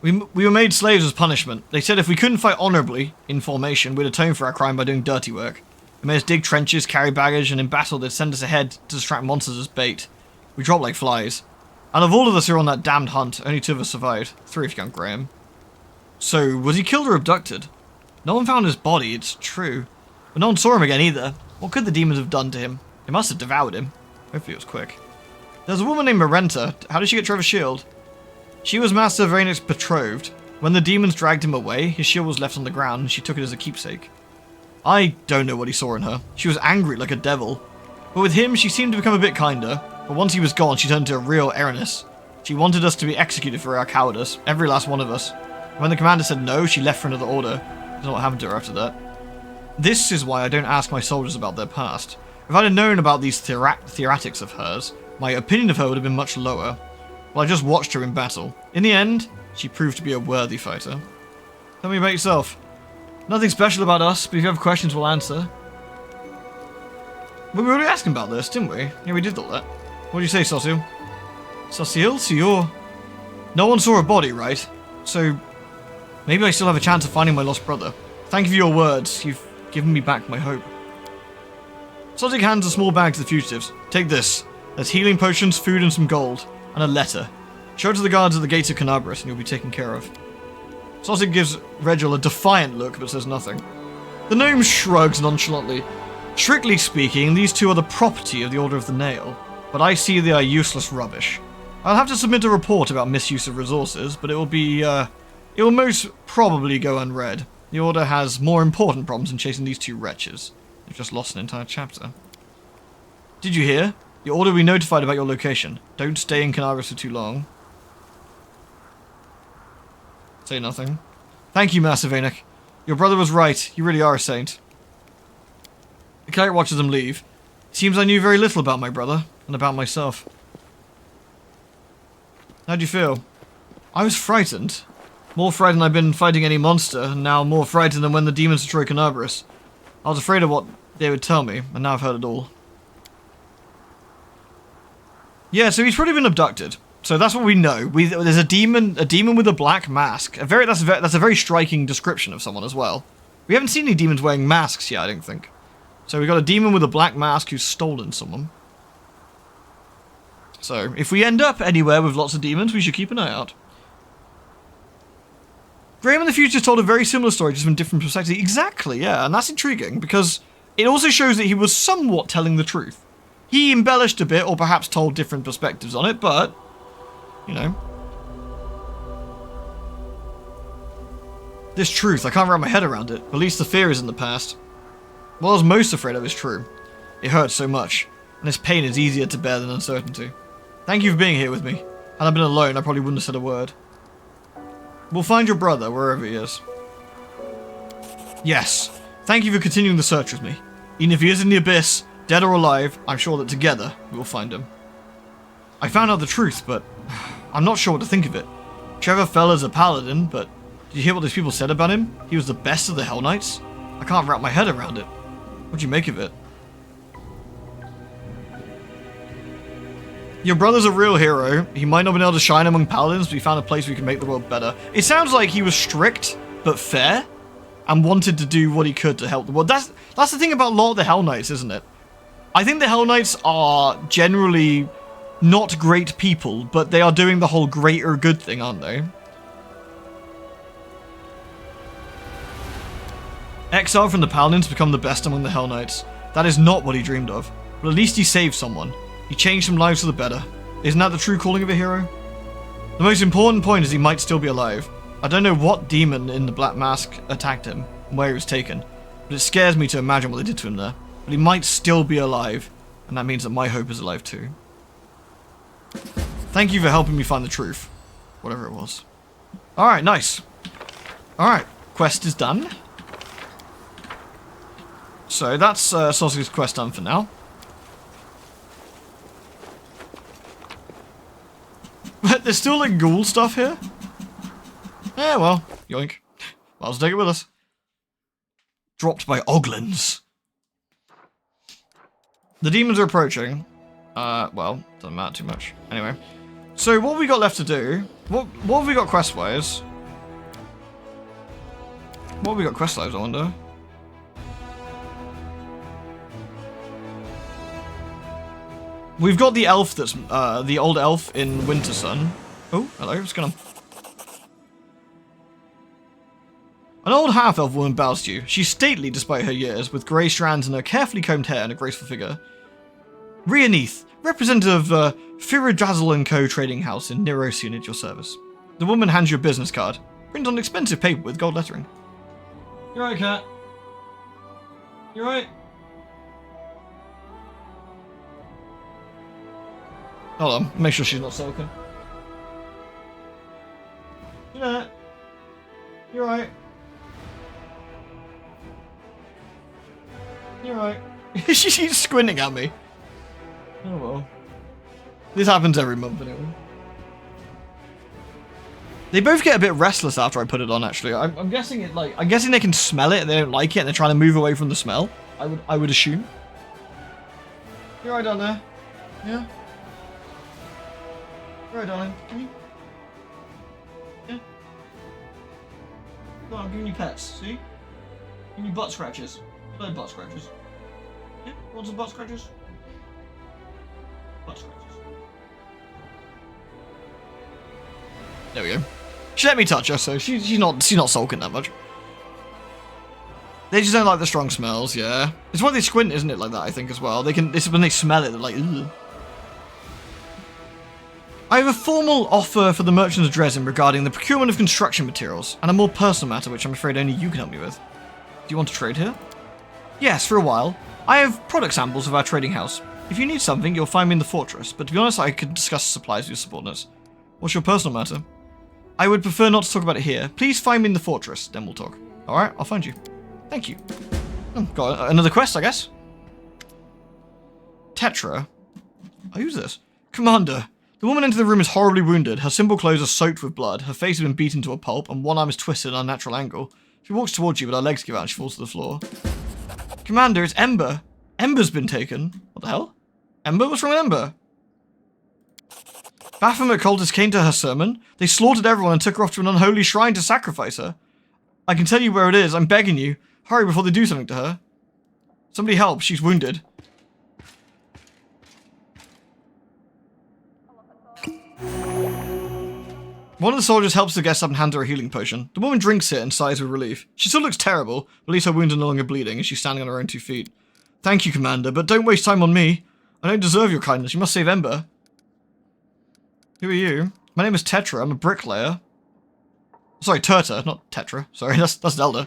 We were made slaves as punishment. They said if we couldn't fight honorably, in formation, we'd atone for our crime by doing dirty work. They made us dig trenches, carry baggage, and in battle they'd send us ahead to distract monsters as bait. We dropped like flies. And of all of us who were on that damned hunt, only 2 of us survived. 3 if you count Graham. So, was he killed or abducted? No one found his body, it's true. But no one saw him again either. What could the demons have done to him? They must have devoured him. Hopefully it was quick. There's a woman named Marenta. How did she get Trevor's shield? She was Master Vaynek's betrothed. When the demons dragged him away, his shield was left on the ground and she took it as a keepsake. I don't know what he saw in her. She was angry like a devil. But with him, she seemed to become a bit kinder. But once he was gone, she turned into a real Erinus. She wanted us to be executed for our cowardice, every last one of us. When the commander said no, she left for another order. I don't know what happened to her after that. This is why I don't ask my soldiers about their past. If I'd have known about these theoretics of hers, my opinion of her would have been much lower. Well, I just watched her in battle. In the end, she proved to be a worthy fighter. Tell me about yourself. Nothing special about us, but if you have questions, we'll answer. But we were already asking about this, didn't we? Yeah, we did all that. What do you say, Sosil? Sosil? So you're... No one saw a body, right? So... maybe I still have a chance of finding my lost brother. Thank you for your words. You've given me back my hope. Sosil hands a small bag to the fugitives. Take this. There's healing potions, food, and some gold. And a letter. Show it to the guards at the gates of Canabras and you'll be taken care of. Sosig gives Regil a defiant look but says nothing. The gnome shrugs nonchalantly. Strictly speaking, these two are the property of the Order of the Nail, but I see they are useless rubbish. I'll have to submit a report about misuse of resources, but it will most probably go unread. The Order has more important problems than chasing these 2 wretches. They've just lost an entire chapter. Did you hear? The Order will be notified about your location. Don't stay in Canabras for too long. Say nothing. Thank you, Master Vanek. Your brother was right. You really are a saint. The cleric watches them leave. It seems I knew very little about my brother, and about myself. How'd you feel? I was frightened. More frightened than I've been fighting any monster, and now more frightened than when the demons destroyed Canabras. I was afraid of what they would tell me, and now I've heard it all. Yeah, so he's probably been abducted. So that's what we know. There's a demon with a black mask. That's a very striking description of someone as well. We haven't seen any demons wearing masks yet, I don't think. So we got a demon with a black mask who's stolen someone. So if we end up anywhere with lots of demons, we should keep an eye out. Graham in the future told a very similar story, just from different perspectives. Exactly, yeah, and that's intriguing because it also shows that he was somewhat telling the truth. He embellished a bit, or perhaps told different perspectives on it, but, you know. This truth, I can't wrap my head around it. At least the fear is in the past. What I was most afraid of is true. It hurts so much, and this pain is easier to bear than uncertainty. Thank you for being here with me. Had I been alone, I probably wouldn't have said a word. We'll find your brother, wherever he is. Yes, thank you for continuing the search with me. Even if he is in the abyss, dead or alive, I'm sure that together we will find him. I found out the truth, but I'm not sure what to think of it. Trevor fell as a paladin, but did you hear what these people said about him? He was the best of the Hell Knights? I can't wrap my head around it. What'd you make of it? Your brother's a real hero. He might not have been able to shine among paladins, but he found a place where he can make the world better. It sounds like he was strict, but fair. and wanted to do what he could to help the world. That's the thing about a lot of the Hell Knights, isn't it? I think the Hell Knights are generally not great people, but they are doing the whole greater good thing, aren't they? Exiled from the Paladins to become the best among the Hell Knights. That is not what he dreamed of. But at least he saved someone. He changed some lives for the better. Isn't that the true calling of a hero? The most important point is he might still be alive. I don't know what demon in the Black Mask attacked him and where he was taken, but it scares me to imagine what they did to him there. But he might still be alive, and that means that my hope is alive too. Thank you for helping me find the truth. Whatever it was. Alright, nice. Alright, quest is done. So that's Saucy's quest done for now. But there's still like ghoul stuff here. Yeah, well, yoink. Might as well take it with us. Dropped by Oglins. The demons are approaching. Well, doesn't matter too much. Anyway. So what have we got left to do? What have we got quest-wise? What have we got quest-wise, I wonder? We've got the elf that's, the old elf in Winter Sun. Oh, hello, what's going on? An old half-elf woman bows to you. She's stately despite her years, with grey strands in her carefully combed hair and a graceful figure. Rhianith, representative of Firajazzle & Co. trading house in Nerosian at your service. The woman hands you a business card, printed on expensive paper with gold lettering. You right, cat? You right? Hold on, make sure she's not sulking. You know, you're right. You're right. She's squinting at me. Oh well. This happens every month anyway. They both get a bit restless after I put it on. Actually, I'm guessing it like I'm guessing they can smell it and they don't like it and they're trying to move away from the smell. I would assume. You're right down there. Yeah. You're right, darling. Can you? Yeah. Come on, I'm giving you pets. See? Giving you butt scratches. No butt scratches. Yeah. Want some butt scratches? Butt scratches. There we go. She let me touch her, so she's not sulking that much. They just don't like the strong smells, yeah. It's why they squint, isn't it, like that, I think, as well. This is when they smell it, they're like, ugh. I have a formal offer for the merchants of Dresden regarding the procurement of construction materials, and a more personal matter which I'm afraid only you can help me with. Do you want to trade here? Yes, for a while. I have product samples of our trading house. If you need something, you'll find me in the fortress, but to be honest, I could discuss supplies with your subordinates. What's your personal matter? I would prefer not to talk about it here. Please find me in the fortress, then we'll talk. Alright, I'll find you. Thank you. Got another quest, I guess. Tetra. Oh, who's this? Commander. The woman entered the room is horribly wounded. Her simple clothes are soaked with blood. Her face has been beaten to a pulp, and one arm is twisted at an unnatural angle. She walks towards you, but her legs give out and she falls to the floor. Commander, it's Ember. Ember's been taken. What the hell? Ember? What's wrong with Ember? Baphomet cultists came to her sermon. They slaughtered everyone and took her off to an unholy shrine to sacrifice her. I can tell you where it is. I'm begging you. Hurry before they do something to her. Somebody help. She's wounded. One of the soldiers helps the guest up and hands her a healing potion. The woman drinks it and sighs with relief. She still looks terrible, but at least her wounds are no longer bleeding and she's standing on her own 2 feet. Thank you, Commander, but don't waste time on me. I don't deserve your kindness. You must save Ember. Who are you? My name is Tetra. I'm a bricklayer. Sorry, Turta, not Tetra. Sorry, that's Zelda.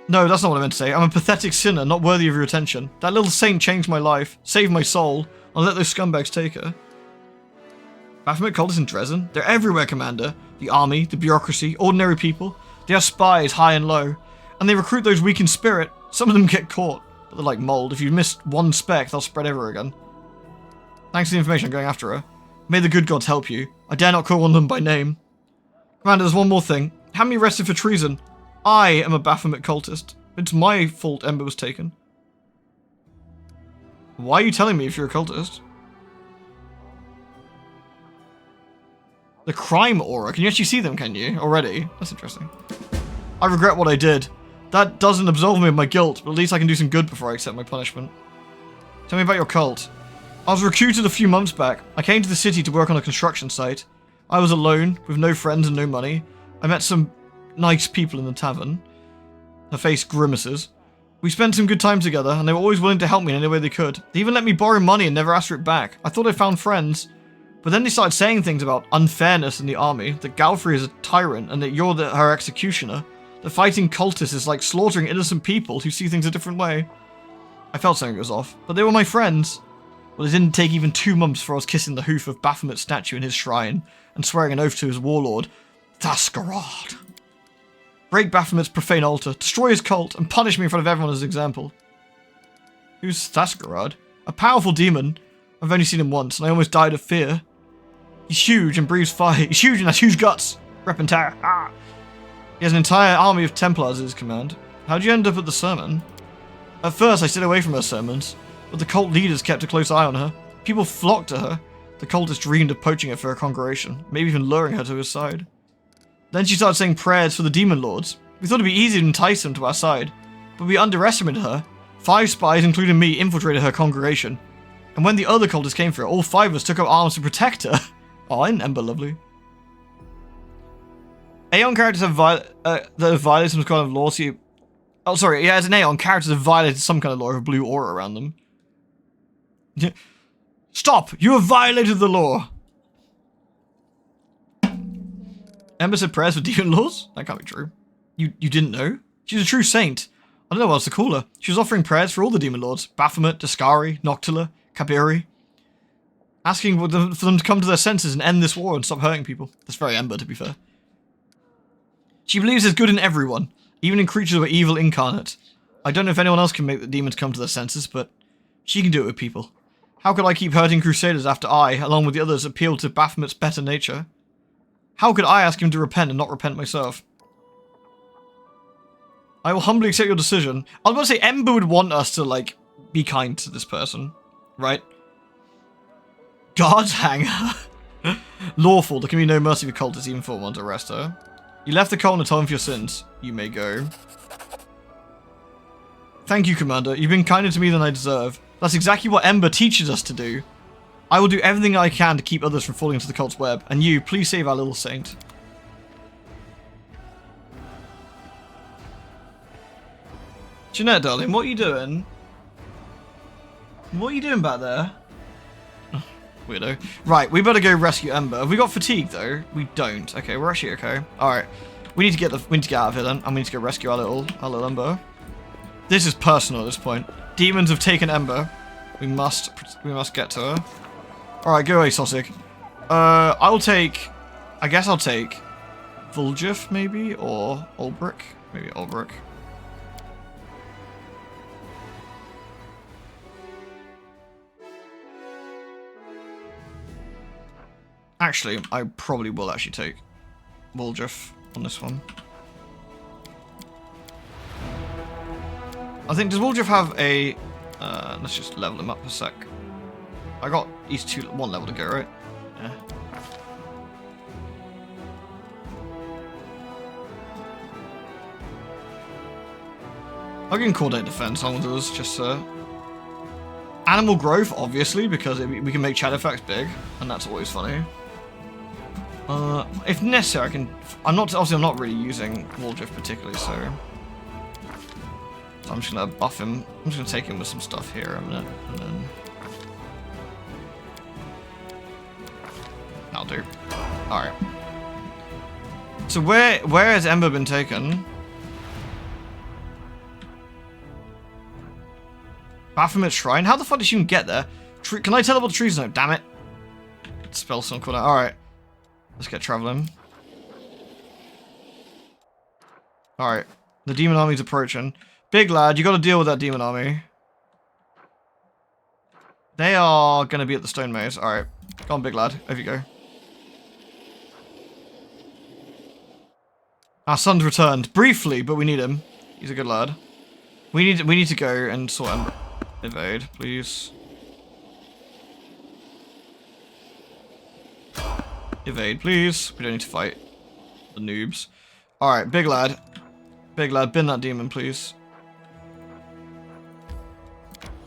No, that's not what I meant to say. I'm a pathetic sinner, not worthy of your attention. That little saint changed my life, saved my soul. I'll let those scumbags take her. Baphomet cultists in Dresden? They're everywhere, Commander. The army, the bureaucracy, ordinary people. They are spies high and low. And they recruit those weak in spirit. Some of them get caught. But they're like mold. If you miss one speck, they'll spread everywhere again. Thanks for the information. I'm going after her. May the good gods help you. I dare not call on them by name. Commander, there's one more thing. Have me arrested for treason. I am a Baphomet cultist. It's my fault Ember was taken. Why are you telling me if you're a cultist? The crime aura. Can you actually see them, can you? Already? That's interesting. I regret what I did. That doesn't absolve me of my guilt, but at least I can do some good before I accept my punishment. Tell me about your cult. I was recruited a few months back. I came to the city to work on a construction site. I was alone, with no friends and no money. I met some nice people in the tavern. Her face grimaces. We spent some good time together, and they were always willing to help me in any way they could. They even let me borrow money and never asked for it back. I thought I found friends. But then they started saying things about unfairness in the army, that Galfrey is a tyrant, and that you're her executioner. That fighting cultists is like slaughtering innocent people who see things a different way. I felt something was off, but they were my friends. Well, it didn't take even 2 months before I was kissing the hoof of Baphomet's statue in his shrine, and swearing an oath to his warlord, Thaskarad. Break Baphomet's profane altar, destroy his cult, and punish me in front of everyone as an example. Who's Thaskarad? A powerful demon. I've only seen him once, and I almost died of fear. He's huge and breathes fire. He's huge and has huge guts. Repentire. Ah. He has an entire army of Templars at his command. How'd you end up at the sermon? At first, I stayed away from her sermons, but the cult leaders kept a close eye on her. People flocked to her. The cultist dreamed of poaching her for her congregation, maybe even luring her to his side. Then she started saying prayers for the demon lords. We thought it'd be easy to entice them to our side, but we underestimated her. 5 spies, including me, infiltrated her congregation. And when the other cultists came for her, all 5 of us took up arms to protect her. Oh, isn't Ember lovely? Aeon characters have violated some kind of law, so you... Oh, sorry, yeah, as an Aeon, characters have violated some kind of law with a blue aura around them. Stop! You have violated the law! Ember said prayers for demon lords? That can't be true. You didn't know? She's a true saint. I don't know what else to call her. She was offering prayers for all the demon lords. Baphomet, Dascari, Noctula, Kabiri. Asking for them to come to their senses and end this war and stop hurting people. That's very Ember, to be fair. She believes there's good in everyone, even in creatures who are evil incarnate. I don't know if anyone else can make the demons come to their senses, but she can do it with people. How could I keep hurting Crusaders after I, along with the others, appealed to Baphomet's better nature? How could I ask him to repent and not repent myself? I will humbly accept your decision. I was about to say, Ember would want us to, like, be kind to this person, right? Guards hang her. Lawful, there can be no mercy for cultists even for one to arrest her. You left the cult and atoned for your sins. You may go. Thank you, Commander. You've been kinder to me than I deserve. That's exactly what Ember teaches us to do. I will do everything I can to keep others from falling into the cult's web. And you, please save our little saint. Jeanette, darling, what are you doing? What are you doing back there? Weirdo. Right, we better go rescue Ember. Have we got fatigue though? We don't. Okay, we're actually okay. Alright. We need to get out of here then, and we need to go rescue our little Ember. This is personal at this point. Demons have taken Ember. We must get to her. Alright, go away, Sosig. I guess I'll take Vuljif maybe, or Ulbrich. Maybe Ulbrich. Actually, I probably will actually take Vuljif on this one. I think, does Vuljif have a... let's just level him up a sec. He's 1 level to go, right? Yeah. I'll give him Coordinate Defense on those, just Animal Growth, obviously, because we can make Shadow effects big, and that's always funny. If necessary, I can... I'm not really using Vuljif particularly, so I'm just gonna buff him. I'm just gonna take him with some stuff here a minute, and then... That'll do. Alright. So where has Ember been taken? Baphomet Shrine? How the fuck did she even get there? Can I teleport to trees now? Damn it. Spell some cool. Alright. Let's get traveling. Alright. The demon army's approaching. Big lad, you gotta deal with that demon army. They are gonna be at the stone maze. Alright. Go on, big lad. Over you go. Our son's returned. Briefly, but we need him. He's a good lad. We need to go and sort Ember. Evade, please. Evade, please. We don't need to fight the noobs. Alright, big lad. Big lad, bin that demon, please.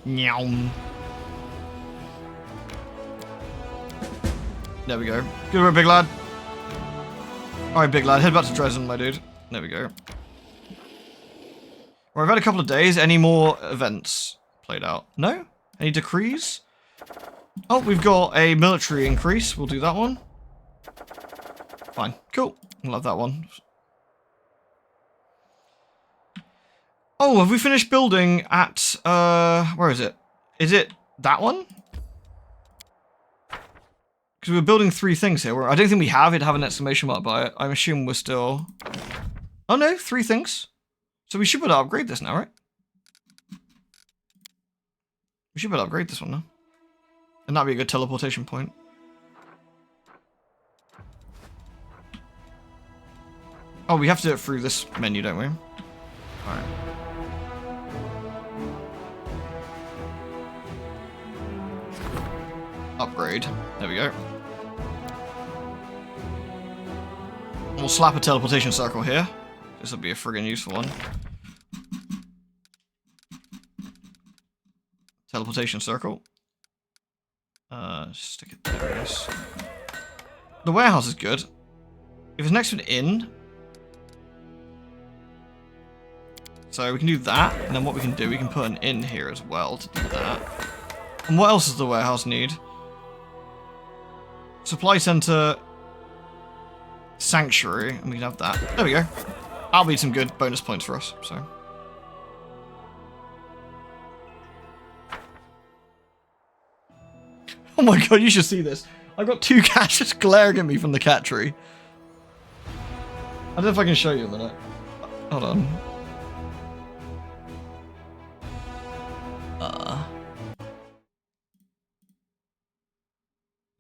Nyam. There we go. Good work, big lad. Alright, big lad, head back to Dresden, my dude. There we go. Well, I've had a couple of days. Any more events played out? No? Any decrees? Oh, we've got a military increase. We'll do that one. Fine. Cool. We'll have that one. Oh, have we finished building at, where is it? Is it that one? Because we're building 3 things here. I don't think we have. It'd have an exclamation mark by it. I'm assuming we're still... Oh no, 3 things. So we should be able to upgrade this now, right? We should be able to upgrade this one now. And that'd be a good teleportation point. Oh, we have to do it through this menu, don't we? Alright. Upgrade. There we go. We'll slap a teleportation circle here. This will be a friggin' useful one. Teleportation circle. Stick it there, I guess. The warehouse is good. If it's next to an inn. So we can do that, and then what we can do, we can put an inn here as well to do that. And what else does the warehouse need? Supply center, sanctuary, and we can have that. There we go. That'll be some good bonus points for us. So. Oh my god, you should see this. I've got 2 cats just glaring at me from the cat tree. I don't know if I can show you a minute. Hold on.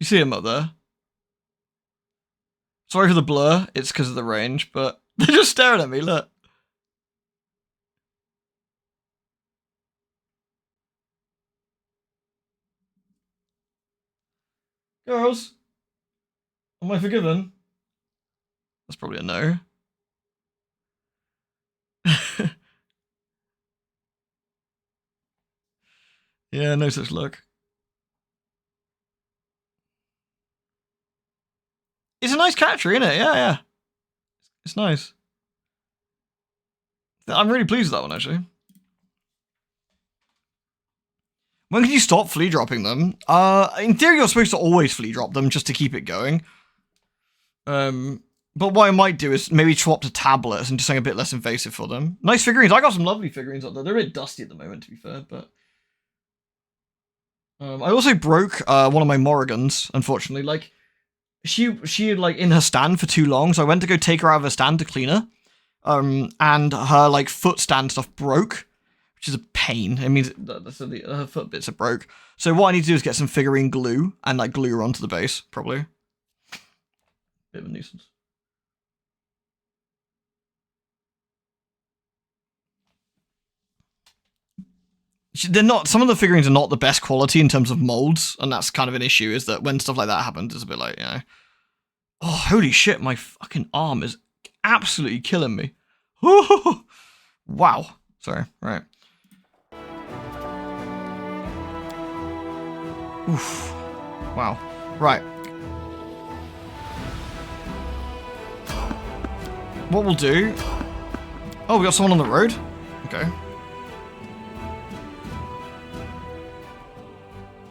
You see him up there? Sorry for the blur, it's because of the range, but they're just staring at me, look. Girls, am I forgiven? That's probably a no. Yeah, no such luck. It's a nice cat tree, isn't it? Yeah, yeah. It's nice. I'm really pleased with that one, actually. When can you stop flea dropping them? In theory, you're supposed to always flea drop them just to keep it going. But what I might do is maybe swap to tablets and do something a bit less invasive for them. Nice figurines. I got some lovely figurines up there. They're a bit dusty at the moment, to be fair, but... I also broke one of my Morrigans, unfortunately. Like, she had, like, in her stand for too long, so I went to go take her out of her stand to clean her. And her, like, foot stand stuff broke, which is a pain. It means her foot bits are broke. So what I need to do is get some figurine glue and, like, glue her onto the base, probably. Bit of a nuisance. They're not, some of the figurines are not the best quality in terms of molds, and that's kind of an issue, is that when stuff like that happens, it's a bit like, you know, oh, holy shit, my fucking arm is absolutely killing me. Wow. Sorry, right. Oof. Wow. Right. What we'll do... Oh, we got someone on the road? Okay.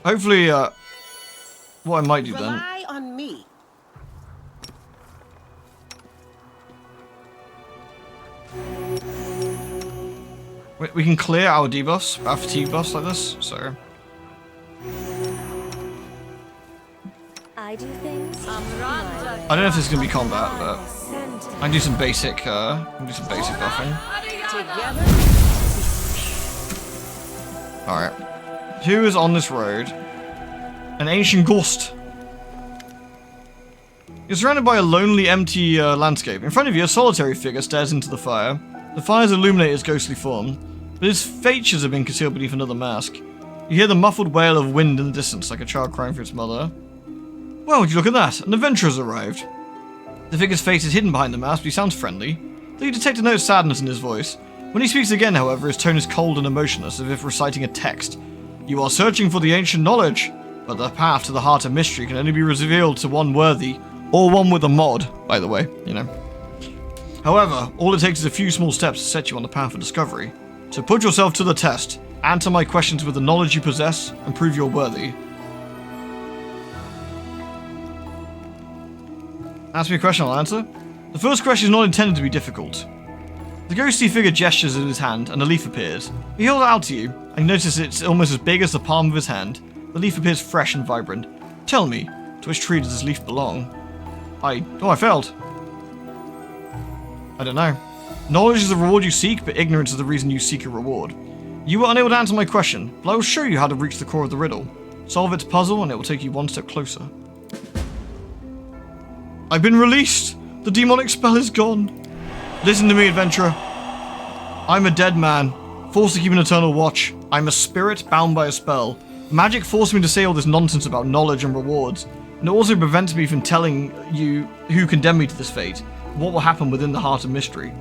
Hopefully, what I might do then... Rely on me. We can clear our debuffs, our fatigue buffs like this, so... I do things. I don't know if this is gonna be combat, but I can do some basic, buffing. Alright. Who is on this road? An ancient ghost. You're surrounded by a lonely, empty landscape. In front of you, a solitary figure stares into the fire. The fires illuminate his ghostly form, but his features have been concealed beneath another mask. You hear the muffled wail of wind in the distance, like a child crying for its mother. Well, would you look at that? An adventurer's arrived. The figure's face is hidden behind the mask, but he sounds friendly. though you detect a note of sadness in his voice. When he speaks again, however, his tone is cold and emotionless, as if reciting a text. You are searching for the ancient knowledge, but the path to the heart of mystery can only be revealed to one worthy, or one with a mod, by the way, you know. However, all it takes is a few small steps to set you on the path of discovery. So put yourself to the test, answer my questions with the knowledge you possess, and prove you're worthy. Ask me a question, I'll answer. The first question is not intended to be difficult. The ghostly figure gestures in his hand, and a leaf appears. He holds it out to you, and you notice it's almost as big as the palm of his hand. The leaf appears fresh and vibrant. Tell me, to which tree does this leaf belong? I failed. I don't know. Knowledge is the reward you seek, but ignorance is the reason you seek a reward. You were unable to answer my question, but I will show you how to reach the core of the riddle. Solve its puzzle, and it will take you one step closer. I've been released! The demonic spell is gone. Listen to me, adventurer. I'm a dead man, forced to keep an eternal watch. I'm a spirit bound by a spell. Magic forced me to say all this nonsense about knowledge and rewards, and it also prevents me from telling you who condemned me to this fate, what will happen within the heart of mystery.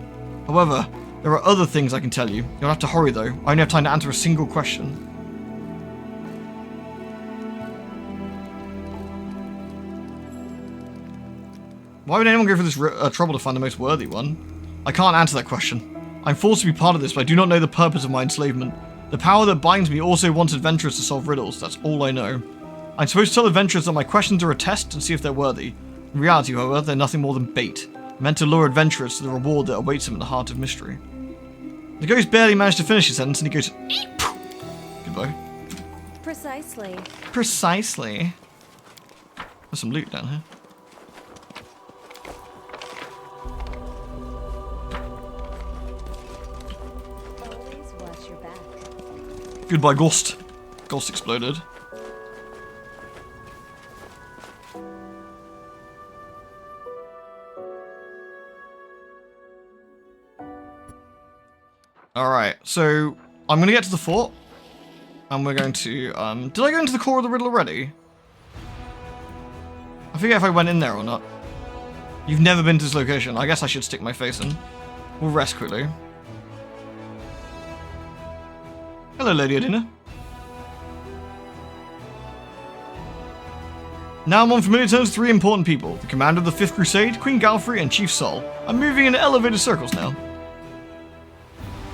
However, there are other things I can tell you. You'll have to hurry though. I only have time to answer a single question. Why would anyone go through this trouble to find the most worthy one? I can't answer that question. I'm forced to be part of this, but I do not know the purpose of my enslavement. The power that binds me also wants adventurers to solve riddles. That's all I know. I'm supposed to tell adventurers that my questions are a test and see if they're worthy. In reality, however, they're nothing more than bait, meant to lure adventurers to the reward that awaits them in the heart of mystery. The ghost barely managed to finish his sentence, and he goes, Eep! Goodbye. Precisely. Precisely. There's some loot down here. Always watch your back. Goodbye, ghost. Ghost exploded. Alright, so I'm gonna get to the fort. And we're going to, did I go into the core of the riddle already? I forget if I went in there or not. You've never been to this location. I guess I should stick my face in. We'll rest quickly. Hello, Lady Adina. Now I'm on familiar terms with 3 important people. The commander of the 5th Crusade, Queen Galfrey, and Chief Sol. I'm moving in elevated circles now.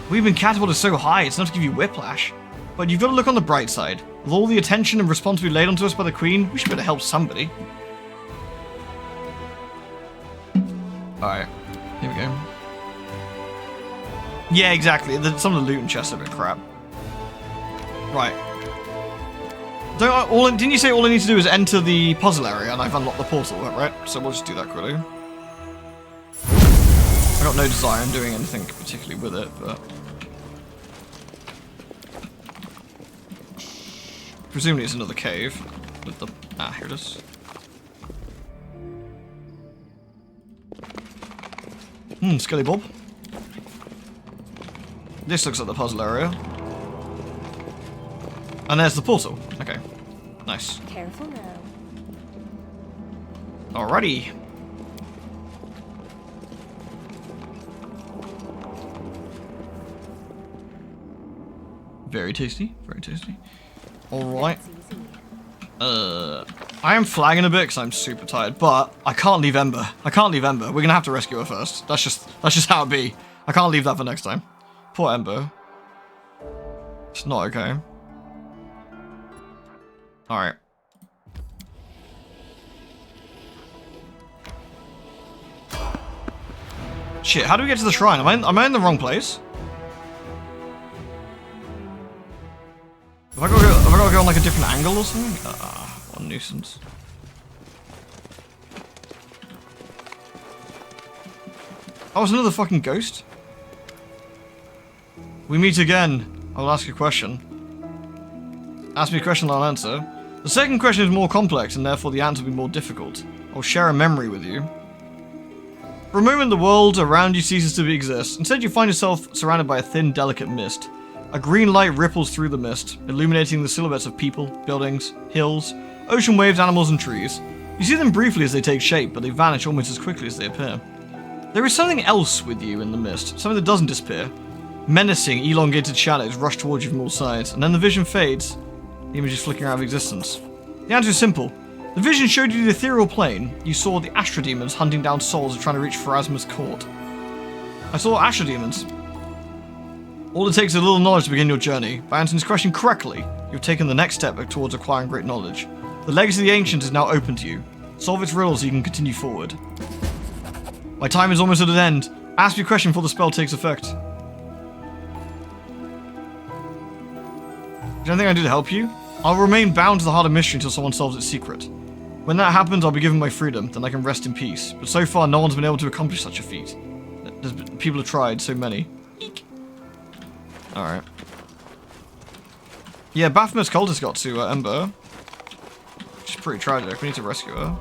We've been catapulted so high, it's enough to give you whiplash. But you've got to look on the bright side. With all the attention and responsibility laid onto us by the Queen, we should be able to help somebody. Alright, here we go. Yeah, exactly. Some of the loot and chests are a bit crap. Right. Didn't you say all I need to do is enter the puzzle area and I've unlocked the portal, right? So we'll just do that quickly. I got no desire in doing anything particularly with it, but... presumably it's another cave with the... ah, here it is. Skelly Bob. This looks like the puzzle area. And there's the portal. Okay. Nice. Careful now. Alrighty. Very tasty. Very tasty. Alright. I am flagging a bit because I'm super tired, but I can't leave Ember. I can't leave Ember. We're gonna have to rescue her first. That's just how it be. I can't leave that for next time. Poor Ember. It's not okay. Alright. Shit, how do we get to the shrine? Am I in the wrong place? Have I got to go on like a different angle or something? What a nuisance. Oh, it's another fucking ghost? We meet again. I'll ask you a question. Ask me a question, I'll answer. The second question is more complex, and therefore the answer will be more difficult. I'll share a memory with you. For a moment, the world around you ceases to exist. Instead, you find yourself surrounded by a thin, delicate mist. A green light ripples through the mist, illuminating the silhouettes of people, buildings, hills, ocean waves, animals, and trees. You see them briefly as they take shape, but they vanish almost as quickly as they appear. There is something else with you in the mist, something that doesn't disappear. Menacing, elongated shadows rush towards you from all sides, and then the vision fades, the image is flickering out of existence. The answer is simple. The vision showed you the ethereal plane. You saw the Astra Demons hunting down souls and trying to reach Pharasma's court. I saw Astra Demons. All it takes is a little knowledge to begin your journey. By answering this question correctly, you've taken the next step towards acquiring great knowledge. The legacy of the Ancients is now open to you. Solve its riddles so you can continue forward. My time is almost at an end. Ask me a question before the spell takes effect. Is there anything I can do to help you? I'll remain bound to the Heart of Mystery until someone solves its secret. When that happens, I'll be given my freedom, then I can rest in peace. But so far, no one's been able to accomplish such a feat. People have tried, so many. Eek. Alright. Yeah, Baphomet's cultist got to Ember. Which is pretty tragic. We need to rescue her.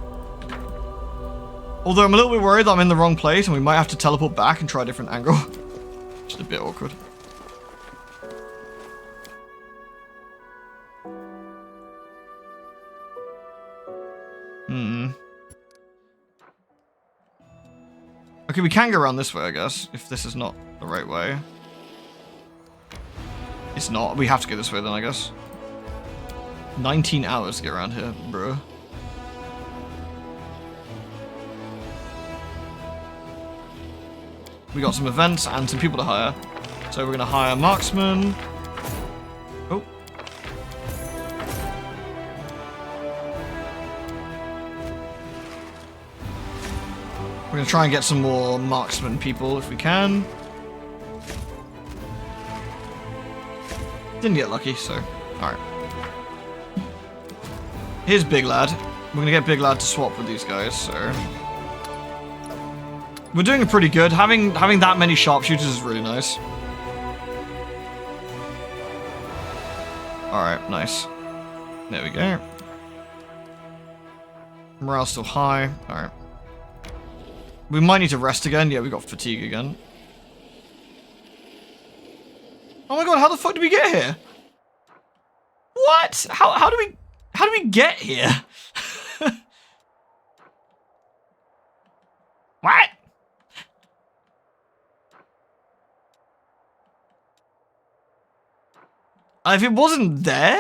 Although I'm a little bit worried that I'm in the wrong place and we might have to teleport back and try a different angle. Which is a bit awkward. Okay, we can go around this way, I guess, if this is not the right way. It's not. We have to go this way then, I guess. 19 hours to get around here, bro. We got some events and some people to hire. So we're going to hire marksman. Oh. We're going to try and get some more marksman people if we can. Didn't get lucky, so alright. Here's Big Lad. We're going to get Big Lad to swap with these guys, so... We're doing it pretty good. Having that many sharpshooters is really nice. Alright, nice. There we go. Morale's still high. Alright. We might need to rest again. Yeah, we got fatigue again. Oh my god, how the fuck did we get here? What? How do we get here? What? If it wasn't there?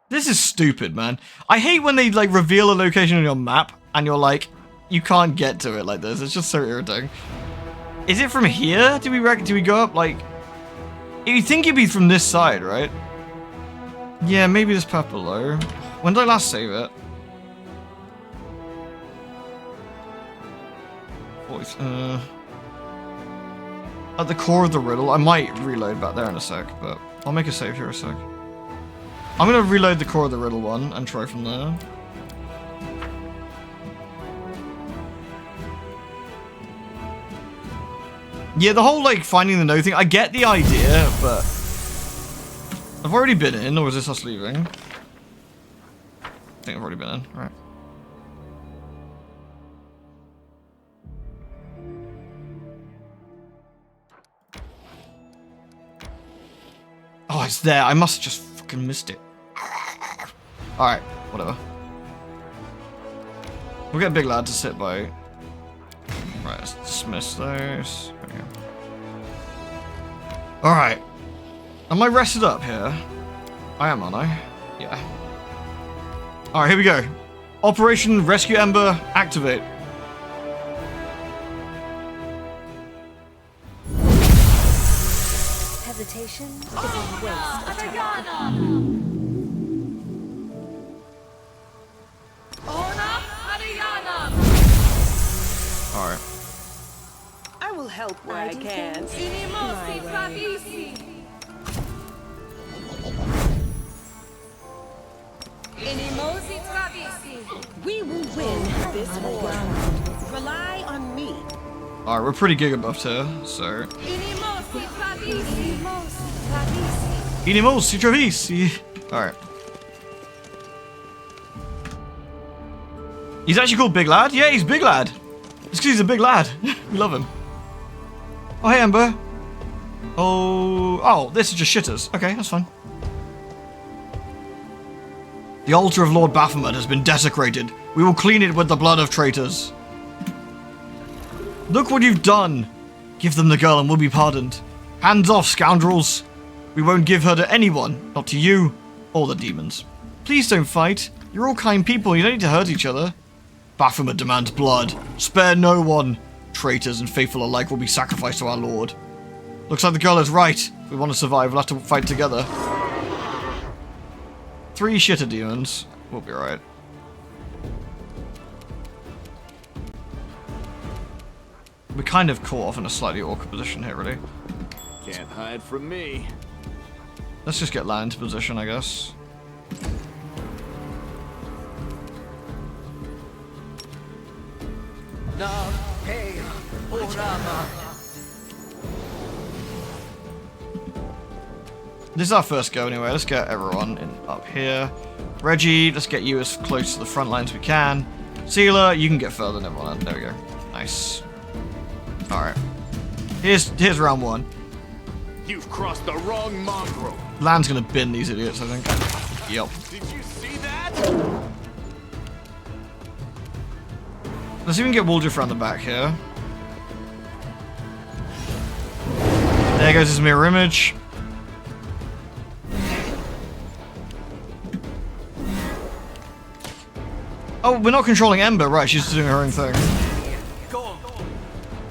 This is stupid, man. I hate when they, like, reveal a location on your map, and you're like, you can't get to it like this. It's just so irritating. Is it from here? Do we go up, like... You'd think it'd be from this side, right? Yeah, maybe this path below. When did I last save it? At the core of the riddle. I might reload back there in a sec, but I'll make a save here a sec. I'm gonna reload the core of the riddle one and try from there. Yeah, the whole, like, finding the node thing, I get the idea, but... I've already been in, or is this us leaving? I think I've already been in, right. Oh, it's there. I must have just fucking missed it. Alright, whatever. We'll get Big Lad to sit by... Right, let's dismiss those. Alright. Am I rested up here? I am, aren't I? Yeah. Alright, here we go. Operation Rescue Ember, activate. Hesitation is a waste of time. Alright. I will help where I can. We will win this war. Rely on me. Alright, we're pretty giga buffed here, so... Inimosi Travisi! Alright. He's actually called Big Lad? Yeah, he's Big Lad! It's because he's a big lad. We love him. Oh, hey, Ember. Oh, this is just shitters. Okay, that's fine. The altar of Lord Baphomet has been desecrated. We will clean it with the blood of traitors. Look what you've done. Give them the girl and we'll be pardoned. Hands off, scoundrels. We won't give her to anyone, not to you or the demons. Please don't fight. You're all kind people. You don't need to hurt each other. Baphomet demands blood. Spare no one. Traitors and faithful alike will be sacrificed to our lord. Looks like the girl is right. If we want to survive, we'll have to fight together. 3 shitter demons. We'll be right. We're kind of caught off in a slightly awkward position here, really. Can't hide from me. Let's just get land into position, I guess. This is our first go anyway. Let's get everyone in up here. Reggie, let's get you as close to the front line as we can. Sealer, you can get further than everyone else. There we go. Nice. Alright. Here's round 1. You've crossed the wrong mongrel. Land's gonna bin these idiots, I think. Yep. Did you see that? Let's see if we can get Woldriff around the back here. There goes his mirror image. Oh, we're not controlling Ember. Right, she's doing her own thing.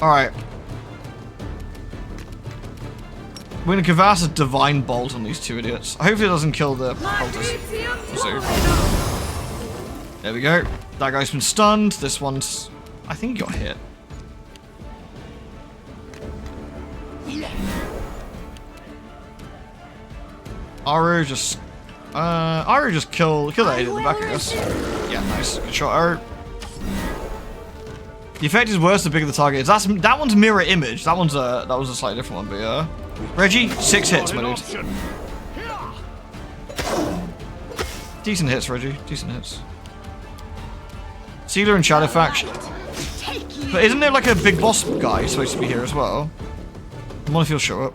Alright. We're gonna Kvass a Divine Bolt on these 2 idiots. Hopefully it doesn't kill the cultists. We'll see. There we go. That guy's been stunned. This one's... I think he got hit. Aru just... Aru just kill that idiot in the back, I guess. Yeah, nice. Good shot, Aru. The effect is worse the bigger the target is. That one's mirror image. That was a slightly different one, but yeah. Reggie, 6 hits, my dude. Decent hits, Reggie. Decent hits. Sealer and Shadowfax. But isn't there like a big boss guy supposed to be here as well? I wonder if he'll show up.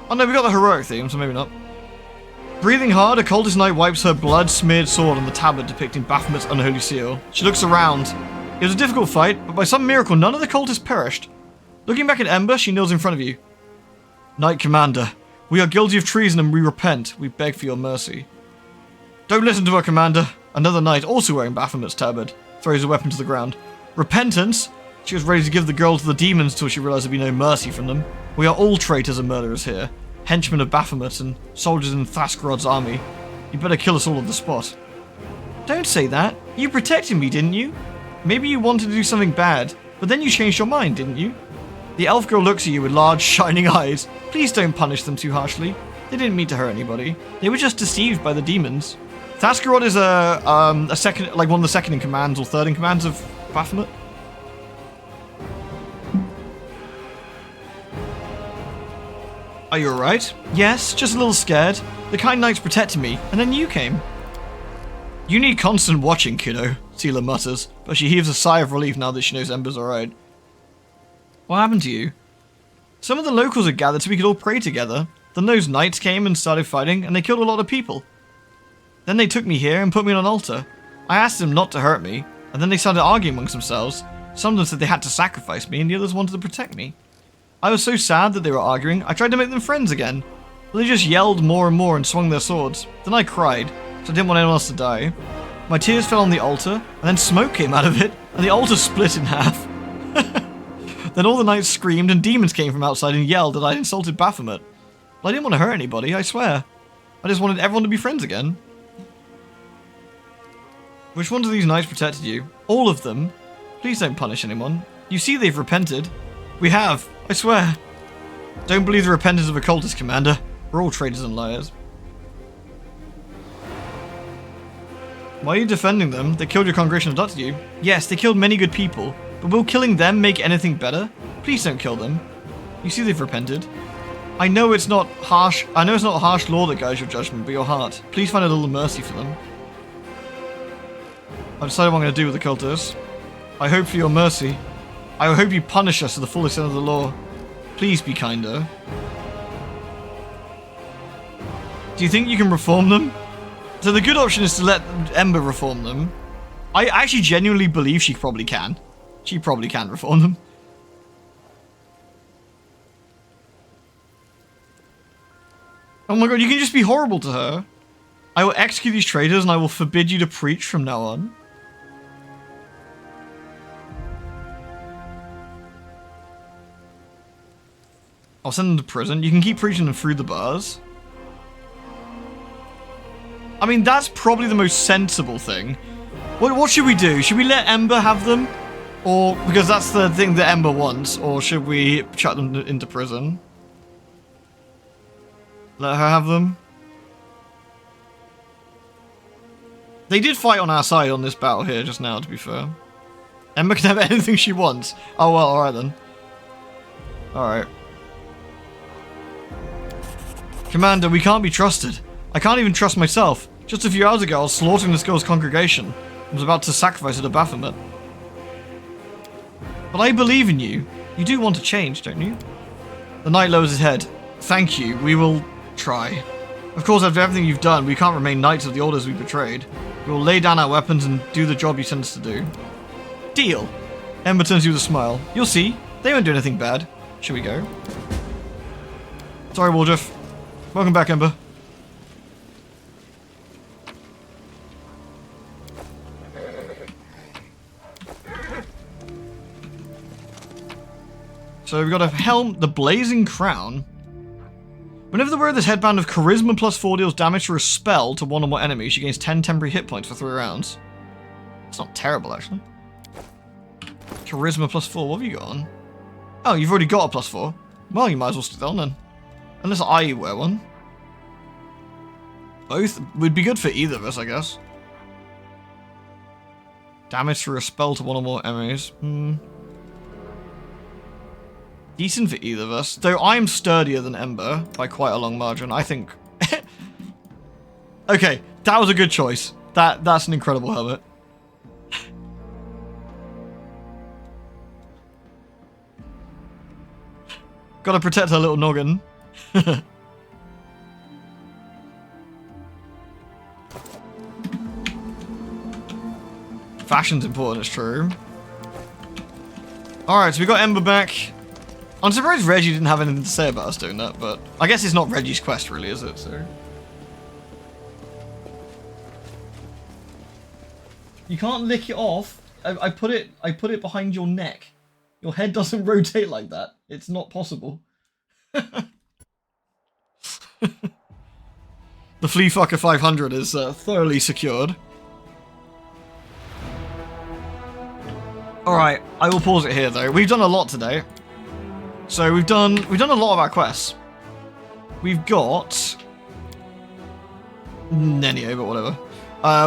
Oh no, we got the heroic theme, so maybe not. Breathing hard, a cultist knight wipes her blood-smeared sword on the tabard depicting Baphomet's unholy seal. She looks around. It was a difficult fight, but by some miracle, none of the cultists perished. Looking back at Ember, she kneels in front of you. Knight Commander, we are guilty of treason and we repent. We beg for your mercy. Don't listen to her, Commander. Another knight, also wearing Baphomet's tabard, throws a weapon to the ground. Repentance? She was ready to give the girl to the demons till she realized there'd be no mercy from them. We are all traitors and murderers here. Henchmen of Baphomet and soldiers in Thaskerod's army. You better kill us all on the spot. Don't say that. You protected me, didn't you? Maybe you wanted to do something bad, but then you changed your mind, didn't you? The elf girl looks at you with large, shining eyes. Please don't punish them too harshly. They didn't mean to hurt anybody. They were just deceived by the demons. Thaskerod is a second, like one of the second in commands or third in commands of Baphomet. Are you alright? Yes, just a little scared. The kind knights protected me, and then you came. You need constant watching, kiddo, Sealer mutters, but she heaves a sigh of relief now that she knows Ember's alright. What happened to you? Some of the locals had gathered so we could all pray together. Then those knights came and started fighting, and they killed a lot of people. Then they took me here and put me on an altar. I asked them not to hurt me, and then they started arguing amongst themselves. Some of them said they had to sacrifice me, and the others wanted to protect me. I was so sad that they were arguing, I tried to make them friends again. But they just yelled more and more and swung their swords. Then I cried, because I didn't want anyone else to die. My tears fell on the altar, and then smoke came out of it, and the altar split in half. Then all the knights screamed, and demons came from outside and yelled that I'd insulted Baphomet. But I didn't want to hurt anybody, I swear. I just wanted everyone to be friends again. Which ones of these knights protected you? All of them. Please don't punish anyone. You see they've repented. We have, I swear. Don't believe the repentance of a cultist, Commander. We're all traitors and liars. Why are you defending them? They killed your congregation and abducted you. Yes, they killed many good people. But will killing them make anything better? Please don't kill them. You see they've repented. I know it's not harsh law that guides your judgment, but your heart. Please find a little mercy for them. I've decided what I'm going to do with the cultists. I hope for your mercy. I hope you punish us to the fullest extent of the law. Please be kinder. Do you think you can reform them? So the good option is to let Ember reform them. I actually genuinely believe she probably can. She probably can reform them. Oh my god, you can just be horrible to her. I will execute these traitors and I will forbid you to preach from now on. I'll send them to prison. You can keep preaching them through the bars. I mean, that's probably the most sensible thing. What should we do? Should we let Ember have them? Or, because that's the thing that Ember wants, or should we chuck them into prison? Let her have them? They did fight on our side on this battle here just now, to be fair. Ember can have anything she wants. Oh well, alright then. Alright. Commander, we can't be trusted. I can't even trust myself. Just a few hours ago, I was slaughtering this girl's congregation. I was about to sacrifice her to Baphomet. But I believe in you. You do want to change, don't you? The knight lowers his head. Thank you. We will try. Of course, after everything you've done, we can't remain knights of the orders we betrayed. We will lay down our weapons and do the job you sent us to do. Deal. Ember turns to you with a smile. You'll see. They won't do anything bad. Should we go? Sorry, Waldriff. Welcome back, Ember. So we've got a helm, the Blazing Crown. Whenever the wearer of this headband of Charisma plus 4 deals damage or a spell to one or more enemies, she gains 10 temporary hit points for 3 rounds. It's not terrible, actually. Charisma plus 4, what have you got on? Oh, you've already got a plus 4. Well, you might as well stick that on then. Unless I wear one. Both would be good for either of us, I guess. Damage through a spell to one or more enemies. Decent for either of us. Though I'm sturdier than Ember by quite a long margin. I think... Okay, that was a good choice. That's an incredible helmet. Gotta protect her little noggin. Fashion's important, it's true. Alright, so we got Ember back. I'm surprised Reggie didn't have anything to say about us doing that, but I guess it's not Reggie's quest really, is it? So you can't lick it off. I put it behind your neck. Your head doesn't rotate like that. It's not possible. The Flea Fucker 500 is thoroughly secured. Alright, I will pause it here though. We've done a lot today. So we've done a lot of our quests. We've got Nenio, but whatever.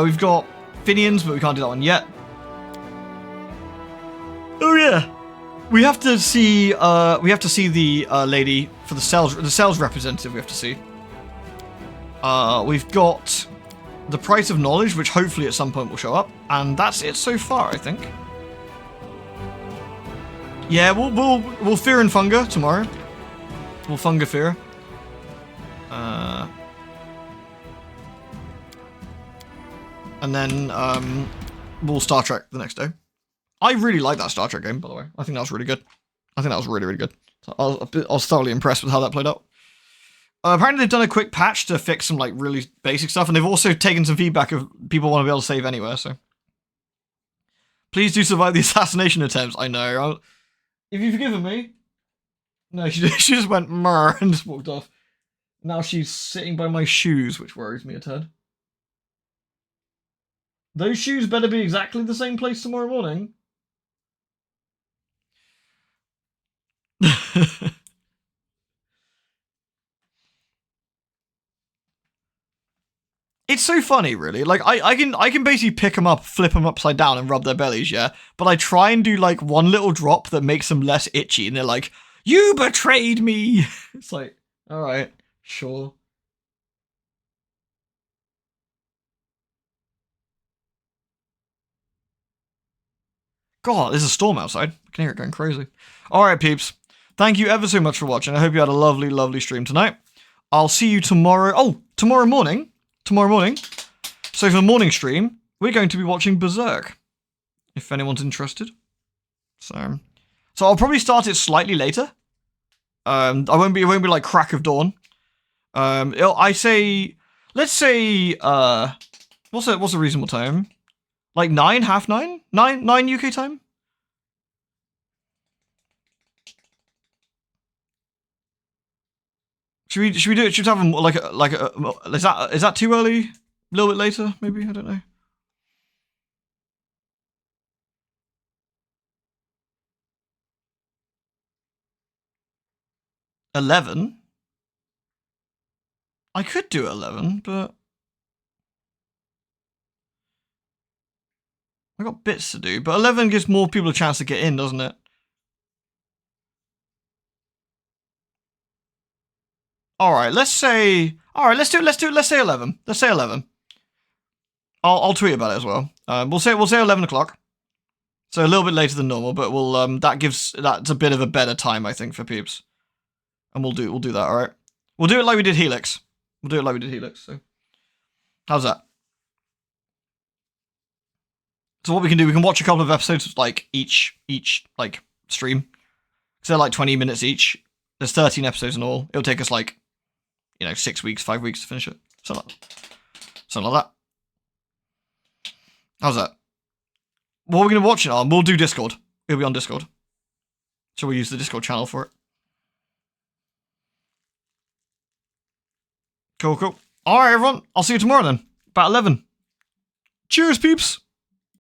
We've got Finians, but we can't do that one yet. Oh yeah. We have to see the lady for the sales representative we have to see. We've got the price of knowledge, which hopefully at some point will show up, and that's it so far, I think. Yeah, we'll Fear and Funga tomorrow. We'll Funga Fear. And then we'll Star Trek the next day. I really like that Star Trek game, by the way. I think that was really good. I think that was really, really good. So I was thoroughly impressed with how that played out. Apparently they've done a quick patch to fix some like really basic stuff, and they've also taken some feedback of people want to be able to save anywhere, so. Please do survive the assassination attempts. I know. Have you forgiven me? No, she just went murr and just walked off. Now she's sitting by my shoes, which worries me a tad. Those shoes better be exactly the same place tomorrow morning. It's so funny, really. Like, I can basically pick them up, flip them upside down, and rub their bellies, yeah? But I try and do, like, one little drop that makes them less itchy, and they're like, you betrayed me! It's like, alright, sure. God, there's a storm outside. I can hear it going crazy. Alright, peeps. Thank you ever so much for watching. I hope you had a lovely, lovely stream tonight. I'll see you tomorrow. Oh, tomorrow morning. Tomorrow morning. So for the morning stream, we're going to be watching Berserk. If anyone's interested. So I'll probably start it slightly later. It won't be like crack of dawn. Let's say, what's a reasonable time? Like 9, half 9? 9 UK time? Should we do it? Should we have is that too early? A little bit later, maybe? I don't know. $11? I could do 11, but I got bits to do. But 11 gives more people a chance to get in, doesn't it? All right, let's say 11. Let's say 11. I'll tweet about it as well. We'll say 11 o'clock. So a little bit later than normal, but we'll that's a bit of a better time, I think, for peeps. And we'll do that, all right? We'll do it like we did Helix. So how's that? So what we can do, we can watch a couple of episodes like each like stream. So they're like 20 minutes each. There's 13 episodes in all. It'll take us like 6 weeks, 5 weeks to finish it. Something like that. How's that? What are we going to watch it on? We'll do Discord. It'll be on Discord. So we'll use the Discord channel for it. Cool. Alright, everyone. I'll see you tomorrow then. About 11. Cheers, peeps!